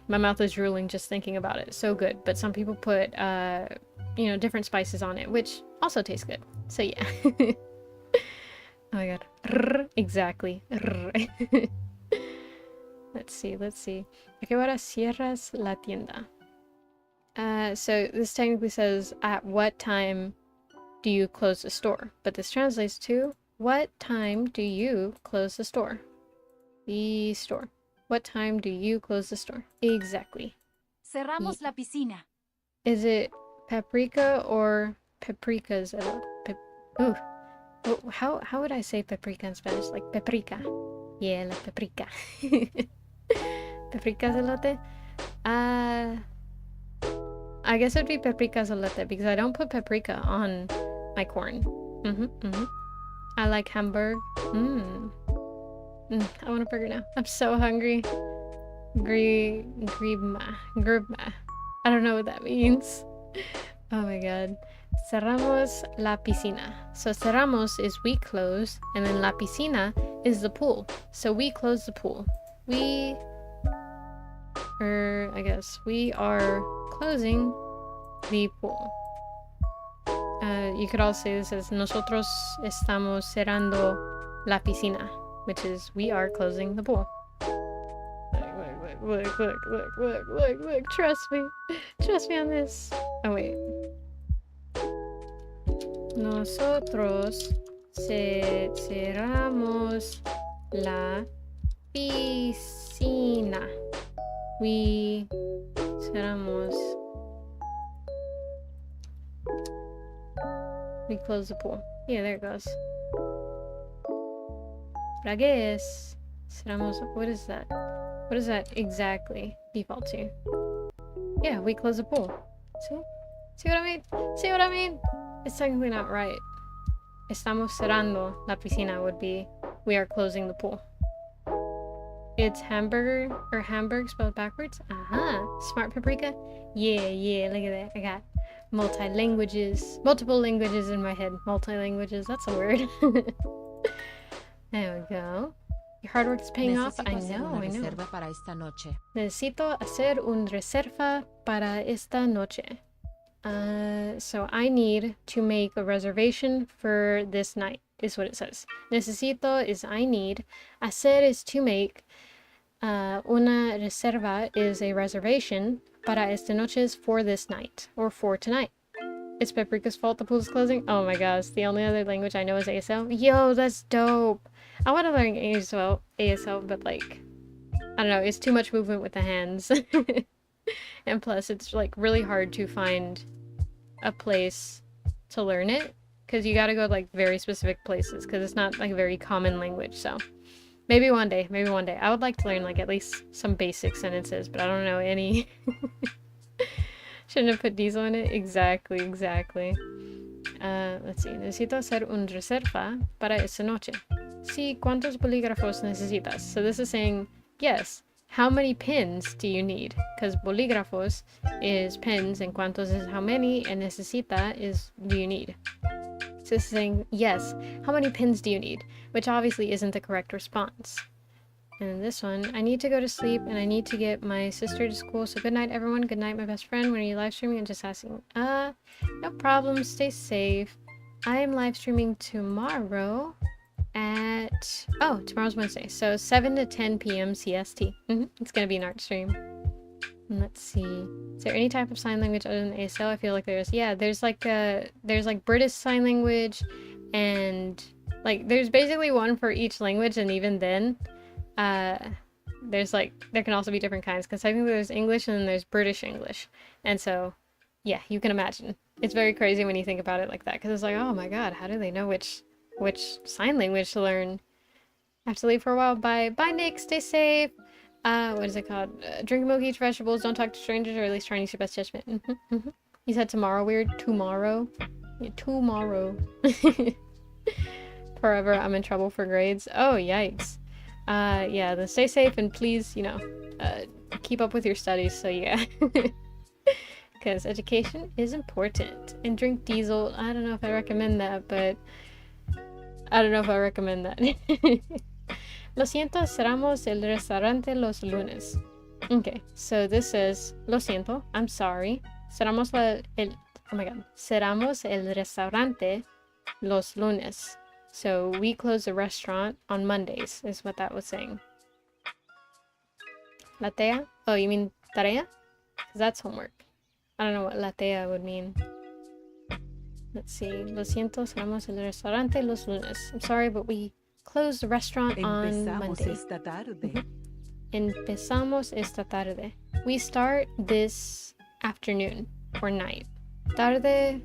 my mouth is drooling just thinking about it. So good. But some people put, different spices on it, which also tastes good. So yeah. Oh my god. Exactly. Let's see. ¿A qué hora cierras la tienda? So this technically says, at what time do you close the store? But this translates to, what time do you close the store? The store. What time do you close the store? Exactly. Cerramos la piscina. Is it paprika or paprikas? Ooh. Oh, how would I say paprika in Spanish? Like paprika. Yeah, like paprika. Paprika elote? I guess it'd be paprika elote because I don't put paprika on my corn. I like Hamburg. I want a burger now. I'm so hungry. Gribma. I don't know what that means. Oh my god. Cerramos la piscina. So cerramos is we close, and then la piscina is the pool. So we close the pool. I guess we are closing the pool. You could also say this as nosotros estamos cerrando la piscina, which is we are closing the pool. Look. Trust me on this. Oh wait. Nosotros cerramos la piscina. We cerramos. We close the pool. Yeah, there it goes. But I guess cerramos. What is that? What does that exactly default to? Yeah, we close the pool. See what I mean? It's technically not right. Estamos cerrando la piscina would be we are closing the pool. It's hamburger or Hamburg spelled backwards. Smart paprika. Yeah, look at that. I got multiple languages in my head. Multi-languages, that's a word. There we go. Your hard work is paying off. I know. Para esta noche. Necesito hacer una reserva para esta noche. So I need to make a reservation for this night, is what it says. Necesito is I need. Hacer is to make. Una reserva is a reservation. Para esta noche is for this night, or for tonight. It's Paprika's fault the pool's closing? Oh my gosh, the only other language I know is ASL. Yo, that's dope. I want to learn ASL, but like, I don't know, it's too much movement with the hands. And plus, it's like really hard to find a place to learn it, because you gotta go like very specific places, because it's not like a very common language. So maybe one day, I would like to learn like at least some basic sentences, but I don't know any. Shouldn't have put diesel in it. Exactly. Let's see. Necesito hacer un reserva para esta noche. Sí, ¿cuántos bolígrafos necesitas? So this is saying, yes, how many pins do you need? Because bolígrafos is pins, and cuántos is how many, and necesita is do you need. So this is saying, yes, how many pins do you need? Which obviously isn't the correct response. And this one, I need to go to sleep and I need to get my sister to school. So good night, everyone. Good night, my best friend. When are you live streaming? I'm just asking. No problem. Stay safe. I am live streaming tomorrow at... Oh, tomorrow's Wednesday. So 7 to 10 p.m. CST. It's going to be an art stream. And let's see. Is there any type of sign language other than ASL? I feel like there's... Yeah, there's like British Sign Language, and like there's basically one for each language, and even then... there's like, there can also be different kinds, because I think there's English and then there's British English. And so, yeah, you can imagine. It's very crazy when you think about it like that, because it's like, oh my god, how do they know which sign language to learn? I have to leave for a while. Bye, Nick, stay safe. What is it called? Drink milk, eat vegetables, don't talk to strangers, or at least try and use your best judgment. You said tomorrow weird? Tomorrow? Yeah, tomorrow. Forever, I'm in trouble for grades. Oh, yikes. Yeah, then stay safe and please, keep up with your studies, so yeah. Because education is important. And drink diesel. I don't know if I recommend that, but... I don't know if I recommend that. Lo siento, cerramos el restaurante los lunes. Okay, so this says, lo siento, I'm sorry. Cerramos cerramos el restaurante los lunes. So we close the restaurant on Mondays, is what that was saying. Latea? Oh, you mean tarea? Because that's homework. I don't know what latea would mean. Let's see. Lo siento, cerramos el restaurante los lunes. I'm sorry, but we close the restaurant on Monday. Esta tarde. Empezamos esta tarde. We start this afternoon or night. Tarde.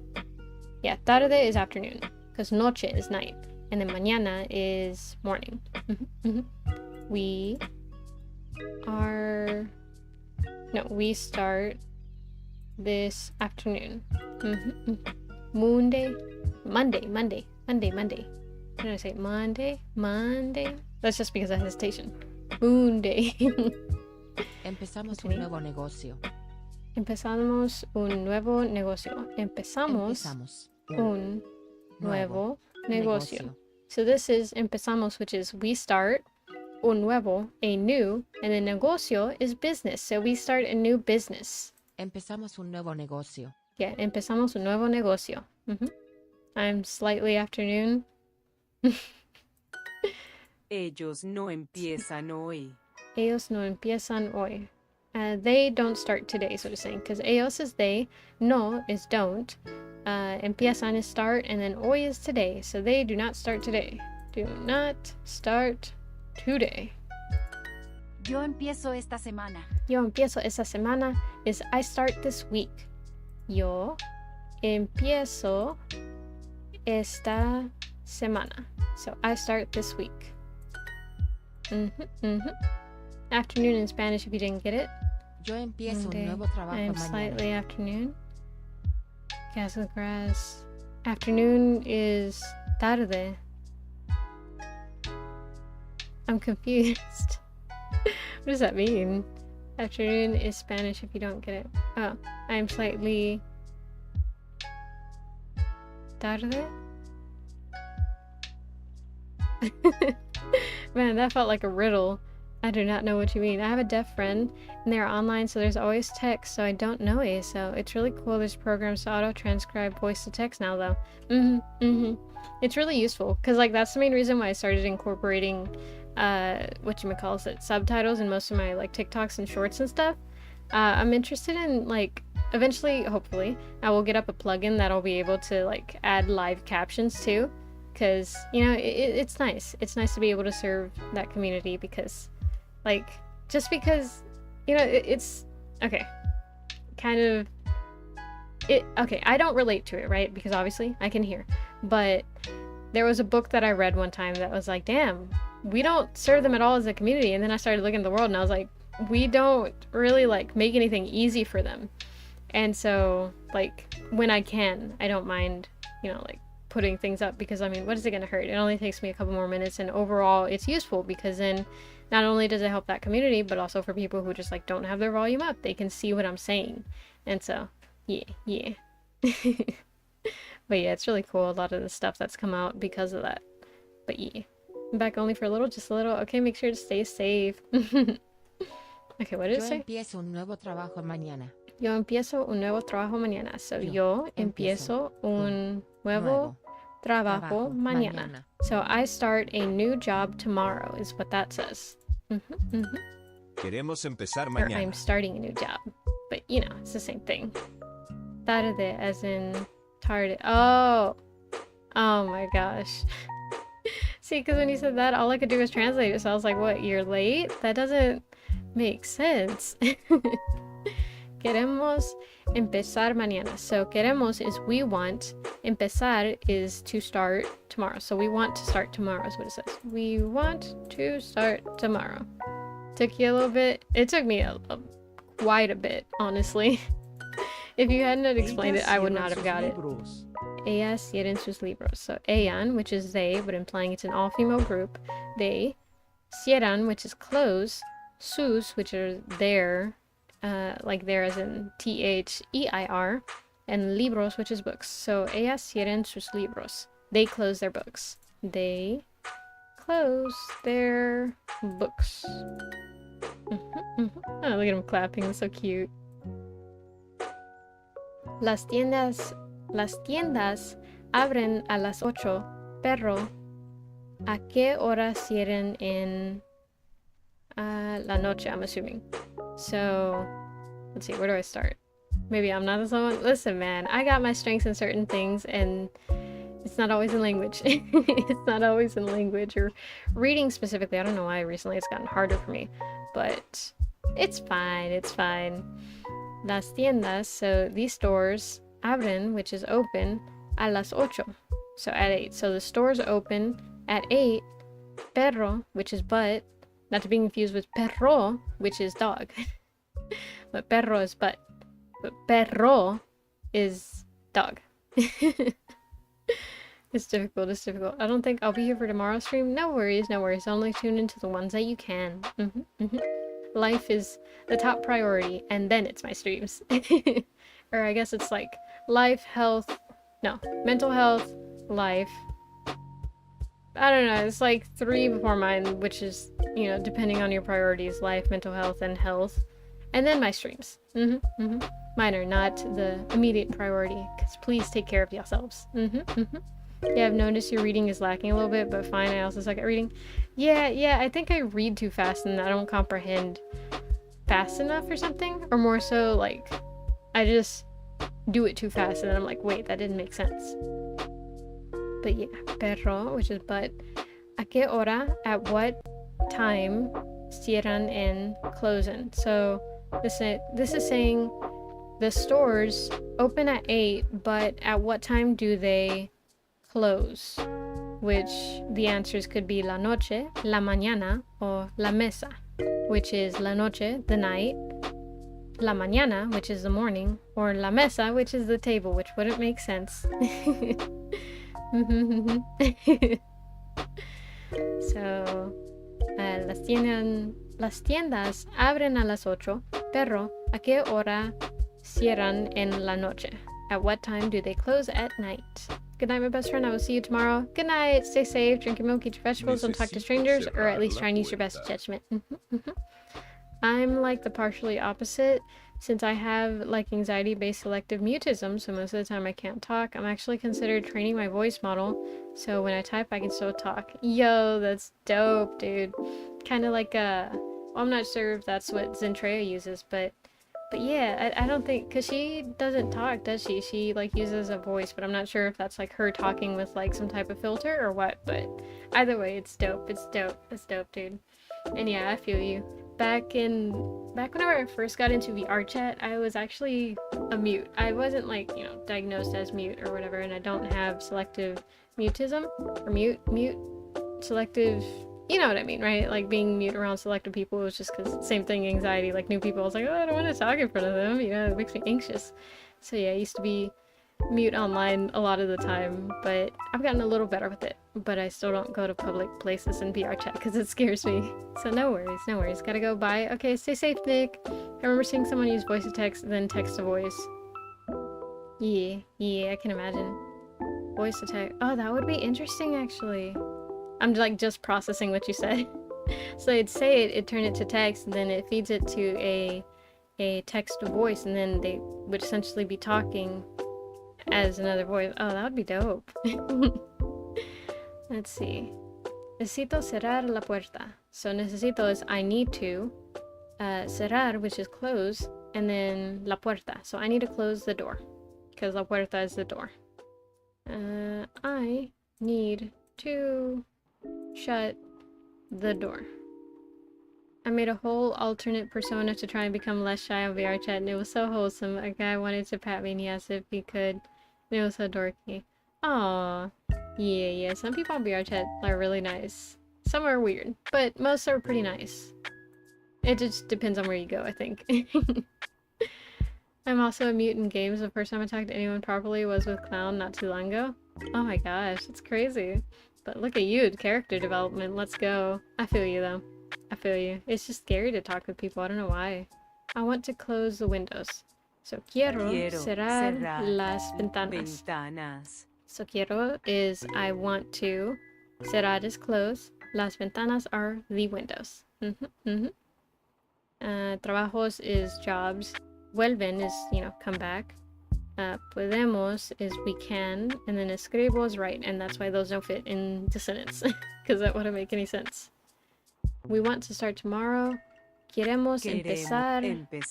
Yeah, tarde is afternoon, because noche is night. And then mañana is morning. We start this afternoon. Monday. What did I say? Monday. That's just because of hesitation. Monday. Empezamos un nuevo negocio. Empezamos un nuevo negocio. Empezamos un nuevo negocio. So this is empezamos, which is we start, un nuevo, a new, and then negocio is business. So we start a new business. Empezamos un nuevo negocio. Yeah, empezamos un nuevo negocio. I'm slightly afternoon. Ellos no empiezan hoy. Ellos no empiezan hoy. They don't start today, so to say, because ellos is they, no is don't. Empiezan is start, and then hoy is today. So they do not start today. Do not start today. Yo empiezo esta semana. Yo empiezo esta semana is I start this week. Yo empiezo esta semana. So I start this week. Afternoon in Spanish if you didn't get it. Yo empiezo Monday, un nuevo trabajo I am mañana. slightly afternoon. Castle grass. Afternoon is tarde. I'm confused. What does that mean? Afternoon is Spanish if you don't get it. Oh, I am slightly tarde? Man, that felt like a riddle. I do not know what you mean. I have a deaf friend, and they're online, so there's always text, so I don't know it. So it's really cool. There's programs to auto-transcribe voice-to-text now, though. It's really useful, because, like, that's the main reason why I started incorporating, subtitles in most of my, like, TikToks and shorts and stuff. I'm interested in, like, eventually, hopefully, I will get up a plugin that'll be able to like add live captions too, because you know it's nice. It's nice to be able to serve that community because, like, just because you know it's okay, kind of it. Okay, I don't relate to it, right? Because obviously I can hear, but there was a book that I read one time that was like, damn, we don't serve them at all as a community. And then I started looking at the world and I was like, we don't really like make anything easy for them. And so like when I can, I don't mind, you know, like putting things up because I mean, what is it going to hurt? It only takes me a couple more minutes and overall it's useful because then not only does it help that community, but also for people who just like don't have their volume up, they can see what I'm saying. And so, yeah. But yeah, it's really cool, a lot of the stuff that's come out because of that. But yeah, I'm back only for a little, just a little. Okay, make sure to stay safe. Okay, what did it Yo say? empiezo un nuevo trabajo mañana. Yo empiezo un nuevo trabajo mañana. So yo empiezo un nuevo trabajo mañana. So I start a new job tomorrow is what that says. Queremos empezar Or mañana. I'm starting a new job. But you know, it's the same thing. Tarde as in tarde. Oh my gosh. See, because when you said that, all I could do was translate it. So I was like, what, you're late? That doesn't make sense. Queremos empezar mañana. So queremos is we want. Empezar is to start tomorrow. So we want to start tomorrow is what it says. We want to start tomorrow. Took you a little bit. It took me quite a bit, honestly. If you hadn't explained it, I would not have got it. Ellas cierran sus libros. So ellan, which is they, but implying it's an all-female group. They. Cierran, which is close. Sus, which are their, like there as in T-H-E-I-R. And libros, which is books. So ellas cierran sus libros. They close their books. They close their books. Oh, look at him clapping. That's so cute. Las tiendas abren a las 8, pero ¿a qué hora cierran en la noche? I'm assuming. So, let's see, where do I start? Maybe I'm not the someone. Listen, man, I got my strengths in certain things, and it's not always in language. It's not always in language or reading specifically. I don't know why recently it's gotten harder for me, but it's fine. It's fine. Las tiendas, so these stores, abren, which is open, a las 8, so at 8. So the stores open at 8, perro, which is but, not to be confused with perro, which is dog. But perro is but perro is dog. It's difficult, it's difficult. I don't think I'll be here for tomorrow's stream. No worries, no worries. Only tune into the ones that you can. Life is the top priority, and then it's my streams. Or I guess it's like life, health, no, mental health, life. I don't know, it's like 3 before mine, which is, you know, depending on your priorities, life, mental health, and health. And then my streams. Mine are not the immediate priority, because please take care of yourselves. Yeah, I've noticed your reading is lacking a little bit, but fine, I also suck at reading. Yeah, I think I read too fast and I don't comprehend fast enough or something. Or more so, like, I just do it too fast and then I'm like, wait, that didn't make sense. But yeah, perro, which is but. ¿A qué hora? At what time cierran and closen? So this is saying the stores open at 8, but at what time do they close? Which the answers could be la noche, la mañana, or la mesa, which is la noche, the night, la mañana, which is the morning, or la mesa, which is the table, which wouldn't make sense. So, las tiendas abren a las 8, pero ¿a qué hora cierran en la noche? At what time do they close at night? Good night, my best friend. I will see you tomorrow. Good night. Stay safe. Drink your milk, eat your vegetables, don't talk to strangers, or at least try and use your best judgment. I'm like the partially opposite. Since I have like anxiety-based selective mutism, so most of the time I can't talk, I'm actually considered training my voice model, so when I type I can still talk. Yo, that's dope, dude. Kind of like well, I'm not sure if that's what Zentrea uses, but But yeah, I don't think, because she doesn't talk, does she? She like uses a voice, but I'm not sure if that's like her talking with like some type of filter or what. But either way, it's dope. It's dope. It's dope, dude. And yeah, I feel you. Back whenever I first got into VR chat, I was actually a mute. I wasn't like, you know, diagnosed as mute or whatever, and I don't have selective mutism or mute selective, you know what I mean, right? Like being mute around selective people was just because same thing, anxiety, like new people. I was like, oh, I don't want to talk in front of them, you know, it makes me anxious. So yeah, I used to be mute online a lot of the time, but I've gotten a little better with it. But I still don't go to public places in VR chat because it scares me. So no worries. Gotta go, bye. Okay, stay safe, Nick. I remember seeing someone use voice to text, then text to voice. Yeah, I can imagine. Voice to text. Oh, that would be interesting, actually. I'm like just processing what you said. So it'd say it turned it to text, and then it feeds it to a text to voice, and then they would essentially be talking as another voice. Oh, that would be dope. Let's see. Necesito cerrar la puerta. So necesito is I need to. Cerrar, which is close, and then la puerta. So I need to close the door, because la puerta is the door. I need to shut the door. I made a whole alternate persona to try and become less shy on VR chat, and it was so wholesome. A guy wanted to pat me and he asked if he could, and it was so dorky. Aww. Yeah, some people on VR chat are really nice. Some are weird, but most are pretty nice. It just depends on where you go, I think. I'm also a mute in games. The first time I talked to anyone properly was with Clown not too long ago. Oh my gosh, it's crazy. But look at you, character development, let's go. I feel you though. I feel you. It's just scary to talk with people, I don't know why. I want to close the windows. So quiero cerrar las ventanas. So quiero is I want to. Cerrar is close. Las ventanas are the windows. Trabajos is jobs. Vuelven is, you know, come back. Podemos is we can, and then escribo is write, and that's why those don't fit in the sentence, because that wouldn't make any sense. We want to start tomorrow. Queremos empezar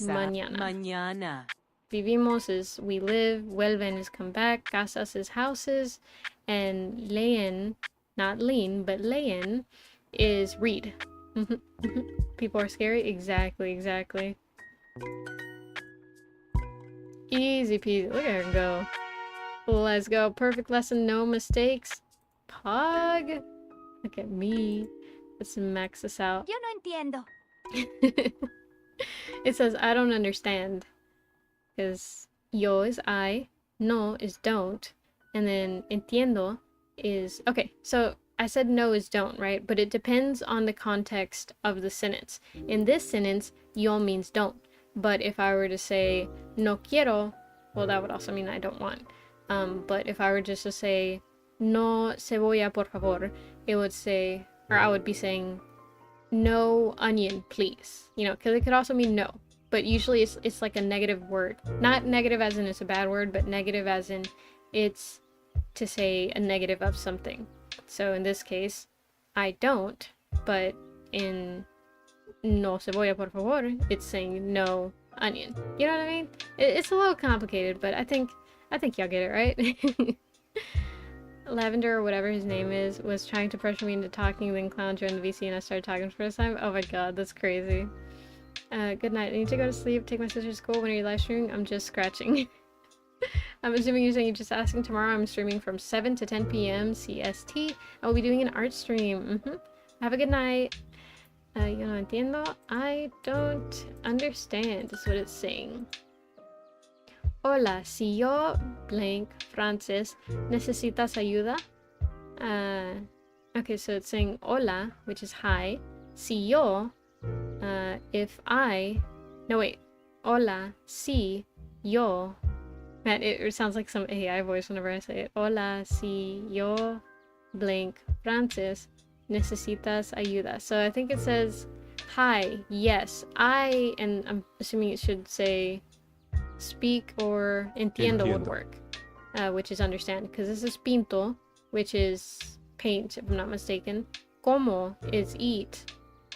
mañana. Vivimos is we live. Vuelven is come back. Casas is houses. And leen, not lean, but leen is read. People are scary? Exactly. Easy peasy. Look at her go. Let's go. Perfect lesson, no mistakes. Pog. Look at me. Let's max this out. Yo no entiendo. It says, I don't understand. Because yo is I, no is don't, and then entiendo is... Okay, so I said no is don't, right? But it depends on the context of the sentence. In this sentence, yo means don't. But if I were to say no quiero, well, that would also mean I don't want. But if I were just to say no cebolla por favor, it would say, or I would be saying no onion please, you know, because it could also mean no, but usually it's like a negative word, not negative as in it's a bad word, but negative as in it's to say a negative of something. So in this case I don't, but in no cebolla por favor it's saying no onion, you know what I mean? It's a little complicated, but I think y'all get it, right? Lavender, or whatever his name is, was trying to pressure me into talking, then Clown joined the VC and I started talking for the first time. Oh my god, that's crazy. Good night. I need to go to sleep. Take my sister to school. When are you live streaming? I'm just scratching. I'm assuming you're saying you're just asking. Tomorrow I'm streaming from 7 to 10 p.m. CST. I will be doing an art stream. Have a good night. Yo no entiendo. I don't understand is what it's saying. Hola, si yo blank Francis, ¿necesitas ayuda? Okay, so it's saying hola, which is hi. Si yo, if I, no wait, hola, si yo. Man, it sounds like some AI voice whenever I say it. Hola, si yo blank Francis, necesitas ayuda. So I think it says hi, yes, I, and I'm assuming it should say speak or entiendo would work, which is understand, because this is pinto, which is paint, if I'm not mistaken. Como is eat,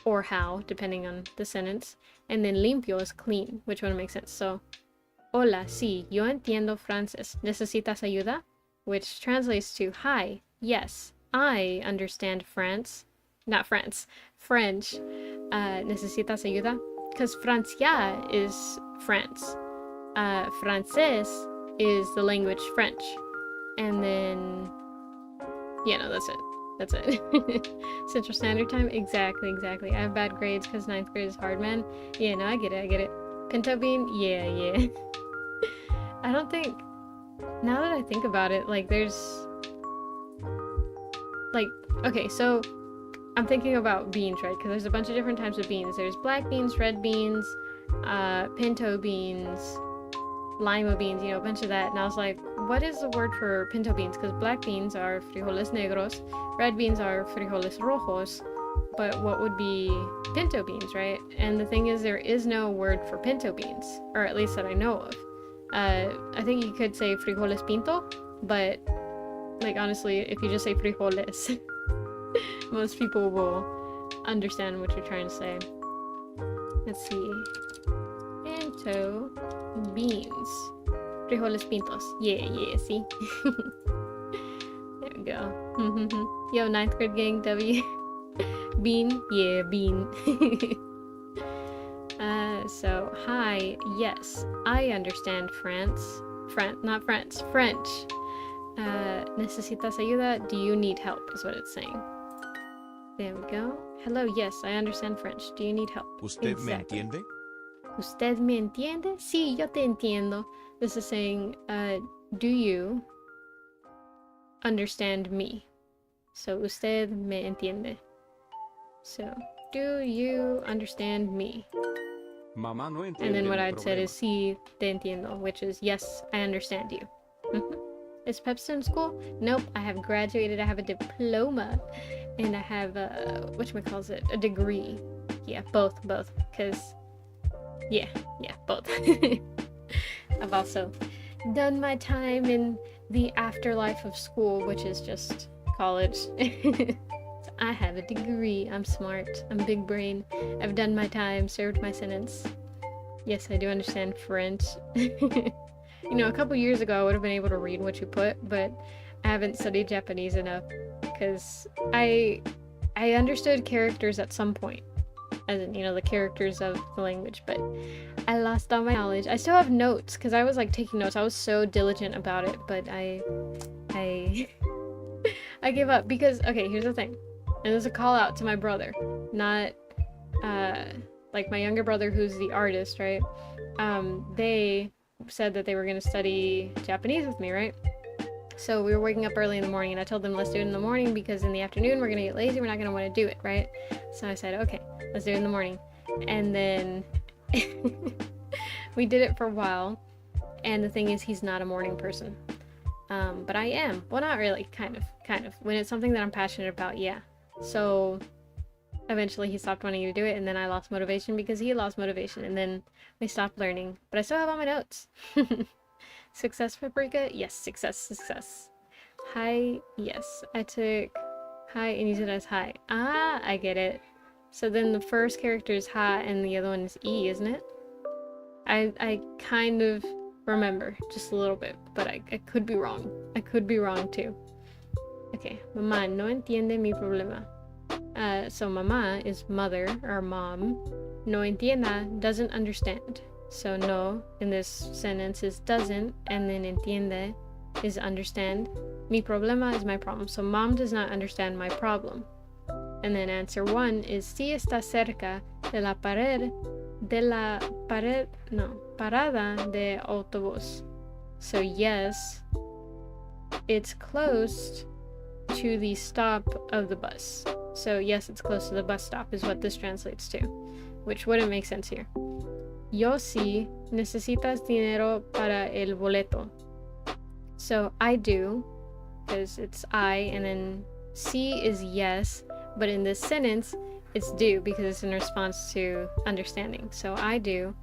or how, depending on the sentence. And then limpio is clean, which wouldn't make sense. So, hola, sí, yo entiendo francés. ¿Necesitas ayuda? Which translates to, hi, yes, I understand French. ¿Necesitas ayuda? Because Francia is France. Francés is the language French. And then, yeah, no, that's it. That's it. Central Standard Time? Exactly. I have bad grades because 9th grade is hard, man. Yeah, no, I get it. Pinto bean? Yeah. I don't think, now that I think about it, like, there's, like, okay, so I'm thinking about beans, right? Because there's a bunch of different types of beans. There's black beans, red beans, pinto beans, lima beans, you know, a bunch of that. And I was like, what is the word for pinto beans? Because black beans are frijoles negros, red beans are frijoles rojos, but what would be pinto beans, right? And the thing is, there is no word for pinto beans, or at least that I know of. I think you could say frijoles pinto, but, like, honestly, if you just say frijoles, most people will understand what you're trying to say. Let's see. Pinto beans. Frijoles pintos. Yeah, see? There we go. Yo, 9th grade gang, W. Bean? Yeah, bean. So, hi, yes, I understand French. Necesitas ayuda? Do you need help? Is what it's saying. There we go. Hello, yes, I understand French. Do you need help? ¿Usted me entiende? ¿Usted me entiende? Sí, yo te entiendo. This is saying, do you understand me? So, usted me entiende. So, do you understand me? Mamá no entiende And then what mi I'd said problema. is, sí, te entiendo, which is, yes, I understand you. Is Pepsi in school? Nope, I have graduated, I have a diploma, and I have a, whatchamacallit, a degree. Yeah, both, because, yeah, both. I've also done my time in the afterlife of school, which is just college. So I have a degree, I'm smart, I'm big brain, I've done my time, served my sentence. Yes, I do understand French. You know, a couple years ago I would have been able to read what you put, but I haven't studied Japanese enough because I understood characters at some point, as in, you know, the characters of the language, but I lost all my knowledge. I still have notes because I was like taking notes. I was so diligent about it, but I I gave up because, okay, here's the thing, and there's a call out to my brother, not like my younger brother who's the artist, right? They said that they were going to study Japanese with me, right? So we were waking up early in the morning and I told them, let's do it in the morning because in the afternoon we're going to get lazy, we're not going to want to do it, right? So I said, okay, let's do it in the morning. And then we did it for a while, and the thing is, he's not a morning person, but I am. Well, not really, kind of. When it's something that I'm passionate about, yeah. So eventually he stopped wanting to do it, and then I lost motivation because he lost motivation, and then we stopped learning. But I still have all my notes. Success, Paprika? Yes, success. Hi, yes. I took hi and use it as hi. Ah, I get it. So then the first character is ha and the other one is e, isn't it? I kind of remember, just a little bit, but I could be wrong. I could be wrong too. Okay, mamá no entiende mi problema. So mamá is mother or mom. No entienda, doesn't understand. So no in this sentence is doesn't, and then entiende is understand. Mi problema is my problem. So mom does not understand my problem. And then answer 1 is si está cerca de la parada de autobús. So yes, it's close to the stop of the bus. So yes, it's close to the bus stop is what this translates to, which wouldn't make sense here. Yo sí, necesitas dinero para el boleto. So I do, because it's I, and then sí is yes, but in this sentence, it's do because it's in response to understanding. So I do.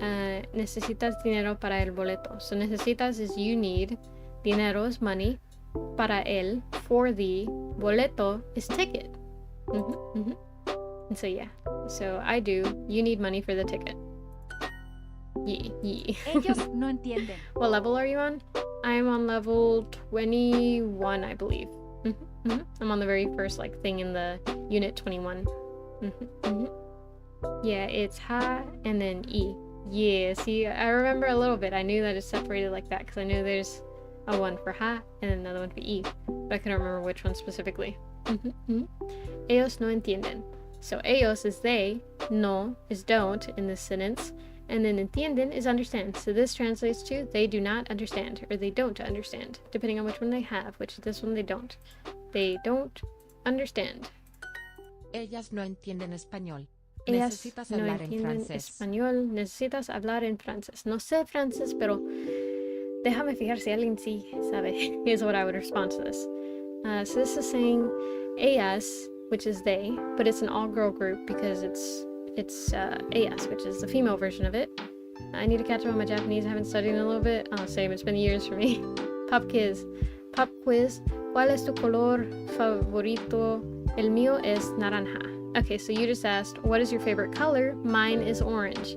Necesitas dinero para el boleto. So necesitas is you need. Dinero is money. Para el, for the. Boleto is ticket. And so yeah, so I do. You need money for the ticket. Yeah. Ellos no entienden. What level are you on? I am on level 21, I believe. I'm on the very first like thing in the unit 21. Yeah, it's ha and then e. Yeah, see, I remember a little bit. I knew that it's separated like that because I knew there's a one for ha and then another one for e, but I couldn't remember which one specifically. Ellos no entienden. So ellos is they, no is don't in this sentence, and then entienden is understand. So this translates to they do not understand, or they don't understand, depending on which one they have, which this one they don't. They don't understand. Ellas no entienden español. Ellas Necesitas no hablar en entienden francés. español, necesitas hablar en francés. No sé francés, pero déjame fijar si alguien sí sabe, is what I would respond to this. So this is saying ellas, which is they, but it's an all-girl group because it's ellas, which is the female version of it. I need to catch up on my Japanese. I haven't studied in a little bit. Oh, same. It's been years for me. Pop quiz. ¿Cuál es tu color favorito? El mío es naranja. Okay, so you just asked, what is your favorite color? Mine is orange.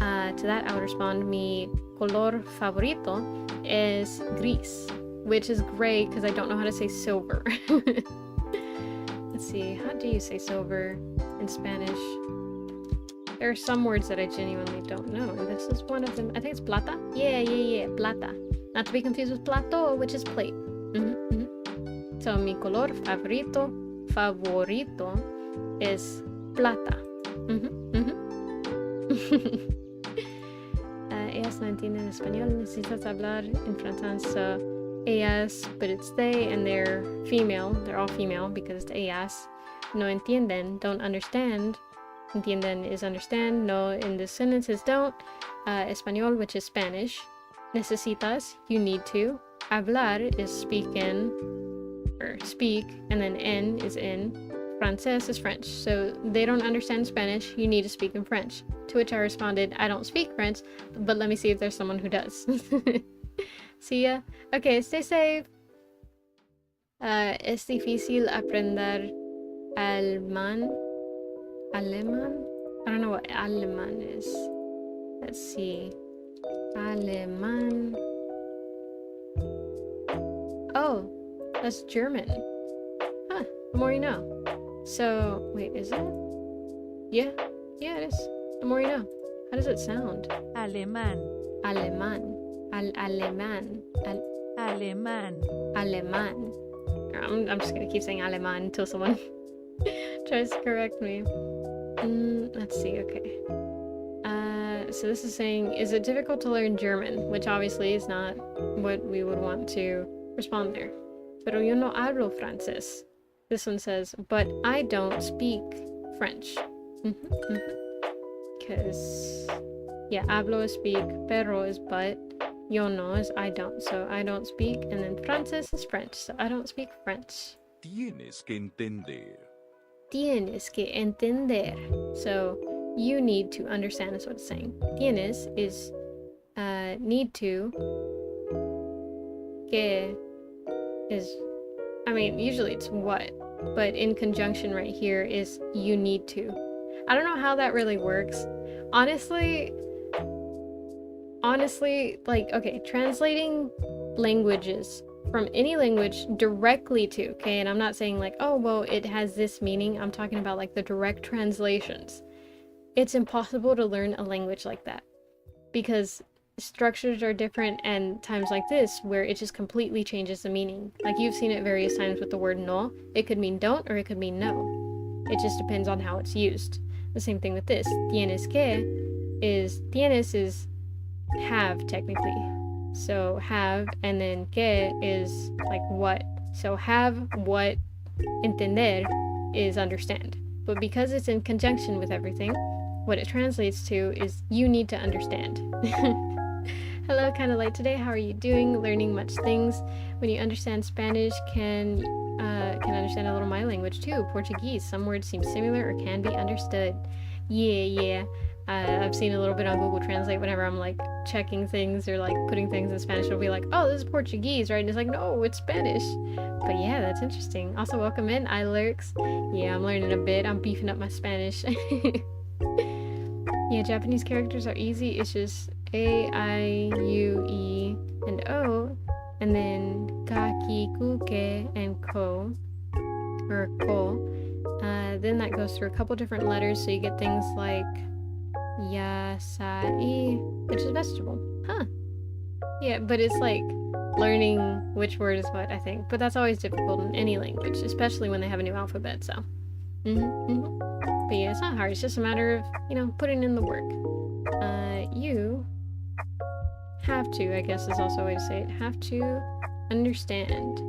To that, I would respond, mi color favorito es gris, which is gray because I don't know how to say silver. Let's see, how do you say silver in Spanish? There are some words that I genuinely don't know, and this is one of them. I think it's plata? Yeah, plata. Not to be confused with plato, which is plate. So, mi color favorito es plata. Ellas no entienden español, necesitas hablar en francés. So, ellas, but it's they, and they're female. They're all female because it's ellas. No entienden, don't understand. Entienden is understand. No in this sentence is don't. Español, which is Spanish. Necesitas, you need to. Hablar is speaking, or speak, and then en is in. Francés is French, so they don't understand Spanish, you need to speak in French. To which I responded, I don't speak French, but let me see if there's someone who does. See ya. Okay, stay safe. Es difícil aprender alemán. Alemán? I don't know what alemán is. Let's see. Alemán. Oh, that's German. Huh, the more you know. So, wait, is it? Yeah, it is. The more you know. How does it sound? Alemán. Alemán. Alemán. Alemán. Alemán. I'm just gonna keep saying alemán until someone tries to correct me. Let's see, okay. So this is saying, is it difficult to learn German? Which obviously is not what we would want to respond there. Pero yo no hablo francés. This one says, but I don't speak French. Because, yeah, hablo is speak, pero is but, yo no is I don't. So I don't speak, and then francés is French. So I don't speak French. Tienes que entender. Tienes que entender. So you need to understand is what it's saying. Tienes is need to. Que is, I mean, usually it's what, but in conjunction right here is you need to. I don't know how that really works. Honestly, like, okay, translating languages from any language directly to, okay, and I'm not saying like, oh, well, it has this meaning. I'm talking about like the direct translations. It's impossible to learn a language like that because structures are different, and times like this where it just completely changes the meaning. Like you've seen it various times with the word no. It could mean don't or it could mean no. It just depends on how it's used. The same thing with this. Tienes is have technically. So have, and then que is like what. So have, what, entender is understand. But because it's in conjunction with everything, what it translates to is you need to understand. Hello, kind of late today. How are you doing? Learning much things. When you understand Spanish, can understand a little my language too. Portuguese. Some words seem similar or can be understood. Yeah. I've seen a little bit on Google Translate whenever I'm like checking things or like putting things in Spanish. It'll be like, oh, this is Portuguese, right? And it's like, no, it's Spanish. But yeah, that's interesting. Also, welcome in, iLurks. Yeah, I'm learning a bit. I'm beefing up my Spanish. Yeah, Japanese characters are easy. It's just A, I, U, E, and O, and then ka, ki, ku, ke, and ko, or ko. Then that goes through a couple different letters, so you get things like ya, sa, I, which is vegetable. Huh. Yeah, but it's like learning which word is what, I think. But that's always difficult in any language, especially when they have a new alphabet, so. But yeah, it's not hard. It's just a matter of, putting in the work. You have to, I guess is also a way to say it, have to understand.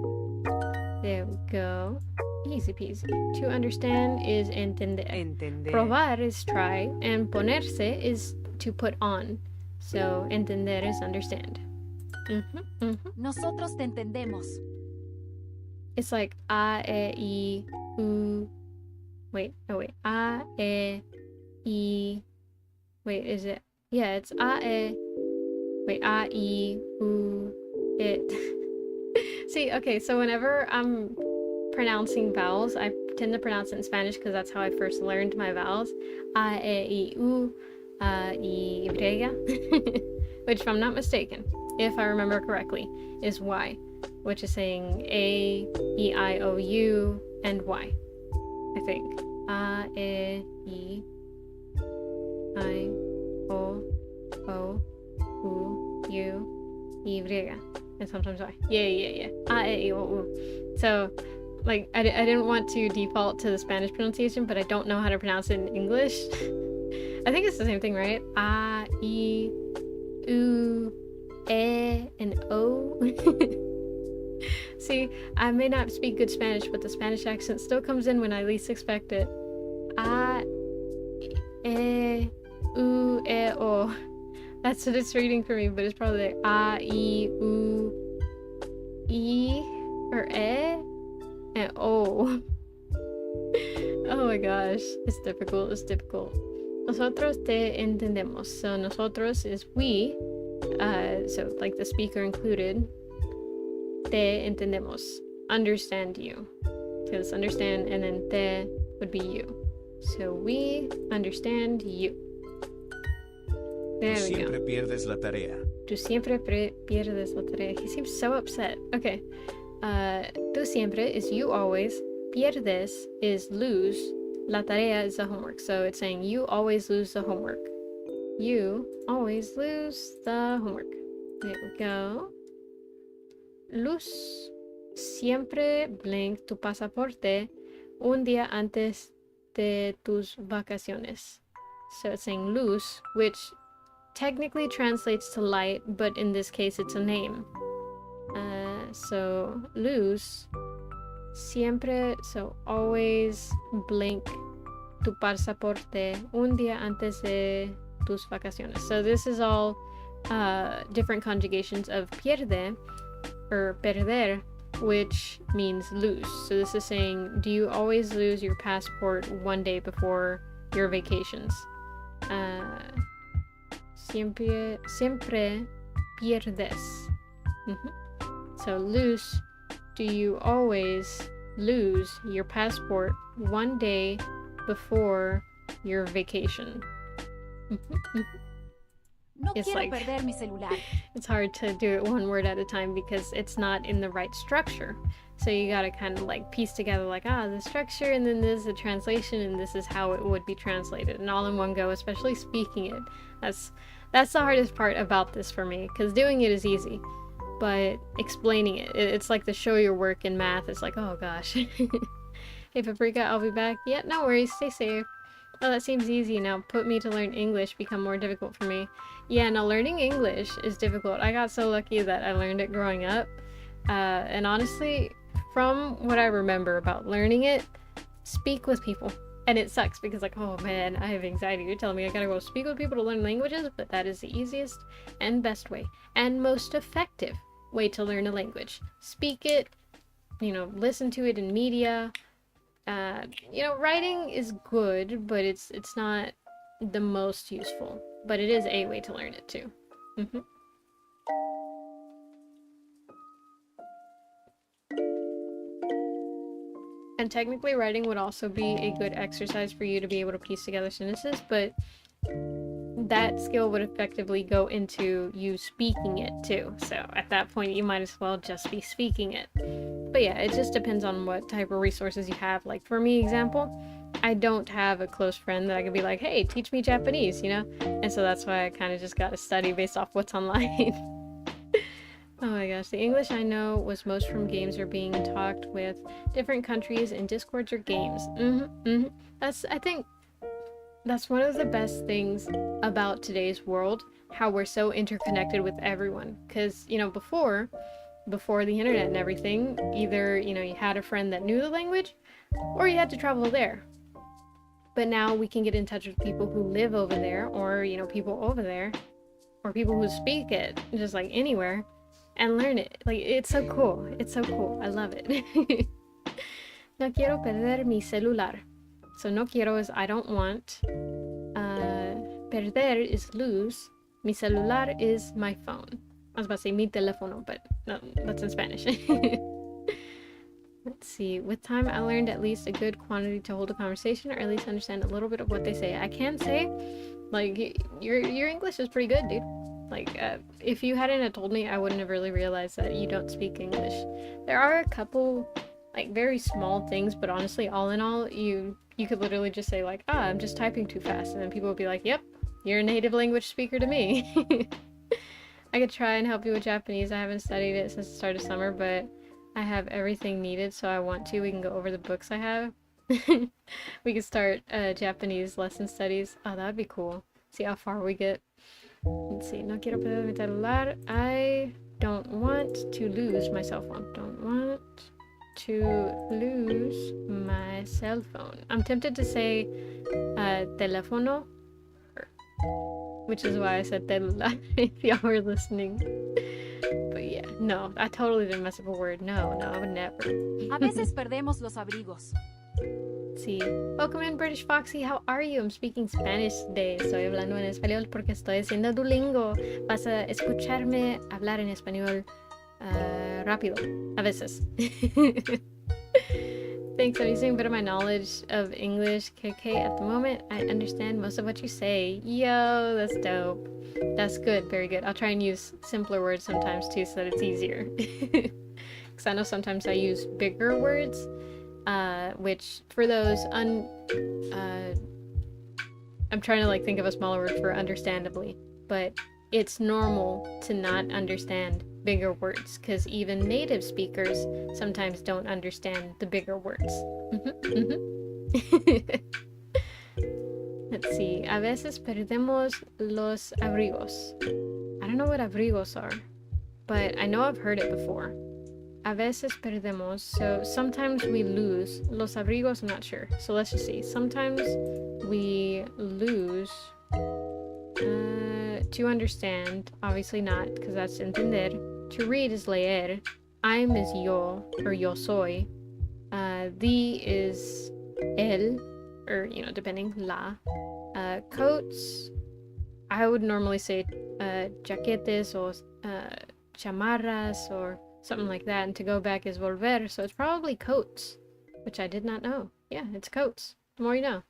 There we go. Easy peasy. To understand is entender. Entender. Probar is try, and ponerse is to put on. So, entender is understand. Nosotros te entendemos. It's like a, e, I, u. Wait, a, e, I. Wait, is it? Yeah, it's a, e. Wait, a, I, u, it. See, okay, so whenever I'm pronouncing vowels, I tend to pronounce it in Spanish because that's how I first learned my vowels. A, e, I, u, y, which, if I'm not mistaken, if I remember correctly, is Y, which is saying A, E, I, O, U, and Y, I think. A, E, I, O, U, Y, and sometimes Y. Yeah. A, E, I, O, U. So, like, I didn't want to default to the Spanish pronunciation, but I don't know how to pronounce it in English. I think it's the same thing, right? A, I, U, E, and O. See, I may not speak good Spanish, but the Spanish accent still comes in when I least expect it. A, E, U, E, O. That's what it's reading for me, but it's probably like A, I, U, I, or E, and O. Oh my gosh, it's difficult. Nosotros te entendemos. So nosotros is we, so like the speaker included. Te entendemos, understand you. Because understand and then te would be you. So we understand you. There we go. Siempre pierdes la tarea. Tú siempre pierdes la tarea. He seems so upset. Okay. Tú siempre is you always. Pierdes is lose. La tarea is the homework. So it's saying you always lose the homework. You always lose the homework. There we go. Luz. Siempre blank tu pasaporte un día antes de tus vacaciones. So it's saying luz, which technically translates to light, but in this case it's a name. So luz. Siempre, so always blink tu pasaporte un día antes de tus vacaciones. So this is all different conjugations of pierde or perder, which means lose. So this is saying, do you always lose your passport one day before your vacations? Siempre pierdes. So lose. Do you always lose your passport one day before your vacation? No It's quiero like- perder mi celular. It's hard to do it one word at a time because it's not in the right structure. So you gotta kind of like piece together like, the structure, and then there's the translation, and this is how it would be translated, and all in one go, especially speaking it. That's the hardest part about this for me, because doing it is easy. But explaining it's like the show your work in math. It's like, oh gosh. Hey Paprika, I'll be back. Yeah, no worries, stay safe. Oh, that seems easy now. Put me to learn English become more difficult for me. Yeah, no, learning English is difficult. I got so lucky that I learned it growing up. And honestly, from what I remember about learning it, speak with people. And it sucks because like, oh man, I have anxiety. You're telling me I gotta go speak with people to learn languages, but that is the easiest and best way and most effective way to learn a language. Speak it, listen to it in media. Writing is good, but it's not the most useful. But it is a way to learn it too. And technically writing would also be a good exercise for you to be able to piece together sentences, but that skill would effectively go into you speaking it too. So at that point, you might as well just be speaking it. But yeah, it just depends on what type of resources you have. Like for me, example, I don't have a close friend that I could be like, hey, teach me Japanese, you know? And so that's why I kind of just got to study based off what's online. Oh my gosh, the English I know was most from games or being talked with different countries in discords or games. I think that's one of the best things about today's world, how we're so interconnected with everyone. Because, you know, before the internet and everything, either, you know, you had a friend that knew the language or you had to travel there. But now we can get in touch with people who live over there, or, you know, people over there, or people who speak it, just like anywhere, and learn it. Like, it's so cool. It's so cool. I love it. No quiero perder mi celular. So no quiero is I don't want. Perder is lose. Mi celular is my phone. I was about to say mi teléfono, but no, that's in Spanish. Let's see. With time, I learned at least a good quantity to hold a conversation, or at least understand a little bit of what they say. I can say, like, your English is pretty good, dude. Like, if you hadn't have told me, I wouldn't have really realized that you don't speak English. There are a couple, like, very small things, but honestly, all in all, you could literally just say, like, I'm just typing too fast, and then people would be like, yep, you're a native language speaker to me. I could try and help you with Japanese. I haven't studied it since the start of summer, but I have everything needed, so I want to. We can go over the books I have. We could start Japanese lesson studies. Oh, that would be cool. See how far we get. Let's see. No quiero perder mi celular. I don't want to lose my cell phone. Don't want to lose my cell phone. I'm tempted to say teléfono, which is why I said celular, if y'all were listening. But yeah, no, I totally didn't mess up a word. No, I would never. A veces perdemos los abrigos. Let's see. Welcome in, British Foxy. How are you? I'm speaking Spanish today. Estoy hablando en español porque estoy haciendo Duolingo. Vas a escucharme hablar en español rápido, a veces. Thanks, I'm using a bit of my knowledge of English. KK, at the moment, I understand most of what you say. Yo, that's dope. That's good, very good. I'll try and use simpler words sometimes too so that it's easier. Because I know sometimes I use bigger words, which for those, I'm trying to like think of a smaller word for understandably, but it's normal to not understand bigger words because even native speakers sometimes don't understand the bigger words. Let's see. A veces perdemos los abrigos. I don't know what abrigos are, but I know I've heard it before. A veces perdemos, so sometimes we lose. Los abrigos, I'm not sure. So let's just see. Sometimes we lose to understand, obviously not, because that's entender. To read is leer. I'm is yo, or yo soy. The is el, or, you know, depending, la. Coats, I would normally say jaquetes or chamarras or something like that, and to go back is volver, so it's probably coats, which I did not know. Yeah, it's coats. The more you know.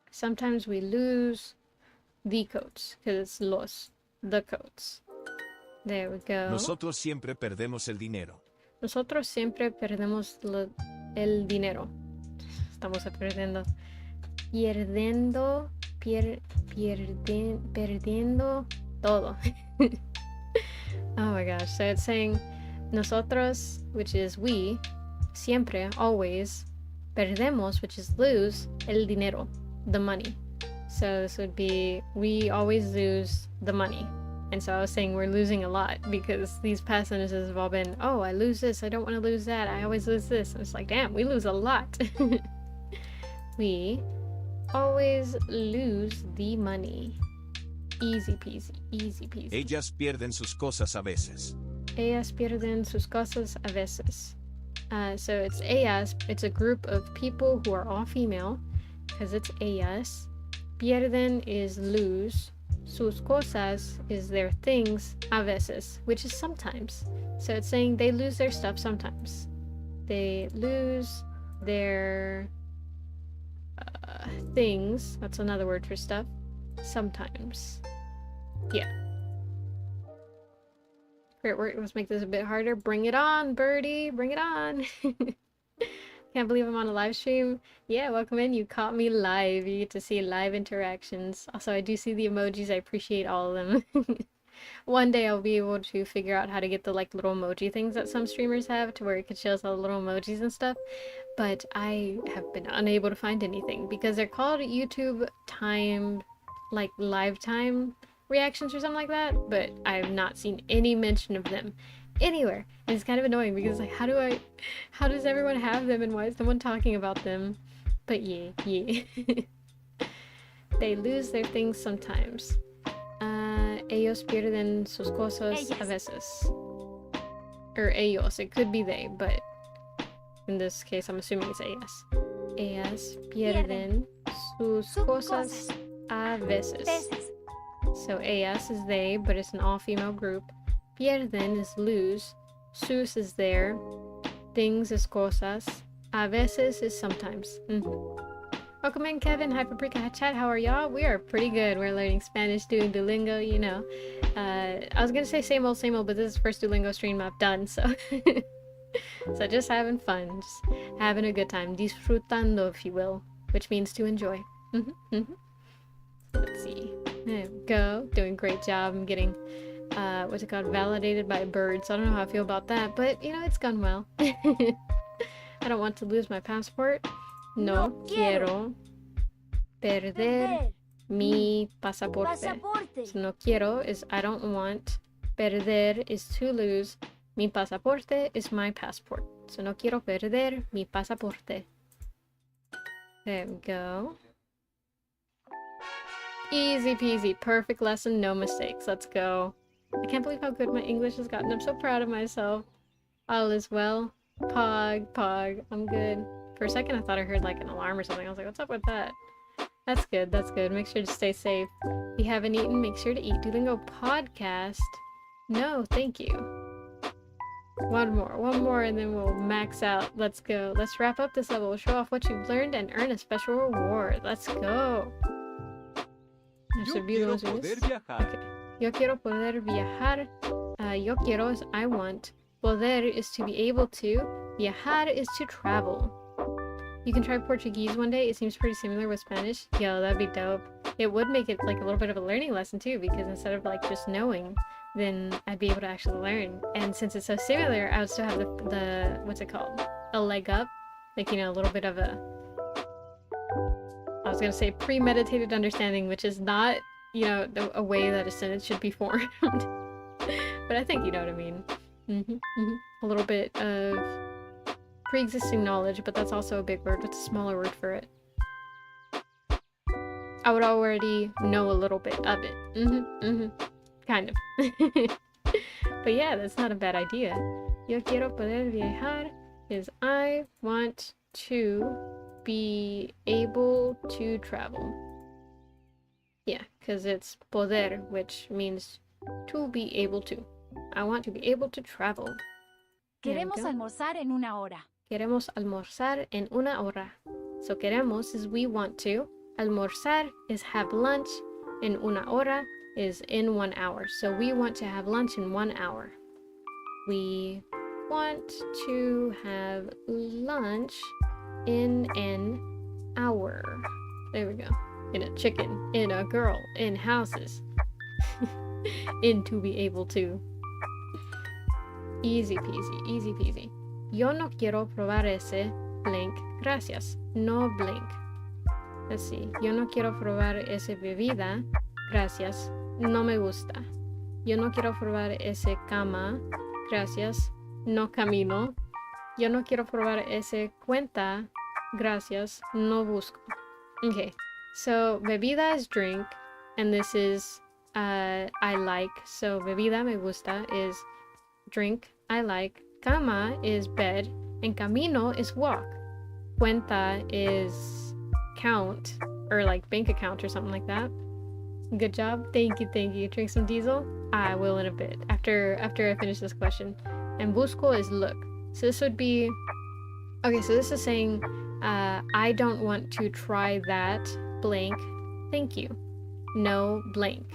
Sometimes we lose the coats, because it's the coats. There we go. Nosotros siempre perdemos el dinero. Nosotros siempre perdemos el dinero. Estamos perdiendo. Perdiendo todo. Oh my gosh. So it's saying nosotros, which is we, siempre, always, perdemos, which is lose, el dinero, the money. So this would be, we always lose the money. And so I was saying we're losing a lot because these past sentences have all been, oh, I lose this, I don't want to lose that, I always lose this. And it's like, damn, we lose a lot. We always lose the money. Easy peasy, easy peasy. Ellas pierden sus cosas a veces. Ellas pierden sus cosas a veces. So it's ellas, it's a group of people who are all female, because it's ellas. Pierden is lose. Sus cosas is their things, a veces, which is sometimes. So it's saying they lose their stuff sometimes. They lose their things. That's another word for stuff. Sometimes. Yeah. Great work. Let's make this a bit harder. Bring it on, Birdie. Bring it on. Can't believe I'm on a live stream. Yeah, welcome in. You caught me live. You get to see live interactions. Also, I do see the emojis. I appreciate all of them. One day I'll be able to figure out how to get the like little emoji things that some streamers have to where it can show us all the little emojis and stuff. But I have been unable to find anything because they're called YouTube timed, like live time reactions or something like that. But I have not seen any mention of them anywhere. And it's kind of annoying because like how does everyone have them and why is no one talking about them? But yeah. They lose their things sometimes. Ellos pierden sus cosas a veces. Or ellos, it could be they, but in this case I'm assuming it's ellas. Ellas pierden sus cosas a veces. So ellas is they, but it's an all-female group. Pierden is lose. Sus is their. Things is cosas. A veces is sometimes. Welcome in, Kevin. Hi, Paprika. Hi, chat. How are y'all? We are pretty good. We're learning Spanish, doing Duolingo, you know. I was gonna say same old, but this is the first Duolingo stream I've done, so... So just having fun. Just having a good time. Disfrutando, if you will. Which means to enjoy. Let's see. There we go. Doing a great job. I'm getting, what's it called? Validated by birds. I don't know how I feel about that, but, you know, it's gone well. I don't want to lose my passport. No quiero perder mi pasaporte. So no quiero is I don't want. Perder is to lose. Mi pasaporte is my passport. So no quiero perder mi pasaporte. There we go. Easy peasy. Perfect lesson. No mistakes. Let's go. I can't believe how good my English has gotten. I'm so proud of myself. All is well. Pog. I'm good. For a second, I thought I heard like an alarm or something. I was like, what's up with that? That's good. That's good. Make sure to stay safe. If you haven't eaten, make sure to eat. Duolingo podcast. No, thank you. One more, and then we'll max out. Let's go. Let's wrap up this level. We'll show off what you've learned and earn a special reward. Let's go. Yo quiero poder viajar. Okay. Yo quiero poder viajar. Yo quiero is I want. Poder is to be able to. Viajar is to travel. You can try Portuguese one day. It seems pretty similar with Spanish. Yo, that'd be dope. It would make it like a little bit of a learning lesson too, because instead of like just knowing, then I'd be able to actually learn. And since it's so similar, I would still have the what's it called? A leg up. Like, you know, a little bit of a... I was gonna say premeditated understanding, which is not, you know, a way that a sentence should be formed. But I think you know what I mean. A little bit of pre-existing knowledge, but that's also a big word. What's a smaller word for it? I would already know a little bit of it. Kind of. But yeah, that's not a bad idea. Yo quiero poder viajar is I want to be able to travel. Yeah, because it's poder, which means to be able to. I want to be able to travel. Queremos almorzar en una hora. Queremos almorzar en una hora. So queremos is we want to. Almorzar is have lunch. En una hora is in 1 hour. So we want to have lunch in 1 hour. We want to have lunch in an hour. There we go. In a chicken, in a girl, in houses. In to be able to. Easy peasy, easy peasy. Yo no quiero probar ese blank, gracias. No blank. Let's see. Yo no quiero probar esa bebida, gracias. No me gusta. Yo no quiero probar ese cama, gracias. No camino. Yo no quiero probar ese cuenta, gracias. No busco. Okay. So, bebida is drink, and this is I like. So, bebida me gusta is drink, I like. Cama is bed, and camino is walk. Cuenta is count, or like bank account or something like that. Good job. Thank you. Drink some diesel? I will in a bit, after I finish this question. And busco is look. So this would be Okay, so this is saying, I don't want to try that blank. Thank you. No blank.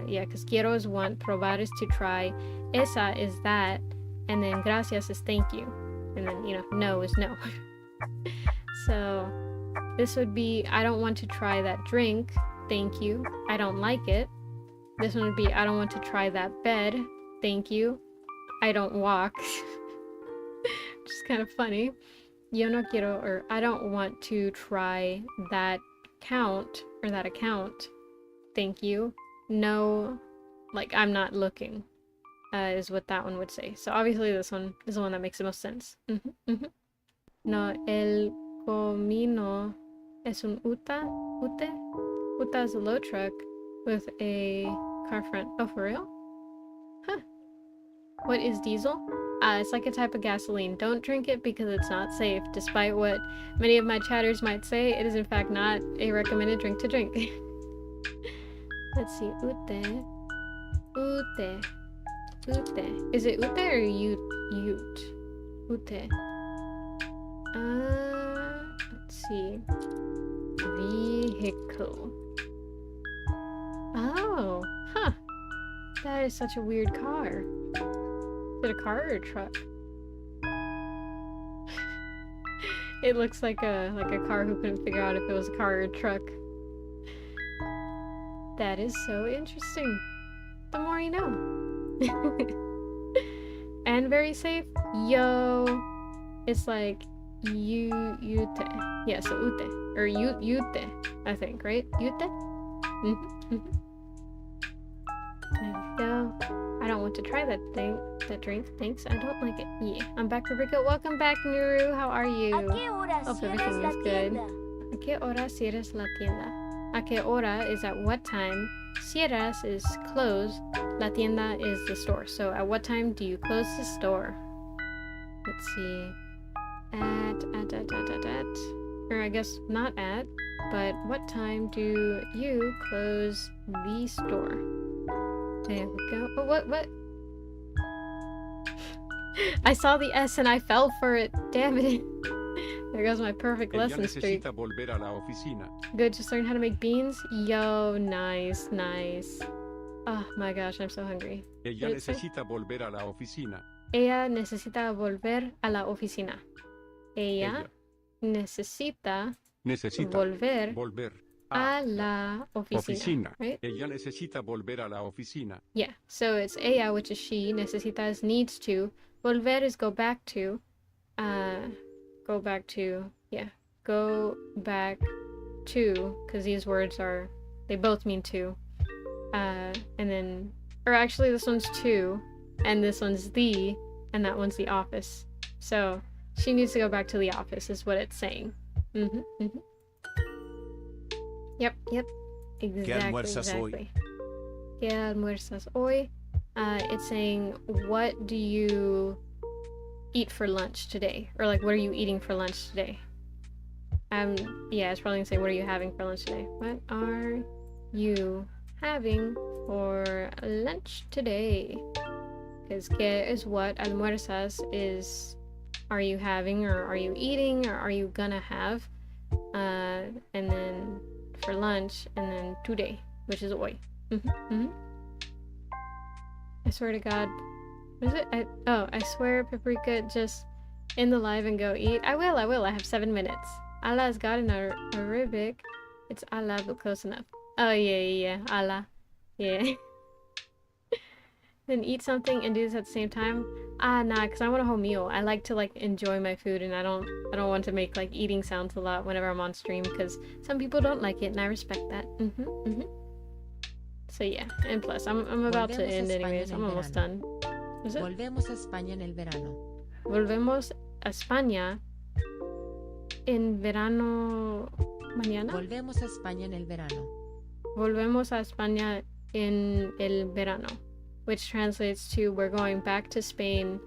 Yeah, because quiero is want, probar is to try, esa is that, and then gracias is thank you. And then, you know, no is no. So this would be, I don't want to try that drink. Thank you. I don't like it. This one would be, I don't want to try that bed. Thank you. I don't walk. Which is kind of funny. Yo no quiero, or I don't want to try that count, or that account. Thank you. No, like, I'm not looking, is what that one would say. So obviously this one is the one that makes the most sense. No, el comino es un uta. Ute? Uta is a low truck with a car front. Oh, for real? Huh. What is diesel? It's like a type of gasoline. Don't drink it because it's not safe. Despite what many of my chatters might say, it is in fact not a recommended drink to drink. Let's see. Ute. Ute. Ute. Is it ute or ute? Ute. Let's see. Vehicle. Oh, huh. That is such a weird car. Is it a car or a truck? It looks like a car who couldn't figure out if it was a car or a truck. That is so interesting. The more you know. And very safe. Yo. It's like ute. Yeah, so ute. Or ute, I think, right? Ute? There we go. I don't want to try that drink. Thanks, I don't like it. Yeah, I'm back, Rebecca. Welcome back, Nuru. How are you? ¿A qué hora Hope cierras everything la is good. tienda? ¿A qué hora cierras la tienda? ¿A qué hora is at what time? Cierras is close. La tienda is the store. So at what time do you close the store? Let's see. At. Or I guess not at, but what time do you close the store? There we go. Oh, what? I saw the S and I fell for it. Damn it. There goes my perfect Ella lesson streak. necesita volver a la oficina. Good, just learn how to make beans? Yo, nice. Oh my gosh, I'm so hungry. Ella What did it say? necesita volver a la oficina. Ella necesita volver a la oficina. Ella necesita volver a la oficina. Right? Ella necesita volver a la oficina. Yeah, so it's ella, which is she. Necesita is needs to. Volver is go back to. Go back to. Yeah, go back to. Because these words are, they both mean to. And then, or actually this one's to, and this one's the, and that one's the office. So she needs to go back to the office is what it's saying. Yep. Exactly. ¿Qué almuerzas hoy? ¿Qué almuerzas hoy? It's saying, what do you eat for lunch today? Or like, what are you eating for lunch today? Yeah, it's probably gonna say, what are you having for lunch today? What are you having for lunch today? Because que is what, almuerzas is, are you having, or are you eating, or are you gonna have? And then for lunch, and then today, which is hoy. I swear to God. What is it? I swear, Paprika, just in the live and go eat. I will. I have 7 minutes. Allah has got in Arabic. It's Allah, but close enough. Oh, yeah. Allah. Yeah. Then eat something and do this at the same time. Nah, because I want a whole meal. I like to like enjoy my food, and I don't want to make like eating sounds a lot whenever I'm on stream, because some people don't like it, and I respect that. So yeah, and plus I'm about to end anyways. I'm almost done. Is it? Volvemos a España en el verano. Volvemos a España en verano mañana. Volvemos a España en el verano. Volvemos a España en el verano, which translates to we're going back to Spain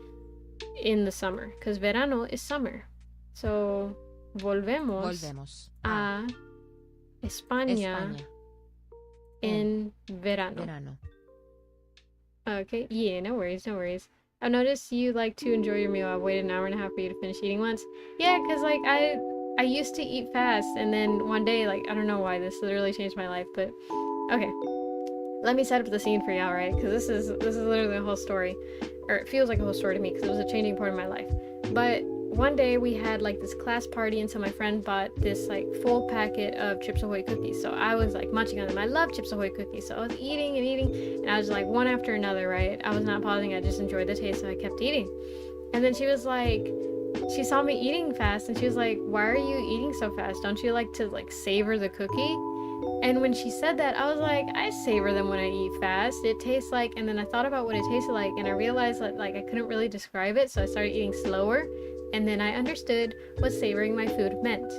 in the summer, because verano is summer. So volvemos a España en verano. Verano. Okay, yeah, no worries. I've noticed you like to enjoy your meal. I've waited an hour and a half for you to finish eating once. Yeah, because like I used to eat fast, and then one day, like, I don't know why this literally changed my life, but okay. Let me set up the scene for y'all, right? Because this is literally a whole story, or it feels like a whole story to me because it was a changing point in my life. But one day we had like this class party, and so my friend bought this like full packet of Chips Ahoy cookies. So I was like munching on them. I love Chips Ahoy cookies, so I was eating and eating, and I was like one after another, right? I was not pausing. I just enjoyed the taste, so I kept eating. And then she was like, she saw me eating fast, and she was like, "Why are you eating so fast? Don't you like to like savor the cookie?" And when she said that, I was like, I savor them when I eat fast. It tastes like, and then I thought about what it tasted like, and I realized that like I couldn't really describe it, so I started eating slower, and then I understood what savoring my food meant.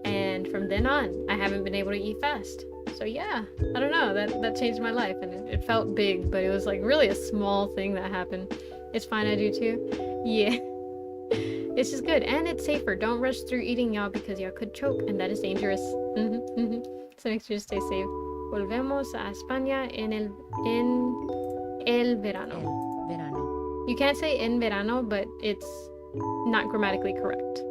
And from then on, I haven't been able to eat fast. So yeah, I don't know, that changed my life, and it felt big, but it was like really a small thing that happened. It's fine, I do too. Yeah. It's just good, and it's safer. Don't rush through eating, y'all, because y'all could choke, and that is dangerous. So make sure to stay safe. Volvemos a España en el verano. El verano. You can't say en verano, but it's not grammatically correct.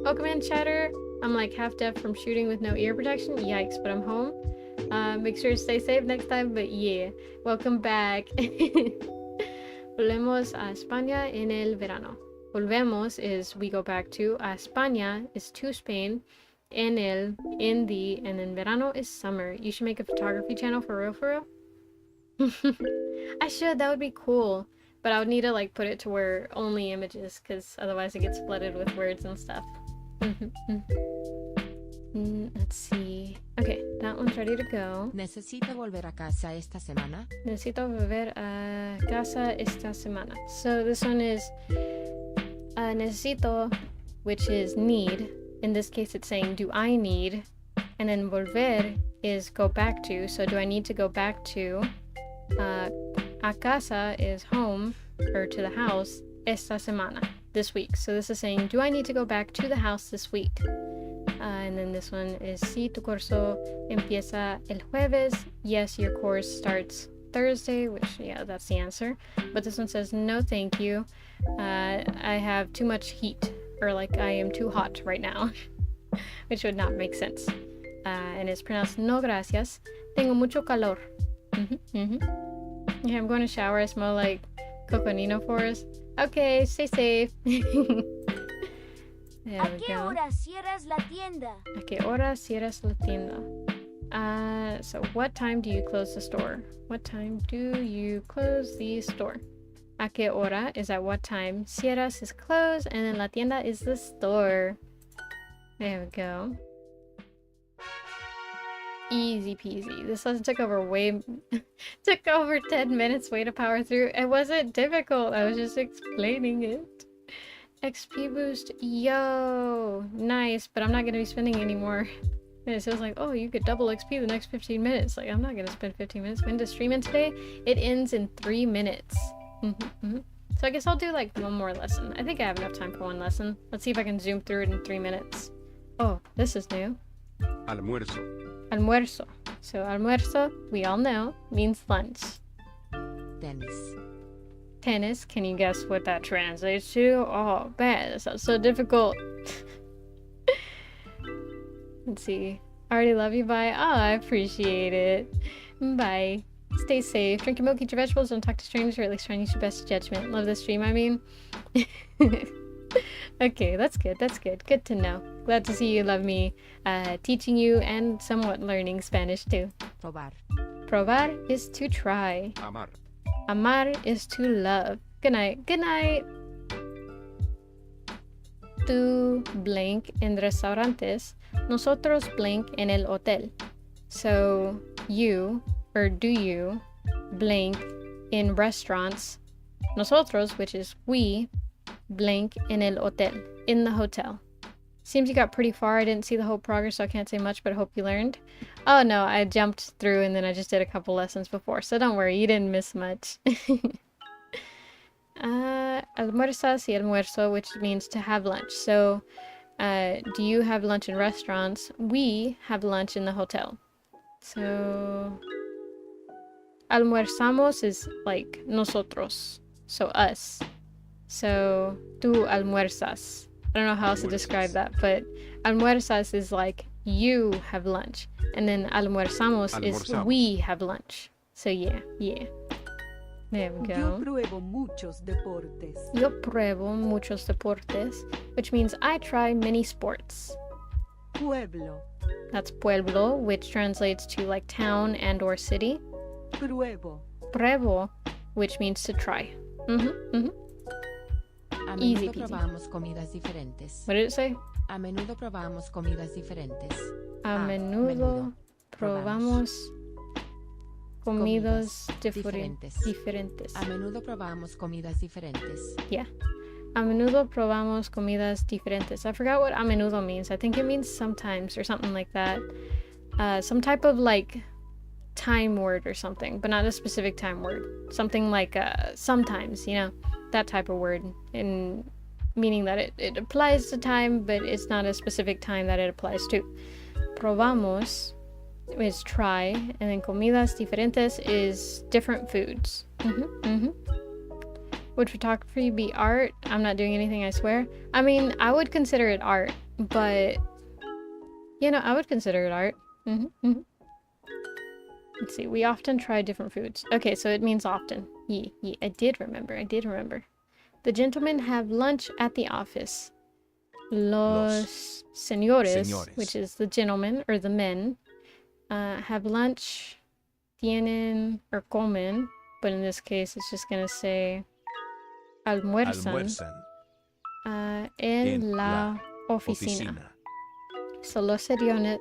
Welcome in, chatter. I'm like half deaf from shooting with no ear protection. Yikes, but I'm home. Make sure to stay safe next time, but yeah. Welcome back. Volvemos a España en el verano. Volvemos is we go back to. A España is to Spain. En el, in the, and then verano is summer. You should make a photography channel for real? I should, that would be cool. But I would need to like put it to where only images, because otherwise it gets flooded with words and stuff. Let's see. Okay, that one's ready to go. ¿Necesito volver a casa esta semana? Necesito volver a casa esta semana. So this one is necesito, which is need. In this case, it's saying, do I need? And then volver is go back to. So do I need to go back to? A casa is home, or to the house, esta semana, this week. So this is saying, do I need to go back to the house this week? And then this one is, si tu curso empieza el jueves. Yes, your course starts Thursday, which, yeah, that's the answer. But this one says, no thank you. I have too much heat. Or like I am too hot right now, which would not make sense. And it's pronounced no gracias. Tengo mucho calor. Yeah, I'm going to shower. I smell like coconino forest. Okay, stay safe. There ¿A we qué go. hora cierras la tienda? ¿A qué hora cierras la tienda? So what time do you close the store? What time do you close the store? A qué hora is at what time. Cierras is close, and then la tienda is the store. There we go. Easy peasy. This lesson took over took over 10 minutes way to power through. It wasn't difficult. I was just explaining it. XP boost. Yo, nice, but I'm not gonna be spending any more minutes. It was like, oh, you could double XP the next 15 minutes. Like, I'm not gonna spend 15 minutes. When does stream end today? It ends in 3 minutes. So I guess I'll do like one more lesson. I think I have enough time for one lesson. Let's see if I can zoom through it in 3 minutes. Oh, this is new. Almuerzo. Almuerzo. So almuerzo, we all know, means lunch. Tenis. Tennis, can you guess what that translates to? Oh, man, that sounds so difficult. Let's see. I already love you, bye. Oh, I appreciate it. Bye. Stay safe. Drink your milk, eat your vegetables, don't talk to strangers, or at least try and use your best judgment. Love the stream, I mean. Okay, that's good. That's good. Good to know. Glad to see you love me teaching you and somewhat learning Spanish too. Probar. Probar is to try. Amar. Amar is to love. Good night. Good night. Tu blank en restaurantes. Nosotros blank en el hotel. So you, or do you, blank in restaurants. Nosotros, which is we, blank en el hotel, in the hotel. Seems you got pretty far. I didn't see the whole progress, so I can't say much, but I hope you learned. Oh no, I jumped through and then I just did a couple lessons before, so don't worry, you didn't miss much. Almuerzas y almuerzo, which means to have lunch. So, do you have lunch in restaurants? We have lunch in the hotel. So, almuerzamos is like nosotros. So us. So tú almuerzas. I don't know how else to describe that, but almuerzas is like you have lunch. And then almuerzamos is Almorzamos. we have lunch. So yeah. There we Yo go. pruebo muchos deportes. Yo pruebo muchos deportes, which means I try many sports. Pueblo. That's pueblo, which translates to like town and or city. Pruebo. Pruebo, which means to try. A Easy menudo peasy. probamos comidas diferentes. What did it say? A menudo probamos comidas diferentes. A menudo probamos comidas diferentes. A menudo probamos comidas diferentes. Yeah. A menudo probamos comidas diferentes. I forgot what a menudo means. I think it means sometimes or something like that. Some type of like time word or something, but not a specific time word. Something like sometimes, you know, that type of word. In meaning that it applies to time, but it's not a specific time that it applies to. Probamos is try, and then comidas diferentes is different foods. Would photography be art? I'm not doing anything, I swear. I mean, I would consider it art, but you know, I would consider it art. Let's see, we often try different foods. Okay, so it means often. Yeah, I did remember. The gentlemen have lunch at the office. Los señores, which is the gentlemen or the men, have lunch, tienen, or comen, but in this case it's just gonna say almuerzan, en la oficina. So los señores,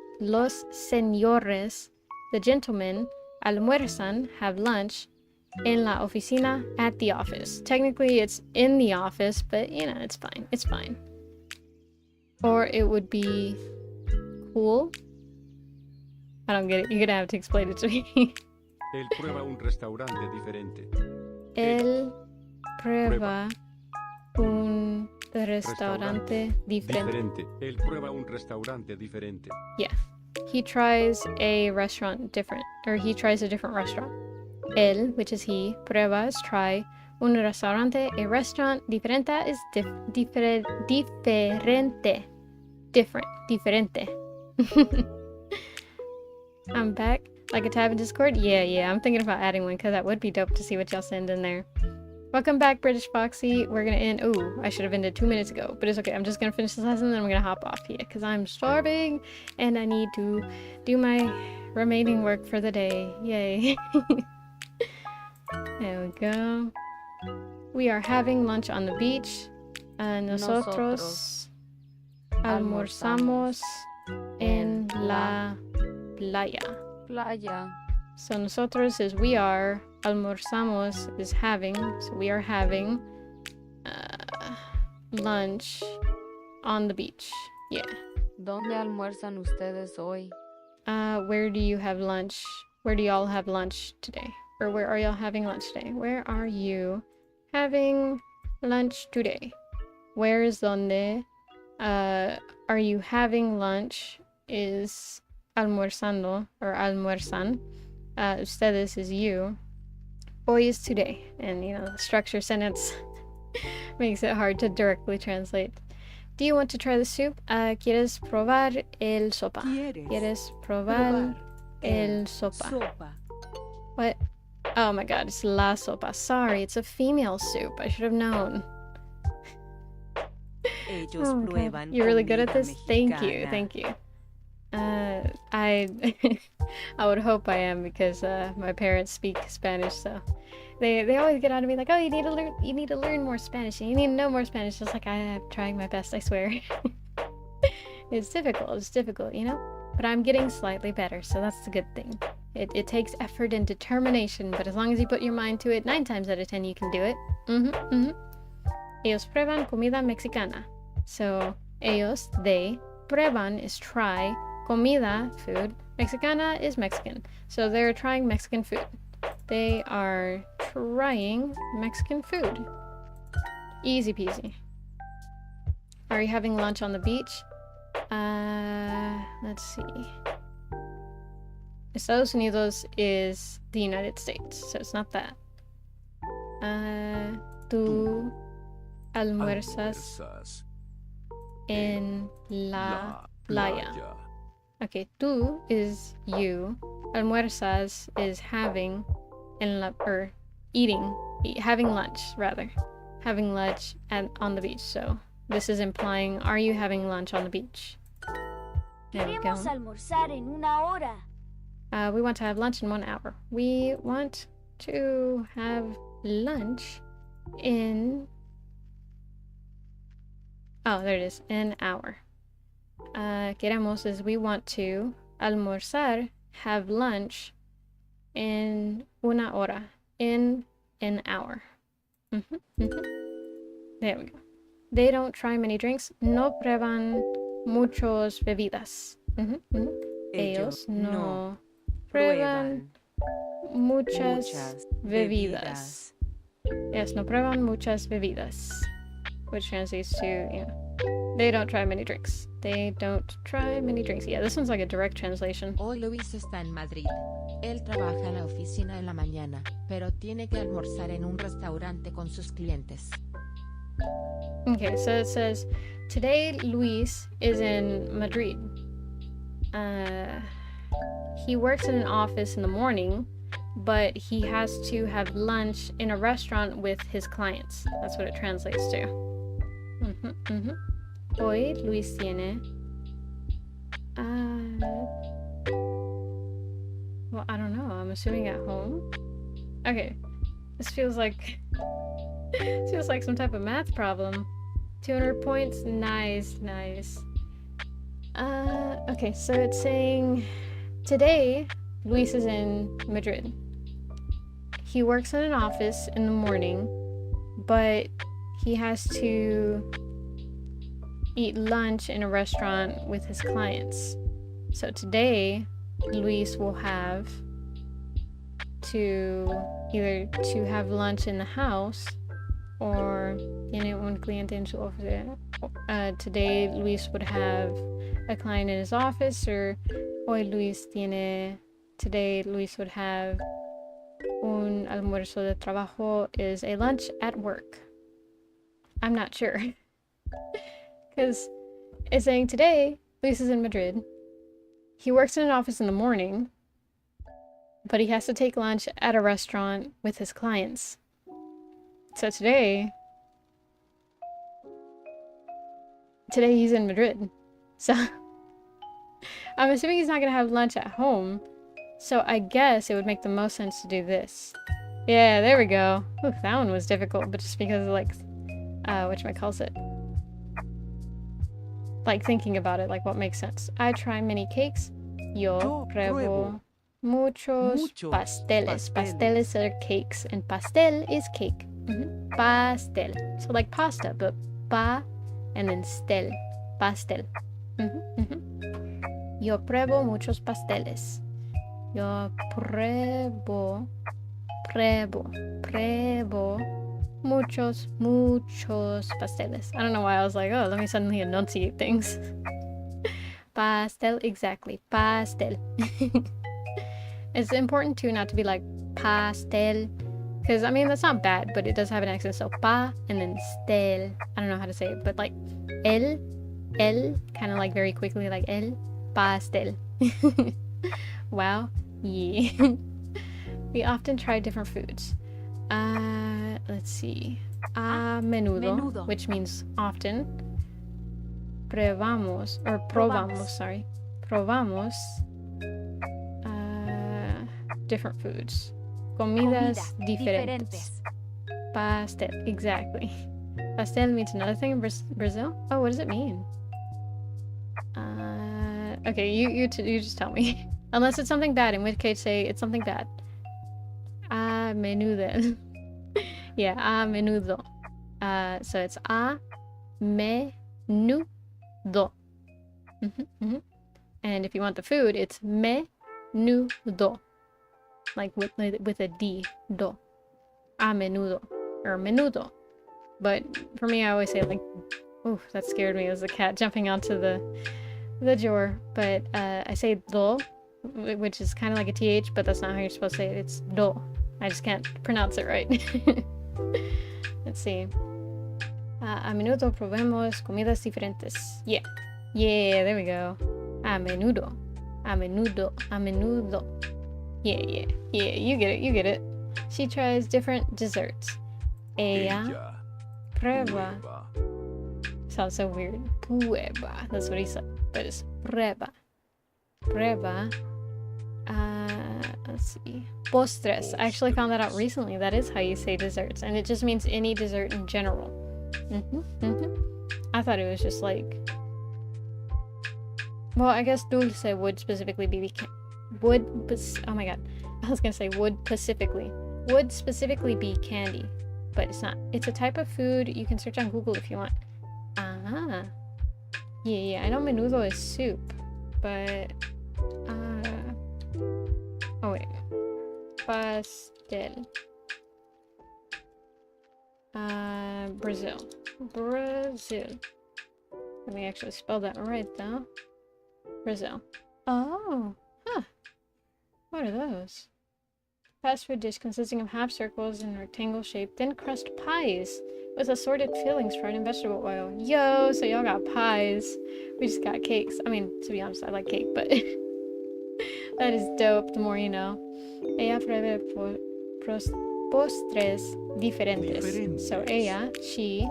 the gentlemen, almuerzan, have lunch, en la oficina, at the office. Technically it's in the office, but you know, it's fine. Or it would be cool. I don't get it. You're gonna have to explain it to me. Él prueba un restaurante diferente. Él prueba un restaurante diferente. Él prueba un restaurante diferente. Yeah. He tries a restaurant different. Or he tries a different restaurant. Él, which is he, prueba is try. Un restaurante, a restaurant. Diferente is diferente. Diferente. I'm back. Like a tab in Discord? Yeah. I'm thinking about adding one because that would be dope to see what y'all send in there. Welcome back, British Foxy. We're gonna end. Ooh, I should have ended 2 minutes ago, but it's okay. I'm just gonna finish this lesson and then I'm gonna hop off here because I'm starving and I need to do my remaining work for the day. Yay. There we go. We are having lunch on the beach. Nosotros almorzamos en la playa. So nosotros is we are, almorzamos is having, so we are having lunch on the beach. Yeah. ¿Dónde almuerzan ustedes hoy? Where do you have lunch? Where do y'all have lunch today? Or where are y'all having lunch today? Where are you having lunch today? Where is donde? Are you having lunch is almorzando or almuerzan. Ustedes is you. Hoy is today. And you know, the structure sentence makes it hard to directly translate. Do you want to try the soup? ¿Quieres probar el sopa? ¿Quieres probar el sopa? What? Oh my god, it's la sopa. Sorry, it's a female soup. I should have known. Ellos Oh, prueban you're really good at comida this? Thank you. mexicana. I I would hope I am because my parents speak Spanish, so they always get on to me like, oh, you need to learn more Spanish and you need to know more Spanish. Just like I'm trying my best, I swear. It's difficult, you know? But I'm getting slightly better, so that's the good thing. It takes effort and determination, but as long as you put your mind to it, 9 times out of 10 you can do it. Ellos prueban comida mexicana. So, ellos, they, prueban is try, comida, food, mexicana is Mexican. So they're trying Mexican food. They are trying Mexican food. Easy peasy. Are you having lunch on the beach? Let's see. Estados Unidos is the United States, so it's not that. Tú almuerzas Almuerzas en la playa. Okay, tú is you. Almuerzas is having, or eating, having lunch rather. Having lunch on the beach. So this is implying, are you having lunch on the beach? There we go. Queremos almorzar en una hora. We want to have lunch in 1 hour. We want to have lunch in... Oh, there it is. An hour. Queremos is we want to almorzar, have lunch in una hora. In an hour. There we go. They don't try many drinks. No prueban muchos bebidas. Ellos no prueban muchas bebidas. Yes, no prueban muchas bebidas. Which translates to, you know, they don't try many drinks. They don't try many drinks. Yeah, this one's like a direct translation. Hoy Luis está en Madrid. Él trabaja en la oficina en la mañana, pero tiene que almorzar en un restaurante con sus clientes. Okay, so it says, today Luis is in Madrid. He works in an office in the morning, but he has to have lunch in a restaurant with his clients. That's what it translates to. Hoy Luis tiene... well, I don't know. I'm assuming at home. Okay. This feels like... this feels like some type of math problem. 200 points? Nice, nice. Okay, so it's saying... Today, Luis is in Madrid. He works in an office in the morning, but he has to eat lunch in a restaurant with his clients. So today, Luis will have to either to have lunch in the house or tiene un cliente en su oficina. Today, Luis would have a client in his office, or hoy Luis tiene... Today, Luis would have un almuerzo de trabajo is a lunch at work. I'm not sure. Because it's saying today, Luis is in Madrid. He works in an office in the morning, but he has to take lunch at a restaurant with his clients. So today he's in Madrid. So I'm assuming he's not going to have lunch at home. So I guess it would make the most sense to do this. Yeah, there we go. Ooh, that one was difficult, but just because of, like, whatchamacallit. Like, thinking about it, like, what makes sense. I try many cakes. Yo pruebo muchos pasteles. Pasteles are cakes, and pastel is cake. Pastel. So like pasta, but pa and then stel. Pastel. Yo pruebo muchos pasteles. Yo pruebo muchos pasteles. I don't know why I was like, oh, let me suddenly enunciate things. Pastel, exactly. Pastel. It's important too not to be like pastel, because I mean that's not bad, but it does have an accent. So pa and then stel. I don't know how to say it, but like el, kind of like very quickly, like el pastel. Wow. Yeah. We often try different foods. Let's see. A menudo, which means often. Probamos, sorry. Probamos different foods. Comidas diferentes. Pastel, exactly. Pastel means another thing in Brazil? Oh, what does it mean? Okay, you just tell me. Unless it's something bad, in which case say it's something bad. A menudo. Yeah, a menudo. So it's a menudo. And if you want the food, it's menudo. Like with a D, do. A menudo. Or menudo. But for me, I always say like, ooh, that scared me. It was a cat jumping onto the drawer. But I say do, which is kind of like a TH, but that's not how you're supposed to say it. It's do. I just can't pronounce it right. Let's see. A menudo probemos comidas diferentes. Yeah. Yeah, there we go. A menudo. A menudo. A menudo. Yeah, yeah. Yeah, you get it. You get it. She tries different desserts. Ella prueba. Sounds so weird. Prueba. That's what he said. But it's prueba. Prueba. Let's see. Postres. I actually found that out recently. That is how you say desserts. And it just means any dessert in general. I thought it was just like... Well, I guess dulce would specifically be... oh my god. I was gonna say would specifically. Would specifically be candy. But it's not. It's a type of food. You can search on Google if you want. Ah. Yeah. I know menudo is soup. But... Oh wait. Pastel. Brazil. Brazil. Let me actually spell that right though. Brazil. Oh. Huh. What are those? Fast food dish consisting of half circles in rectangle shape, thin crust pies with assorted fillings, fried in vegetable oil. Yo, so y'all got pies. We just got cakes. I mean, to be honest, I like cake, but that is dope. The more you know. Ella prueba postres diferentes. So ella, she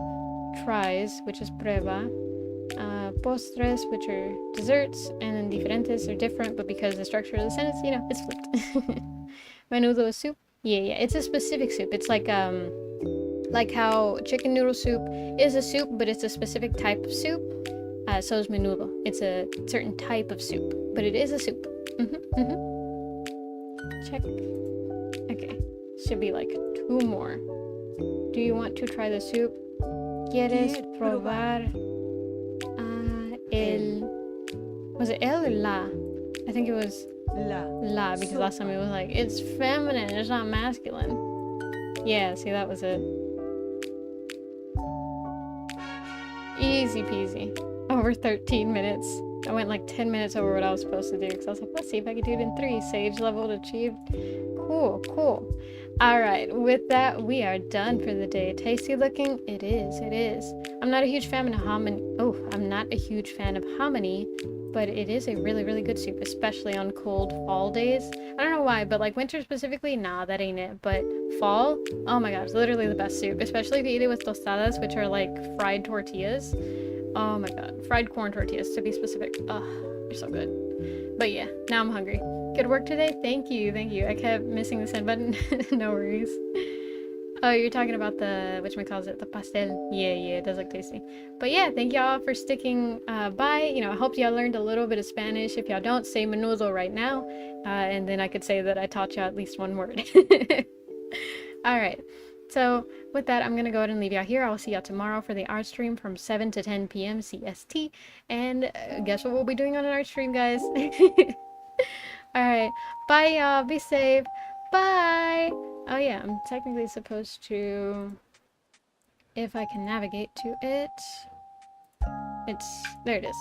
tries, which is prueba, postres, which are desserts, and then diferentes are different, but because the structure of the sentence, you know, it's flipped. Menudo is soup. Yeah. It's a specific soup. It's like how chicken noodle soup is a soup, but it's a specific type of soup. So is menudo. It's a certain type of soup, but it is a soup. Check. Okay. Should be like 2 more. Do you want to try the soup? ¿Quieres probar Was it el or la? I think it was la because last time it was like, it's feminine, it's not masculine. Yeah, see, that was it. Easy peasy. Over 13 minutes. I went like 10 minutes over what I was supposed to do because I was like, let's see if I can do it in 3. Sage level achieved. Cool. Alright, with that, we are done for the day. Tasty looking? It is. I'm not a huge fan of hominy. I'm not a huge fan of hominy, but it is a really, really good soup, especially on cold fall days. I don't know why, but like winter specifically, nah, that ain't it. But fall, oh my gosh, literally the best soup, especially if you eat it with tostadas, which are like fried tortillas. Oh my god, fried corn tortillas to be specific. Ugh, they're so good. But yeah, now I'm hungry. Good work today. Thank you. I kept missing the send button. No worries. Oh, you're talking about the, whatchamacallit, the pastel. Yeah, it does look tasty. But yeah, thank y'all for sticking by. You know, I hope y'all learned a little bit of Spanish. If y'all don't, say menudo right now. And then I could say that I taught y'all at least 1 word. Alright, so with that, I'm going to go ahead and leave y'all here. I'll see y'all tomorrow for the art stream from 7 to 10 p.m. CST. And guess what we'll be doing on an art stream, guys? Alright, bye y'all, be safe, bye! Oh yeah, I'm technically supposed to, if I can navigate to it, there it is.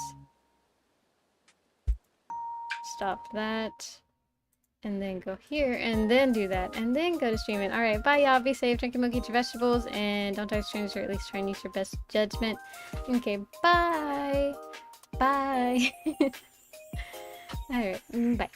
Stop that, and then go here, and then do that, and then go to streaming. Alright, bye y'all, be safe, drink your milk, eat your vegetables, and don't touch strangers, or at least try and use your best judgment. Okay, bye! Bye! Alright, bye.